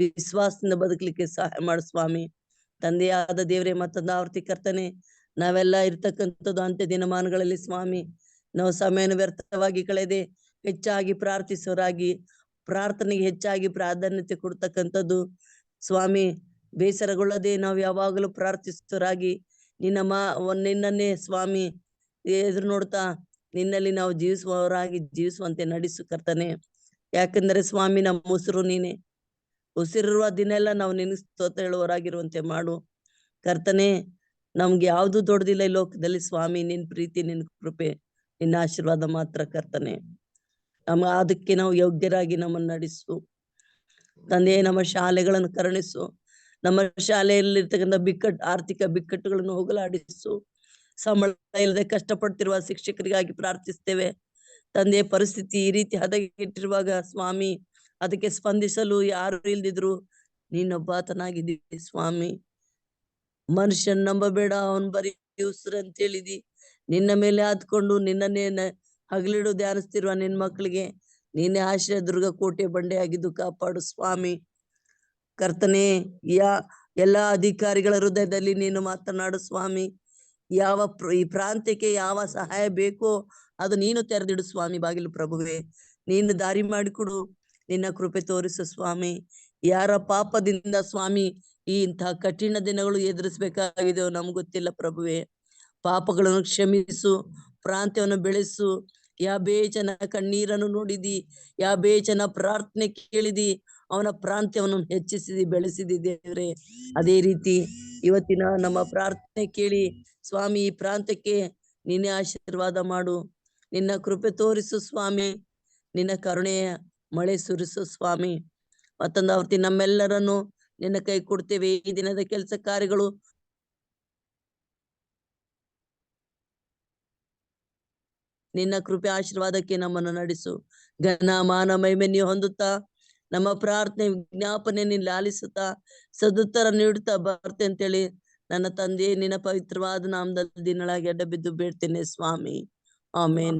ವಿಶ್ವಾಸದಿಂದ ಬದುಕಲಿಕ್ಕೆ ಸಹಾಯ ಮಾಡು ಸ್ವಾಮಿ. ತಂದೆಯಾದ ದೇವರೇ, ಮತ್ತೊಂದು ಆವರ್ತಿ ಕರ್ತನೆ, ನಾವೆಲ್ಲ ಇರ್ತಕ್ಕಂಥದ್ದು ಅಂತ್ಯ ದಿನಮಾನಗಳಲ್ಲಿ ಸ್ವಾಮಿ, ನಾವು ಸಮಯನ ವ್ಯರ್ಥವಾಗಿ ಕಳೆದೆ ಹೆಚ್ಚಾಗಿ ಪ್ರಾರ್ಥಿಸೋರಾಗಿ, ಪ್ರಾರ್ಥನೆಗೆ ಹೆಚ್ಚಾಗಿ ಪ್ರಾಧಾನ್ಯತೆ ಕೊಡ್ತಕ್ಕಂಥದ್ದು ಸ್ವಾಮಿ. ಬೇಸರಗೊಳ್ಳದೆ ನಾವು ಯಾವಾಗಲೂ ಪ್ರಾರ್ಥಿಸೋರಾಗಿ ನಿನ್ನನ್ನೇ ಸ್ವಾಮಿ ಎದುರು ನೋಡ್ತಾ ನಿನ್ನಲ್ಲಿ ನಾವು ಜೀವಿಸುವಂತೆ ನಡೆಸು ಕರ್ತನೆ. ಯಾಕಂದ್ರೆ ಸ್ವಾಮಿ, ನಮ್ಮ ಉಸಿರು ನೀನೆ, ಉಸಿರಿರುವ ದಿನ ಎಲ್ಲ ನಾವು ನಿನ್ನ ಸ್ತೋತ್ರ ಹೇಳುವವರಾಗಿರುವಂತೆ ಮಾಡು ಕರ್ತನೆ. ನಮ್ಗೆ ಯಾವ್ದು ದೊಡ್ಡದಿಲ್ಲ ಈ ಲೋಕದಲ್ಲಿ ಸ್ವಾಮಿ. ನಿನ್ ಪ್ರೀತಿ, ನಿನ್ ಕೃಪೆ, ನಿನ್ನ ಆಶೀರ್ವಾದ ಮಾತ್ರ ಕರ್ತನೆ. ಅದಕ್ಕೆ ನಾವು ಯೋಗ್ಯರಾಗಿ ನಮ್ಮನ್ನು ನಡೆಸು ತಂದೆ. ನಮ್ಮ ಶಾಲೆಗಳನ್ನು ಕರುಣಿಸು. ನಮ್ಮ ಶಾಲೆಯಲ್ಲಿರ್ತಕ್ಕಂಥ ಆರ್ಥಿಕ ಬಿಕ್ಕಟ್ಟುಗಳನ್ನು ಹೋಗಲಾಡಿಸು. ಸಂಬಳ ಇಲ್ಲದೆ ಕಷ್ಟಪಡ್ತಿರುವ ಶಿಕ್ಷಕರಿಗಾಗಿ ಪ್ರಾರ್ಥಿಸ್ತೇವೆ ತಂದೆ. ಪರಿಸ್ಥಿತಿ ಈ ರೀತಿ ಹದಗೆಟ್ಟಿರುವಾಗ ಸ್ವಾಮಿ, ಅದಕ್ಕೆ ಸ್ಪಂದಿಸಲು ಯಾರು ಇಲ್ದಿದ್ರು ನೀನೊಬ್ಬಾತನಾಗಿದ್ದೀವಿ ಸ್ವಾಮಿ. ಮನುಷ್ಯನ್ ನಂಬಬೇಡ, ಅವನ್ ಬರೀ ಉಸಿರು ಅಂತ ಹೇಳಿದಿ. ನಿನ್ನ ಮೇಲೆ ಆದ್ಕೊಂಡು ನಿನ್ನನ್ನೇ ಹಗಲಿಡು ಧ್ಯಾನಿಸ್ತಿರುವ ನಿನ್ ಮಕ್ಕಳಿಗೆ ನೀನೇ ಆಶ್ರಯ ದುರ್ಗ ಕೋಟೆ ಬಂಡೆ ಆಗಿದ್ದು ಕಾಪಾಡು ಸ್ವಾಮಿ. ಕರ್ತನೆ, ಎಲ್ಲಾ ಅಧಿಕಾರಿಗಳ ಹೃದಯದಲ್ಲಿ ನೀನು ಮಾತನಾಡು ಸ್ವಾಮಿ. ಈ ಪ್ರಾಂತ್ಯಕ್ಕೆ ಯಾವ ಸಹಾಯ ಬೇಕೋ ಅದು ನೀನು ತೆರೆದಿಡು ಸ್ವಾಮಿ. ಬಾಗಿಲು ಪ್ರಭುವೆ, ನೀನು ದಾರಿ ಮಾಡಿಕೊಡು, ನಿನ್ನ ಕೃಪೆ ತೋರಿಸು ಸ್ವಾಮಿ. ಯಾರ ಪಾಪದಿಂದ ಸ್ವಾಮಿ ಇಂತಹ ಕಠಿಣ ದಿನಗಳು ಎದುರಿಸ್ಬೇಕಾಗಿದೆಯೋ ನಮ್ಗೆ ಗೊತ್ತಿಲ್ಲ ಪ್ರಭುವೆ. ಪಾಪಗಳನ್ನು ಕ್ಷಮಿಸು, ಪ್ರಾಂತ್ಯವನ್ನು ಬೆಳೆಸು. ಯಾಬೇಚನ ಕಣ್ಣೀರನ್ನು ನೋಡಿದಿ, ಯಾಬೇಚನ ಪ್ರಾರ್ಥನೆ ಕೇಳಿದಿ, ಅವನ ಪ್ರಾಂತ್ಯವನ್ನು ಹೆಚ್ಚಿಸಿದಿ, ಬೆಳೆಸಿದಿ ದೇವರೇ. ಅದೇ ರೀತಿ ಇವತ್ತಿನ ನಮ್ಮ ಪ್ರಾರ್ಥನೆ ಕೇಳಿ ಸ್ವಾಮಿ, ಈ ಪ್ರಾಂತ್ಯಕ್ಕೆ ನೀನೇ ಆಶೀರ್ವಾದ ಮಾಡು, ನಿನ್ನ ಕೃಪೆ ತೋರಿಸು ಸ್ವಾಮಿ, ನಿನ್ನ ಕರುಣೆಯ ಮಳೆ ಸುರಿಸು ಸ್ವಾಮಿ. ಮತ್ತೊಂದು ಆವರ್ತಿ ನಮ್ಮೆಲ್ಲರನ್ನು ನಿನ್ನ ಕೈ ಕೊಡ್ತೇವೆ. ಈ ದಿನದ ಕೆಲಸ ಕಾರ್ಯಗಳು ನಿನ್ನ ಕೃಪೆ ಆಶೀರ್ವಾದಕ್ಕೆ ನಮ್ಮನ್ನು ನಡೆಸು. ಘನ ಮಾನ ಮಹಿಮೆ ನೀವು ಹೊಂದುತ್ತಾ, ನಮ್ಮ ಪ್ರಾರ್ಥನೆ ವಿಜ್ಞಾಪನೆ ನೀನು ಲಾಲಿಸುತ್ತಾ ಸದುತ್ತರ ನೀಡುತ್ತಾ ಬರ್ತೆ ಅಂತೇಳಿ ನನ್ನ ತಂದೆ ನಿನ್ನ ಪವಿತ್ರವಾದ ನಾಮದಲ್ಲಿ ದಿನಳಾಗಿ ಅಡ್ಡ ಬಿದ್ದು ಬೇಡ್ತೇನೆ ಸ್ವಾಮಿ. ಆಮೇನ್.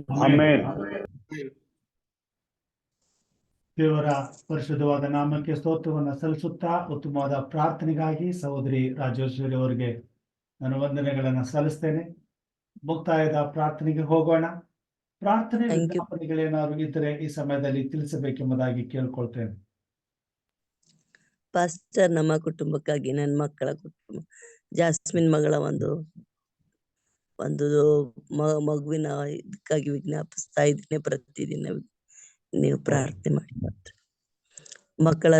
ದೇವರ ಪರಿಶುದ್ಧವಾದ ನಾಮಕ್ಕೆ ಸ್ತೋತ್ರವನ್ನ ಸಲ್ಲಿಸುತ್ತಾ ಉತ್ತಮವಾದ ಪ್ರಾರ್ಥನೆಗಾಗಿ ಸಹೋದರಿ ರಾಜೇಶ್ವರಿ ಅವರಿಗೆ ನಾನು ವಂದನೆಗಳನ್ನ ಸಲ್ಲಿಸ್ತೇನೆ. ಮುಕ್ತಾಯದ ಪ್ರಾರ್ಥನೆಗೆ ಹೋಗೋಣ. ಪ್ರಾರ್ಥನೆ ವಿಜ್ಞಾಪನೆಗಳೇನಾದ್ರು ಇದ್ದರೆ ಈ ಸಮಯದಲ್ಲಿ ತಿಳಿಸಬೇಕೆಂಬುದಾಗಿ ಕೇಳ್ಕೊಳ್ತೇನೆ. ಪಾಸ್ಟರ್, ನಮ್ಮ ಕುಟುಂಬಕ್ಕಾಗಿ, ನನ್ನ ಮಕ್ಕಳ ಕುಟುಂಬ, ಜಾಸ್ಮಿನ್ ಮಗಳ ಒಂದು ಮಗುವಿನ ಇದಕ್ಕಾಗಿ ವಿಜ್ಞಾಪಿಸ್ತಾ ಇದ್ದೀನಿ. ಪ್ರತಿದಿನ ನೀವು ಪ್ರಾರ್ಥನೆ ಮಾಡಿ. ಮಕ್ಕಳ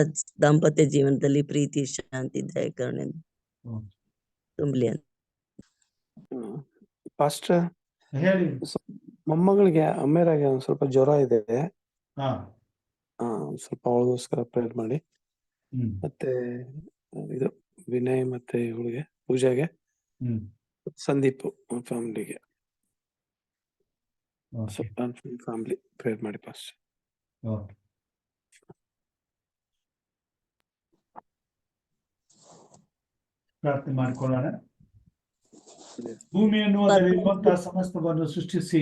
ದಾಂಪತ್ಯ ಜೀವನದಲ್ಲಿ ಪ್ರೀತಿ, ಶಾಂತಿ, ದಯ, ಕರುಣೆ ತುಂಬಲಿ ಅಂತ. ಪಾಸ್ಟರ್, ಹೇಳಿ. ಮೊಮ್ಮಗಳಿಗೆ ಅಮ್ಮೇರಾಗೆ ಒಂದ್ ಸ್ವಲ್ಪ ಜ್ವರ ಇದೆ. ಹಾ, ಸ್ವಲ್ಪ ಅವಳಿಗೋಸ್ಕರ ಪ್ರೇಯರ್ ಮಾಡಿ. ಮತ್ತೆ ಇದು ವಿನಯ್ ಮತ್ತೆ ಇವಳಿಗೆ ಪೂಜೆಗೆ, ಸಂದೀಪ್ ಫ್ಯಾಮಿಲಿಗೆ, ಫ್ಯಾಮಿಲಿ ಪ್ರೇಯರ್ ಮಾಡಿ ಪಾಸ್ಟರ್. ಪ್ರಾರ್ಥನೆ ಮಾಡಿಕೊಳ್ಳೋಣ. ಭೂಮಿಯನ್ನು ಅದರಲ್ಲಿರುವಂತಹ ಸಮಸ್ತವನ್ನು ಸೃಷ್ಟಿಸಿ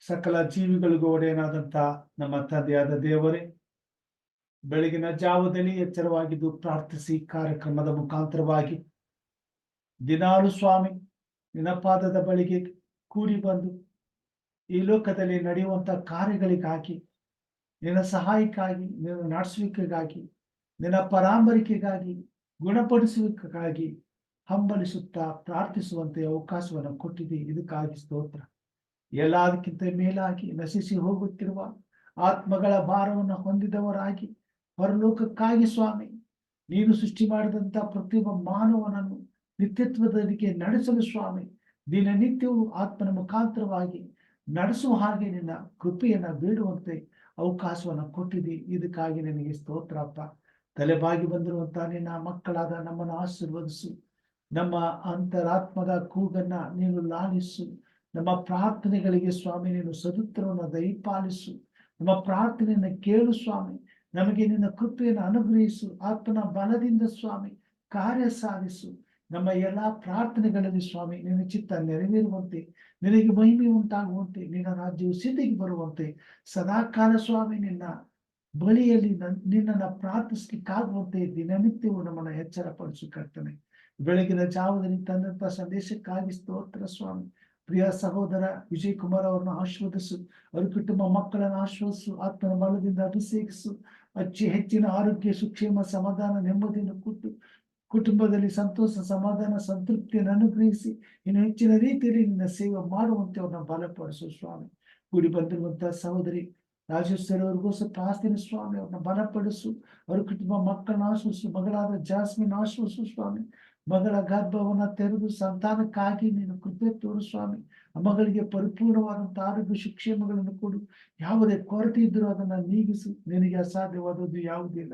ಸಕಲ ಜೀವಿಗಳಿಗೂ ಒಡೆಯನಾದಂತ ನಮ್ಮ ತಂದೆಯಾದ ದೇವರೇ, ಬೆಳಗಿನ ಜಾವದಲ್ಲಿ ಎಚ್ಚರವಾಗಿದ್ದು ಪ್ರಾರ್ಥಿಸಿ ಕಾರ್ಯಕ್ರಮದ ಮುಖಾಂತರವಾಗಿ ದಿನಾಲು ಸ್ವಾಮಿ ನಿನ್ನ ಪಾದದ ಬಳಿಗೆ ಕೂಡಿ ಬಂದು ಈ ಲೋಕದಲ್ಲಿ ನಡೆಯುವಂತ ಕಾರ್ಯಗಳಿಗಾಗಿ, ನಿನ್ನ ಸಹಾಯಕ್ಕಾಗಿ, ನಿನ್ನ ನಡೆಸುವಿಕೆಗಾಗಿ, ನಿನ್ನ ಪರಾಮರಿಕೆಗಾಗಿ, ಗುಣಪಡಿಸುವಿಕೆಗಾಗಿ ಹಂಬಲಿಸುತ್ತಾ ಪ್ರಾರ್ಥಿಸುವಂತೆ ಅವಕಾಶವನ್ನು ಕೊಟ್ಟಿದೆ. ಇದಕ್ಕಾಗಿ ಸ್ತೋತ್ರ. ಎಲ್ಲದಕ್ಕಿಂತ ಮೇಲಾಗಿ ನಶಿಸಿ ಹೋಗುತ್ತಿರುವ ಆತ್ಮಗಳ ಭಾರವನ್ನು ಹೊಂದಿದವರಾಗಿ ಪರಲೋಕಕ್ಕಾಗಿ ಸ್ವಾಮಿ ನೀನು ಸೃಷ್ಟಿ ಮಾಡಿದಂತ ಪ್ರತಿಯೊಬ್ಬ ಮಾನವನನ್ನು ನಿತ್ಯತ್ವದಲ್ಲಿಗೆ ನಡೆಸಲು ಸ್ವಾಮಿ ದಿನನಿತ್ಯವೂ ಆತ್ಮನ ಮುಖಾಂತರವಾಗಿ ನಡೆಸುವ ಹಾಗೆ ನಿನ್ನ ಕೃಪೆಯನ್ನ ಬೇಡುವಂತೆ ಅವಕಾಶವನ್ನ ಕೊಟ್ಟಿದೆ. ಇದಕ್ಕಾಗಿ ನಿನಗೆ ಸ್ತೋತ್ರಪ್ಪ. ತಲೆಬಾಗಿ ಬಂದಿರುವಂತ ನಿನ್ನ ಮಕ್ಕಳಾದ ನಮ್ಮನ್ನು ಆಶೀರ್ವದಿಸು. ನಮ್ಮ ಅಂತರಾತ್ಮದ ಕೂಗನ್ನ ನೀನು ಲಾಲಿಸು. ನಮ್ಮ ಪ್ರಾರ್ಥನೆಗಳಿಗೆ ಸ್ವಾಮಿ ನೀನು ಸದುತ್ತರವನ್ನು ದಯಪಾಲಿಸು. ನಮ್ಮ ಪ್ರಾರ್ಥನೆಯನ್ನು ಕೇಳು ಸ್ವಾಮಿ. ನಮಗೆ ನಿನ್ನ ಕೃಪೆಯನ್ನು ಅನುಗ್ರಹಿಸು. ಆತ್ಮನ ಬಲದಿಂದ ಸ್ವಾಮಿ ಕಾರ್ಯ ಸಾಧಿಸು. ನಮ್ಮ ಎಲ್ಲಾ ಪ್ರಾರ್ಥನೆಗಳಲ್ಲಿ ಸ್ವಾಮಿ ನಿನ್ನ ಚಿತ್ತ ನೆರವೇರುವಂತೆ, ನಿನಗೆ ಮಹಿಮೆ ಉಂಟಾಗುವಂತೆ, ನಿನ್ನ ರಾಜ್ಯವು ಸಿದ್ಧಿಗೆ ಬರುವಂತೆ ಸದಾಕಾಲ ಸ್ವಾಮಿ ನಿನ್ನ ಬಳಿಯಲ್ಲಿ ನಿನ್ನನ್ನು ಪ್ರಾರ್ಥಿಸ್ಲಿಕ್ಕಾಗುವಂತೆ ದಿನನಿತ್ಯವೂ ನಮ್ಮನ್ನು ಎಚ್ಚರಪಡಿಸು ಕರ್ತನೆ. ಬೆಳಗಿನ ಜಾವದಲ್ಲಿ ತಂದಂತ ಸಂದೇಶಕ್ಕಾಗಿ ಸ್ತೋತ್ರ ಸ್ವಾಮಿ. ಪ್ರಿಯ ಸಹೋದರ ವಿಜಯ್ ಕುಮಾರ್ ಅವರನ್ನು ಆಶೀರ್ವದಿಸು. ಅವ್ರ ಕುಟುಂಬ ಮಕ್ಕಳನ್ನು ಆಶೀರ್ವದಿಸು. ಆತ್ಮನ ಬಲದಿಂದ ಅಭಿಷೇಕಿಸು. ಹೆಚ್ಚಿನ ಆರೋಗ್ಯ, ಸುಕ್ಷೇಮ, ಸಮಾಧಾನ, ನೆಮ್ಮದಿಯನ್ನು ಕೊಟ್ಟು ಕುಟುಂಬದಲ್ಲಿ ಸಂತೋಷ, ಸಮಾಧಾನ, ಸಂತೃಪ್ತಿಯನ್ನು ಅನುಗ್ರಹಿಸಿ ಇನ್ನು ಹೆಚ್ಚಿನ ರೀತಿಯಲ್ಲಿ ನಿನ್ನ ಸೇವೆ ಮಾಡುವಂತೆ ಅವ್ರನ್ನ ಬಲಪಡಿಸು ಸ್ವಾಮಿ. ಕೂಡಿ ಬಂದಿರುವಂತಹ ಸಹೋದರಿ ರಾಜೇಶ್ವರಿ ಅವ್ರಿಗೂ ಸ್ವಲ್ಪ ಆಸ್ತಿನ ಸ್ವಾಮಿ ಅವ್ರನ್ನ ಬಲಪಡಿಸು. ಅವ್ರ ಕುಟುಂಬ ಮಕ್ಕಳನ್ನ ಆಶ್ವಸು. ಮಗಳಾದ ಜಾಸ್ಮಿನ್ ಆಶ್ವಸು ಸ್ವಾಮಿ. ಮಗಳ ಗರ್ಭವನ್ನ ತೆರೆದು ಸಂತಾನಕ್ಕಾಗಿ ನೀನು ಕೃಪೆ ತೋರು ಸ್ವಾಮಿ. ಆ ಮಗಳಿಗೆ ಪರಿಪೂರ್ಣವಾದಂತಹ ಆರೋಗ್ಯ ಶಿಕ್ಷೇಮಗಳನ್ನು ಕೊಡು. ಯಾವುದೇ ಕೊರತೆ ಇದ್ದರೂ ಅದನ್ನ ನೀಗಿಸು. ನಿನಗೆ ಅಸಾಧ್ಯವಾದದ್ದು ಯಾವುದಿಲ್ಲ.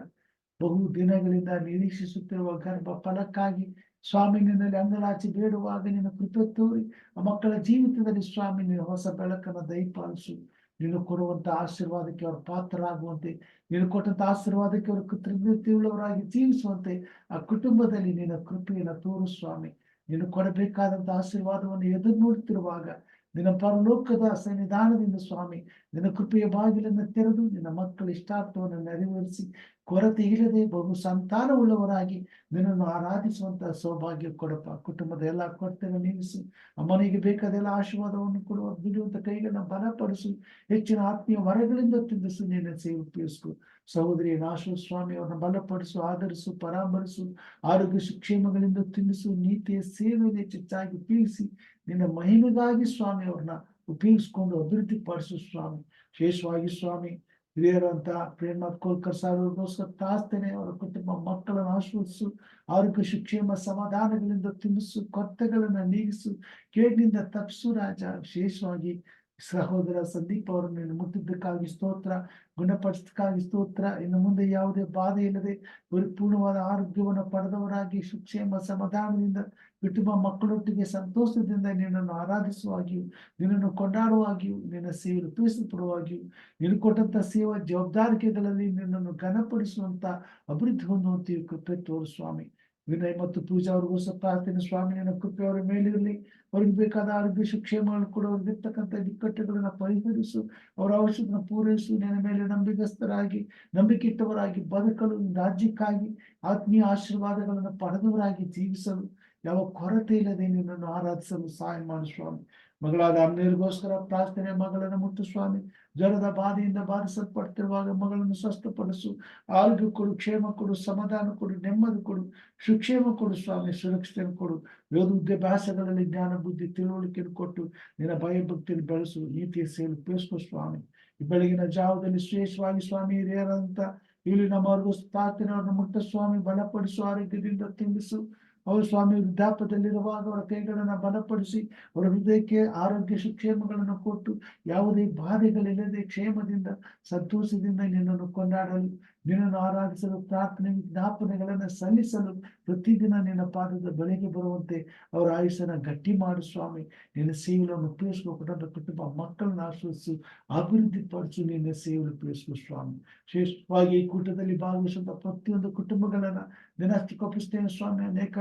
ಬಹು ದಿನಗಳಿಂದ ನಿರೀಕ್ಷಿಸುತ್ತಿರುವ ಗರ್ಭ ಫಲಕ್ಕಾಗಿ ಸ್ವಾಮಿ ನಿನ್ನಲ್ಲಿ ಅಂಗಲಾಚಿ ಬೇಡುವಾಗ ನಿನ್ನ ಕೃಪೆ ತೋರಿ ಆ ಮಕ್ಕಳ ಜೀವಿತದಲ್ಲಿ ಸ್ವಾಮಿ ನೀನು ಹೊಸ ಬೆಳಕನ್ನು ದಯಪಾಲಿಸು. ನೀನು ಕೊಡುವಂತ ಆಶೀರ್ವಾದಕ್ಕೆ ಅವರು ಪಾತ್ರರಾಗುವಂತೆ, ನೀನು ಕೊಟ್ಟಂತ ಆಶೀರ್ವಾದಕ್ಕೆ ಅವರು ಕೃತಜ್ಞತೆಯುಳ್ಳವರಾಗಿ ಜೀವಿಸುವಂತೆ ಆ ಕುಟುಂಬದಲ್ಲಿ ನಿನ್ನ ಕೃಪೆಯನ್ನು ತೋರು ಸ್ವಾಮಿ. ನೀನು ಕೊಡಬೇಕಾದಂತ ಆಶೀರ್ವಾದವನ್ನು ಎದುರು ನೋಡುತ್ತಿರುವಾಗ ನಿನ್ನ ಪರಲೋಕದ ಸನ್ನಿಧಾನದಿಂದ ಸ್ವಾಮಿ ನಿನ್ನ ಕೃಪೆಯ ಬಾಗಿಲನ್ನು ತೆರೆದು ನಿನ್ನ ಮಕ್ಕಳ ಇಷ್ಟಾರ್ಥವನ್ನು ನೆರವೇರಿಸಿ ಕೊರತೆ ಇಲ್ಲದೆ ಬಹು ಸಂತಾನವುಳ್ಳವರಾಗಿ ನಿನ್ನನ್ನು ಆರಾಧಿಸುವಂತಹ ಸೌಭಾಗ್ಯ ಕೊಡಪ್ಪ. ಕುಟುಂಬದ ಎಲ್ಲ ಕೊರತೆಯನ್ನು ನೀಗಿಸು. ಅಮ್ಮನಿಗೆ ಬೇಕಾದೆಲ್ಲ ಆಶೀರ್ವಾದವನ್ನು ಕೊಡುವ ಬಿಡುವಂತ ಕೈಗಳನ್ನ ಬಲಪಡಿಸು. ಹೆಚ್ಚಿನ ಆತ್ಮೀಯ ವರಗಳಿಂದ ತುಂಬಿಸು. ನಿನ್ನ ಸೇವೆ ಉಪಯೋಗಿಸು. ಸಹೋದರಿ ನಾಶು ಸ್ವಾಮಿ ಅವರನ್ನ ಬಲಪಡಿಸು, ಆಧರಿಸು, ಪರಾಮರಿಸು. ಆರೋಗ್ಯ ಸುಕ್ಷೇಮಗಳಿಂದ ತುಂಬಿಸು. ನೀತಿಯ ಸೇವೆಯಲ್ಲಿ ಹೆಚ್ಚಾಗಿ ಉಪಯೋಗಿಸಿ ನಿನ್ನ ಮಹಿಮೆಗಾಗಿ ಸ್ವಾಮಿ ಅವ್ರನ್ನ ಉಪಯೋಗಿಸ್ಕೊಂಡು ಅಭಿವೃದ್ಧಿ ಪಡಿಸು ಸ್ವಾಮಿ. ವಿಶೇಷವಾಗಿ ಸ್ವಾಮಿ ಹಿರಿಯರಂತ ಪ್ರೇಮನಾಥ್ ಕೋಲ್ಕರ್ ಸಾರ್ಗೋಸ್ಕರ ತಾಸ್ತೇನೆ. ಅವರ ಕುಟುಂಬ ಮಕ್ಕಳನ್ನು ಆಶ್ವಾದಿಸು. ಆರೋಗ್ಯ ಶಿಕ್ಷೇಮ ಸಮಾಧಾನಗಳಿಂದ ತುಂಬಿಸು. ಕೊರತೆಗಳನ್ನ ನೀಗಿಸು. ಕೇಡಿನಿಂದ ತಪ್ಪಿಸು ರಾಜ. ವಿಶೇಷವಾಗಿ ಸಹೋದರ ಸಂದೀಪ್ ಅವರನ್ನು ಮುಟ್ಟಿದ್ದಕ್ಕಾಗಿ ಸ್ತೋತ್ರ. ಗುಣಪಡಿಸಕ್ಕಾಗಿ ಸ್ತೋತ್ರ. ಇನ್ನು ಮುಂದೆ ಯಾವುದೇ ಬಾಧೆ ಇಲ್ಲದೆ ಪರಿಪೂರ್ಣವಾದ ಆರೋಗ್ಯವನ್ನು ಪಡೆದವರಾಗಿ ಸುಕ್ಷೇಮ ಸಮಾಧಾನದಿಂದ ಕುಟುಂಬ ಮಕ್ಕಳೊಟ್ಟಿಗೆ ಸಂತೋಷದಿಂದ ನಿನ್ನನ್ನು ಆರಾಧಿಸುವಾಗಿಯೂ, ನಿನ್ನನ್ನು ಕೊಂಡಾಡುವಾಗಿಯೂ, ನಿನ್ನ ಸೇವೆ ರೂಪಿಸಲ್ಪಡುವಾಗಿಯೂ, ನೀನು ಕೊಟ್ಟಂತ ಸೇವಾ ಜವಾಬ್ದಾರಿಕೆಗಳಲ್ಲಿ ನಿನ್ನನ್ನು ಘನಪಡಿಸುವಂತ ಅಭಿವೃದ್ಧಿ ಹೊಂದುವಂತೆಯೂ ಕೃಪೆ ತೋರು ಸ್ವಾಮಿ. ವಿನಯ್ ಮತ್ತು ಪೂಜಾ ಅವ್ರಿಗೂ ಸ್ವಲ್ಪ ಪ್ರಾರ್ಥನೆ ಸ್ವಾಮಿ ನಿನ್ನ ಕೃಪೆ ಅವರ ಮೇಲಿರಲಿ. ಅವ್ರಿಗೆ ಬೇಕಾದ ಆರೋಗ್ಯ ಶಿಕ್ಷೆಗಳನ್ನು ಕೂಡ ಅವ್ರಿಗಿರ್ತಕ್ಕಂಥ ಬಿಕ್ಕಟ್ಟುಗಳನ್ನ ಪರಿಹರಿಸು. ಅವರ ಅವಶ್ಯಕತೆಯನ್ನು ಪೂರೈಸು. ನಿನ್ನ ಮೇಲೆ ನಂಬಿಕಸ್ಥರಾಗಿ ನಂಬಿಕೆಯಿಟ್ಟವರಾಗಿ ಬದುಕಲು, ರಾಜ್ಯಕ್ಕಾಗಿ ಆತ್ಮೀಯ ಆಶೀರ್ವಾದಗಳನ್ನು ಪಡೆದವರಾಗಿ ಜೀವಿಸಲು, ಯಾವ ಕೊರತೆ ಇಲ್ಲದೆ ನಿನ್ನನ್ನು ಆರಾಧಿಸಲು ಸಹಾಯ ಮಾಡು ಸ್ವಾಮಿ. ಮಗಳಾದ ಅಮ್ನೇರಿಗೋಸ್ಕರ ಪ್ರಾರ್ಥನೆ. ಮಗಳನ್ನು ಮುಟ್ಟು ಸ್ವಾಮಿ. ಜ್ವರದ ಬಾಧೆಯಿಂದ ಬಾಧಿಸಲ್ಪಡ್ತಿರುವಾಗ ಮಗಳನ್ನು ಸ್ವಸ್ಥಪಡಿಸು. ಆರೋಗ್ಯ ಕೊಡು, ಕ್ಷೇಮ ಕೊಡು, ಸಮಾಧಾನ ಕೊಡು, ನೆಮ್ಮದಿ ಕೊಡು, ಸುಕ್ಷೇಮ ಕೊಡು ಸ್ವಾಮಿ. ಸುರಕ್ಷತೆಯನ್ನು ಕೊಡು. ವಿದ್ಯಾಭ್ಯಾಸಗಳಲ್ಲಿ ಜ್ಞಾನ, ಬುದ್ಧಿ, ತಿಳುವಳಿಕೆಯನ್ನು ಕೊಟ್ಟು ನಿನ್ನ ಭಯಭಕ್ತಿಯನ್ನು ಬೆಳೆಸು. ನೀತಿಯ ಸೇವೆ ಉಪಯೋಗಿಸು ಸ್ವಾಮಿ. ಈ ಬೆಳಗಿನ ಜಾವದಲ್ಲಿ ಶ್ರೇಷ್ಠವಾಗಿ ಸ್ವಾಮಿ ಹಿರಿಯರಂತ ಇಲ್ಲಿ ನಮ್ಮವರೆಗೂ ಪ್ರಾರ್ಥನೆ ಅವ್ರನ್ನ ಮುಟ್ಟ ಸ್ವಾಮಿ. ಬಲಪಡಿಸು. ಆರೋಗ್ಯದಿಂದ ತುಂಬಿಸು. ಅವರು ಸ್ವಾಮಿ ವೃದ್ಧಾಪದಲ್ಲಿರುವಾಗ ಅವರ ಕೈಗಳನ್ನ ಬಲಪಡಿಸಿ ಅವರ ಹೃದಯಕ್ಕೆ ಆರೋಗ್ಯ ಸುಕ್ಷೇಮಗಳನ್ನು ಕೊಟ್ಟು ಯಾವುದೇ ಬಾಧೆಗಳಿಲ್ಲದೆ ಕ್ಷೇಮದಿಂದ ಸಂತೋಷದಿಂದ ನಿನ್ನನ್ನು ಕೊಂಡಾಡಲು, ನಿನ್ನನ್ನು ಆರಾಧಿಸಲು, ಪ್ರಾರ್ಥನೆ ವಿಜ್ಞಾಪನೆಗಳನ್ನು ಸಲ್ಲಿಸಲು ಪ್ರತಿದಿನ ನಿನ್ನ ಪಾದದ ಬಳಿಗೆ ಬರುವಂತೆ ಅವರ ಆಯುಷನ್ನು ಗಟ್ಟಿ ಮಾಡು ಸ್ವಾಮಿ. ನಿನ್ನ ಸೇವೆಯನ್ನು ಉಪಯೋಗಿಸ್ಬೇಕು. ಕುಟುಂಬ ಮಕ್ಕಳನ್ನು ಆಶ್ರಯಿಸು, ಅಭಿವೃದ್ಧಿ ಪಡಿಸು. ನಿನ್ನ ಸೇವೆಯನ್ನು ಉಪಯೋಗಿಸು ಸ್ವಾಮಿ. ಶ್ರೇಷ್ಠವಾಗಿ ಈ ಕೂಟದಲ್ಲಿ ಭಾಗವಹಿಸುವಂತ ಪ್ರತಿಯೊಂದು ಕುಟುಂಬಗಳನ್ನ ನಿನ್ನಷ್ಟಕ್ಕೆ ಒಪ್ಪಿಸ್ತೇನೆ ಸ್ವಾಮಿ. ಅನೇಕ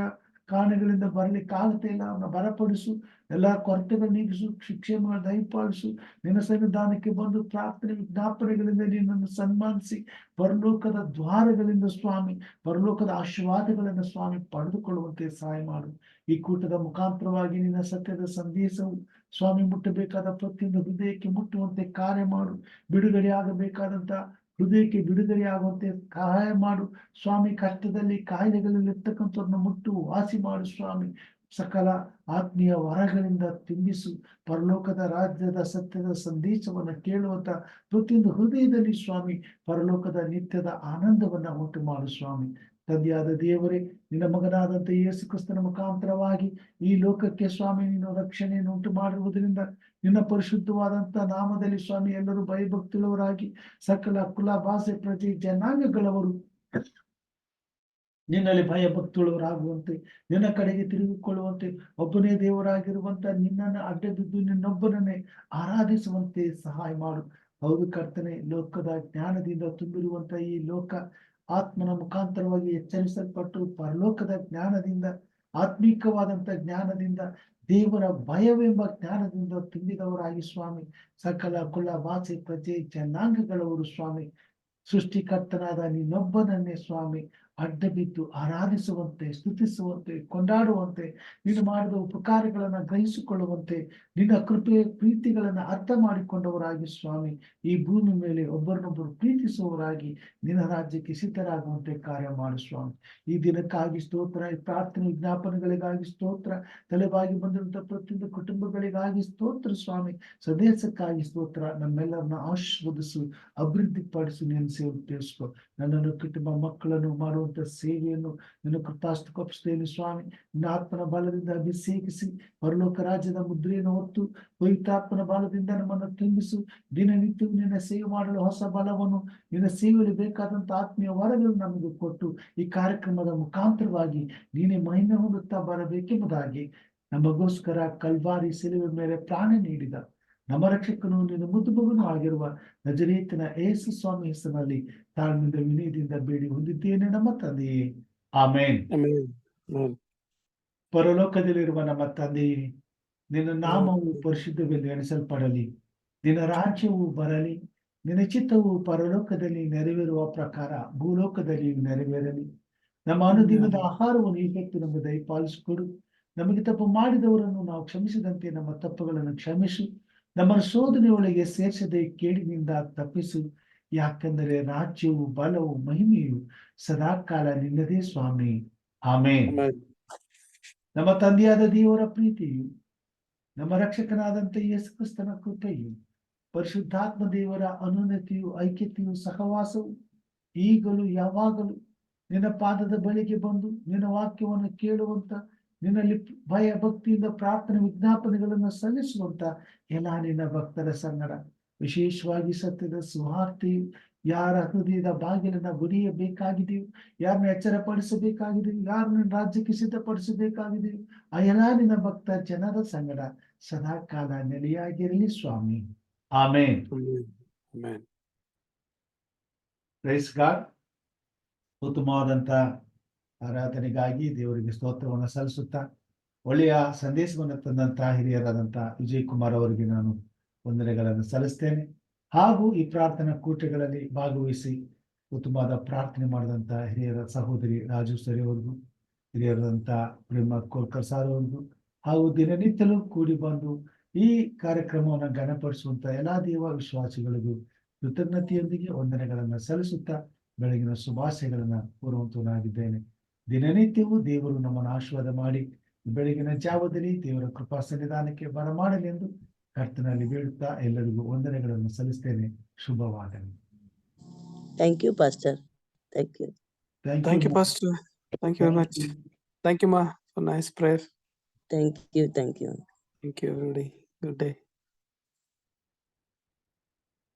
ಕಾರಣಗಳಿಂದ ಬರ್ಲಿಕ್ಕೆ ಆಗತ್ತೆ ಇಲ್ಲ, ಅವನ್ನ ಬಲಪಡಿಸು, ಎಲ್ಲಾ ಕೊರತೆಗಳು ನೀಗಿಸು, ಶಿಕ್ಷೆಯನ್ನು ದಯಪಾಲಿಸು. ನಿನ್ನ ಸನ್ನಿಧಾನಕ್ಕೆ ಬಂದು ಪ್ರಾರ್ಥನೆ ವಿಜ್ಞಾಪನೆಗಳಿಂದ ನಿನ್ನನ್ನು ಸನ್ಮಾನಿಸಿ ಪರಲೋಕದ ದ್ವಾರಗಳಿಂದ ಸ್ವಾಮಿ ಪರಲೋಕದ ಆಶೀರ್ವಾದಗಳನ್ನು ಸ್ವಾಮಿ ಪಡೆದುಕೊಳ್ಳುವಂತೆ ಸಹಾಯ ಮಾಡು. ಈ ಕೂಟದ ಮುಖಾಂತರವಾಗಿ ನಿನ್ನ ಸತ್ಯದ ಸಂದೇಶವು ಸ್ವಾಮಿ ಮುಟ್ಟಬೇಕಾದ ಪ್ರತಿಯೊಂದು ಹೃದಯಕ್ಕೆ ಮುಟ್ಟುವಂತೆ ಕಾರ್ಯ ಮಾಡು. ಬಿಡುಗಡೆ ಆಗಬೇಕಾದಂತ ಹೃದಯಕ್ಕೆ ಬಿಡುಗಡೆ ಆಗುವಂತೆ ಸಹಾಯ ಮಾಡು ಸ್ವಾಮಿ. ಕಷ್ಟದಲ್ಲಿ ಕಾಯಿಲೆಗಳಲ್ಲಿ ಇರ್ತಕ್ಕಂಥವ್ರನ್ನ ಮುಟ್ಟು ವಾಸಿ ಮಾಡು ಸ್ವಾಮಿ. ಸಕಲ ಆತ್ಮೀಯ ವರಗಳಿಂದ ತುಂಬಿಸು. ಪರಲೋಕದ ರಾಜ್ಯದ ಸತ್ಯದ ಸಂದೇಶವನ್ನ ಕೇಳುವಂತ ಪ್ರತಿಯೊಂದು ಹೃದಯದಲ್ಲಿ ಸ್ವಾಮಿ ಪರಲೋಕದ ನಿತ್ಯದ ಆನಂದವನ್ನ ಉಂಟು ಮಾಡು ಸ್ವಾಮಿ. ತಂದೆಯಾದ ದೇವರೇ, ನಿನ್ನ ಮಗನಾದಂತ ಯೇಸು ಕ್ರಿಸ್ತನ ಮುಖಾಂತರವಾಗಿ ಈ ಲೋಕಕ್ಕೆ ಸ್ವಾಮಿ ನೀನು ರಕ್ಷಣೆಯನ್ನು ಉಂಟು ಮಾಡಿರುವುದರಿಂದ ನಿನ್ನ ಪರಿಶುದ್ಧವಾದಂತ ನಾಮದಲ್ಲಿ ಸ್ವಾಮಿ ಎಲ್ಲರೂ ಭಯಭಕ್ತಿಯುಳ್ಳವರಾಗಿ ಸಕಲ ಕುಲ ಭಾಷೆ ಪ್ರತಿ ಜನಾಂಗಗಳವರು ನಿನ್ನಲ್ಲಿ ಭಯಭಕ್ತಿಯುಳ್ಳವರಾಗುವಂತೆ, ನಿನ್ನ ಕಡೆಗೆ ತಿರುಗಿಕೊಳ್ಳುವಂತೆ, ಒಬ್ಬನೇ ದೇವರಾಗಿರುವಂತ ನಿನ್ನನ್ನು ಅಡ್ಡಬಿದ್ದು ನಿನ್ನೊಬ್ಬನನ್ನೇ ಆರಾಧಿಸುವಂತೆ ಸಹಾಯ ಮಾಡು. ಹೌದು ಕರ್ತನೆ, ಲೋಕದ ಜ್ಞಾನದಿಂದ ತುಂಬಿರುವಂತ ಈ ಲೋಕ ಆತ್ಮನ ಮುಖಾಂತರವಾಗಿ ಎಚ್ಚರಿಸಲ್ಪಟ್ಟು ಪರಲೋಕದ ಜ್ಞಾನದಿಂದ, ಆತ್ಮೀಕವಾದಂತ ಜ್ಞಾನದಿಂದ, ದೇವರ ಭಯವೆಂಬ ಜ್ಞಾನದಿಂದ ತುಂಬಿದವರಾಗಿ ಸ್ವಾಮಿ ಸಕಲ ಕುಲ ಭಾಷೆ ಪ್ರಜೆ ಜನಾಂಗಗಳವರು ಸ್ವಾಮಿ ಸೃಷ್ಟಿಕರ್ತನಾದ ನಿನ್ನೊಬ್ಬನನ್ನೇ ಸ್ವಾಮಿ ಅಡ್ಡ ಬಿದ್ದು ಆರಾಧಿಸುವಂತೆ, ಸ್ತುತಿಸುವಂತೆ, ಕೊಂಡಾಡುವಂತೆ, ನೀನು ಮಾಡಿದ ಉಪಕಾರಗಳನ್ನ ಗ್ರಹಿಸಿಕೊಳ್ಳುವಂತೆ, ನಿನ್ನ ಕೃಪೆಯ ಪ್ರೀತಿಗಳನ್ನ ಅರ್ಥ ಮಾಡಿಕೊಂಡವರಾಗಿ ಸ್ವಾಮಿ ಈ ಭೂಮಿ ಮೇಲೆ ಒಬ್ಬರನ್ನೊಬ್ಬರು ಪ್ರೀತಿಸುವವರಾಗಿ ನಿನ್ನ ರಾಜ್ಯಕ್ಕೆ ಸಿದ್ಧರಾಗುವಂತೆ ಕಾರ್ಯ ಮಾಡು ಸ್ವಾಮಿ. ಈ ದಿನಕ್ಕಾಗಿ ಸ್ತೋತ್ರ, ಈ ಪ್ರಾರ್ಥನೆ ವಿಜ್ಞಾಪನೆಗಳಿಗಾಗಿ ಸ್ತೋತ್ರ, ತಲೆಬಾಗಿ ಬಂದಿರುವಂತಹ ಪ್ರತಿಯೊಂದು ಕುಟುಂಬಗಳಿಗಾಗಿ ಸ್ತೋತ್ರ ಸ್ವಾಮಿ. ಸ್ವದೇಶಕ್ಕಾಗಿ ಸ್ತೋತ್ರ. ನಮ್ಮೆಲ್ಲರನ್ನ ಆಶೀರ್ವದಿಸು, ಅಭಿವೃದ್ಧಿ ಪಡಿಸು, ನಿನ್ನ ಸೇವೆ ಉಪಯೋಗಿಸ್ಕೊ. ನನ್ನನ್ನು ಕುಟುಂಬ ಮಕ್ಕಳನ್ನು ಮಾಡುವಂತ ಸೇವೆಯನ್ನು ನಿನ್ನ ಕೃಪಾಸ್ತುಕೊಪ್ಪಿಸ್ತೇನೆ ಸ್ವಾಮಿ. ನಿನ್ನ ಆತ್ಮನ ಬಲದಿಂದ ಅಭಿಷೇಕಿಸಿ ಪರಲೋಕ ರಾಜ್ಯದ ಮುದ್ರೆಯನ್ನು ಹೊತ್ತು ಪವಿತ್ರಾತ್ಮನ ಬಲದಿಂದ ನಮ್ಮನ್ನು ತುಂಬಿಸು. ದಿನನಿತ್ಯವೂ ನಿನ್ನ ಸೇವೆ ಮಾಡಲು ಹೊಸ ಬಲವನ್ನು, ನಿನ್ನ ಸೇವೆಯಲ್ಲಿ ಬೇಕಾದಂತ ಆತ್ಮೀಯ ವರಗಳನ್ನು ನಮಗೆ ಕೊಟ್ಟು ಈ ಕಾರ್ಯಕ್ರಮದ ಮುಖಾಂತರವಾಗಿ ನೀನೇ ಮಹಿಮೆ ಹೊಂದುತ್ತಾ ಬರಬೇಕೆಂಬುದಾಗಿ ನಮಗೋಸ್ಕರ ಕಲ್ವಾರಿ ಶಿಲುವೆ ಮೇಲೆ ಪ್ರಾಣ ನೀಡಿದ ನಮ್ಮ ರಕ್ಷಕನು ನಿನ್ನ ಮುದ್ದು ಮಗನೂ ಆಗಿರುವ ನಜರೇತಿನ ಯೇಸು ಸ್ವಾಮಿ ಹೆಸರಿನಲ್ಲಿ ತಾಳ್ಮೆಯಿಂದ ವಿನಯದಿಂದ ಬೇಡಿ ಹೊಂದಿದ್ದೇನೆ ನಮ್ಮ ತಂದೆಯೇ, ಆಮೇನ್. ಪರಲೋಕದಲ್ಲಿರುವ ನಮ್ಮ ತಂದೆಯೇ, ನಿನ್ನ ನಾಮವು ಪರಿಶುದ್ಧವೆಂದು ಎಣಿಸಲ್ಪಡಲಿ, ನಿನ್ನ ರಾಜ್ಯವು ಬರಲಿ, ನಿನ್ನ ಚಿತ್ತವು ಪರಲೋಕದಲ್ಲಿ ನೆರವೇರುವ ಪ್ರಕಾರ ಭೂಲೋಕದಲ್ಲಿ ನೆರವೇರಲಿ. ನಮ್ಮ ಅನುದಿನದ ಆಹಾರವನ್ನು ಇವತ್ತು ನಮಗೆ ದಯಪಾಲಿಸಿಕೊಡು. ನಮಗೆ ತಪ್ಪು ಮಾಡಿದವರನ್ನು ನಾವು ಕ್ಷಮಿಸಿದಂತೆ ನಮ್ಮ ತಪ್ಪುಗಳನ್ನು ಕ್ಷಮಿಸು. ನಮ್ಮನ್ನು ಶೋಧನೆಯೊಳಗೆ ಸೇರಿಸದೆ ಕೇಡಿನಿಂದ ತಪ್ಪಿಸು. ಯಾಕೆಂದರೆ ರಾಜ್ಯವು ಬಲವು ಮಹಿಮೆಯು ಸದಾಕಾಲ ನಿನ್ನದೇ ಸ್ವಾಮಿ, ಆಮೇನ್. ನಮ್ಮ ತಂದೆಯಾದ ದೇವರ ಪ್ರೀತಿಯು, ನಮ್ಮ ರಕ್ಷಕನಾದಂತ ಯೇಸು ಕ್ರಿಸ್ತನ ಕೃಪೆಯು, ಪರಿಶುದ್ಧಾತ್ಮ ದೇವರ ಅನುನ್ನತಿಯು, ಐಕ್ಯತೆಯು, ಸಹವಾಸವು ಈಗಲೂ ಯಾವಾಗಲೂ ನಿನ್ನ ಪಾದದ ಬಳಿಗೆ ಬಂದು ನಿನ್ನ ವಾಕ್ಯವನ್ನು ಕೇಳುವಂತ, ನಿನ್ನಲ್ಲಿ ಭಯ ಭಕ್ತಿಯಿಂದ ಪ್ರಾರ್ಥನೆ ವಿಜ್ಞಾಪನೆಗಳನ್ನು ಸಲ್ಲಿಸುವಂತ ಎಲ್ಲ ನಿನ್ನ ಭಕ್ತರ ಸಂಗಡ, ವಿಶೇಷವಾಗಿ ಸತ್ಯದ ಸುವಾರ್ತೆಯು ಯಾರ ಹೃದಯದ ಬಾಗಿಲನ್ನ ಬಡಿಯಬೇಕಾಗಿದೆಯೋ, ಯಾರನ್ನ ಎಚ್ಚರಪಡಿಸಬೇಕಾಗಿದೆಯೋ, ಯಾರನ್ನ ರಾಜ್ಯಕ್ಕೆ ಸಿದ್ಧಪಡಿಸಬೇಕಾಗಿದೆಯೋ ಆ ಎಲ್ಲ ನಿನ್ನ ಭಕ್ತ ಜನರ ಸಂಗಡ ಸದಾಕಾಲ ನೆಲೆಯಾಗಿರಲಿ ಸ್ವಾಮಿ, ಆಮೇನ್. Praise God. ಉತ್ತಮವಾದಂತ ಆರಾಧನೆಗಾಗಿ ದೇವರಿಗೆ ಸ್ತೋತ್ರವನ್ನು ಸಲ್ಲಿಸುತ್ತಾ ಒಳ್ಳೆಯ ಸಂದೇಶವನ್ನು ತಂದಂತ ಹಿರಿಯರಾದಂತ ವಿಜಯ್ ಕುಮಾರ್ ಅವರಿಗೆ ನಾನು ವಂದನೆಗಳನ್ನು ಸಲ್ಲಿಸ್ತೇನೆ. ಹಾಗೂ ಈ ಪ್ರಾರ್ಥನಾ ಕೂಟಗಳಲ್ಲಿ ಭಾಗವಹಿಸಿ ಉತ್ತಮವಾದ ಪ್ರಾರ್ಥನೆ ಮಾಡಿದಂತ ಹಿರಿಯರ ಸಹೋದರಿ ರಾಜು ಸರಿ ಅವ್ರಿಗೂ, ಹಿರಿಯರಾದಂತ ಪ್ರೇಮ ಕೋಲ್ಕರ್ ಸಾರ್ ಅವ್ರಿಗೂ, ಹಾಗೂ ದಿನನಿತ್ಯಲೂ ಕೂಡಿ ಬಂದು ಈ ಕಾರ್ಯಕ್ರಮವನ್ನು ಘನಪಡಿಸುವಂತ ಎಲ್ಲಾ ದೇವ ವಿಶ್ವಾಸಿಗಳಿಗೂ ಕೃತಜ್ಞತೆಯೊಂದಿಗೆ ವಂದನೆಗಳನ್ನ ಸಲ್ಲಿಸುತ್ತಾ ಬೆಳಗಿನ ಶುಭಾಶಯಗಳನ್ನ ಕೋರುವಂತನಾಗಿದ್ದೇನೆ. ದಿನನಿತ್ಯವೂ ದೇವರು ನಮ್ಮನ್ನು ಆಶೀರ್ವಾದ ಮಾಡಿ ಬೆಳಗಿನ ಜಾವದಲ್ಲಿ ದೇವರ ಕೃಪಾ ಸನ್ನಿಧಾನಕ್ಕೆ ಬರಮಾಡಲಿ ಎಂದು ಕರ್ತನಲ್ಲಿ ಬೇಡುತ್ತಾ ಎಲ್ಲರಿಗೂ ವಂದನೆಗಳನ್ನು ಸಲ್ಲಿಸ್ತೇನೆ. ಶುಭವಾಗಲಿ. Thank you, Pastor. Thank you. Thank you, Pastor. Thank you very much. Thank you, Ma, for nice prayer. Thank you. Thank you. Thank you, everybody. Good day.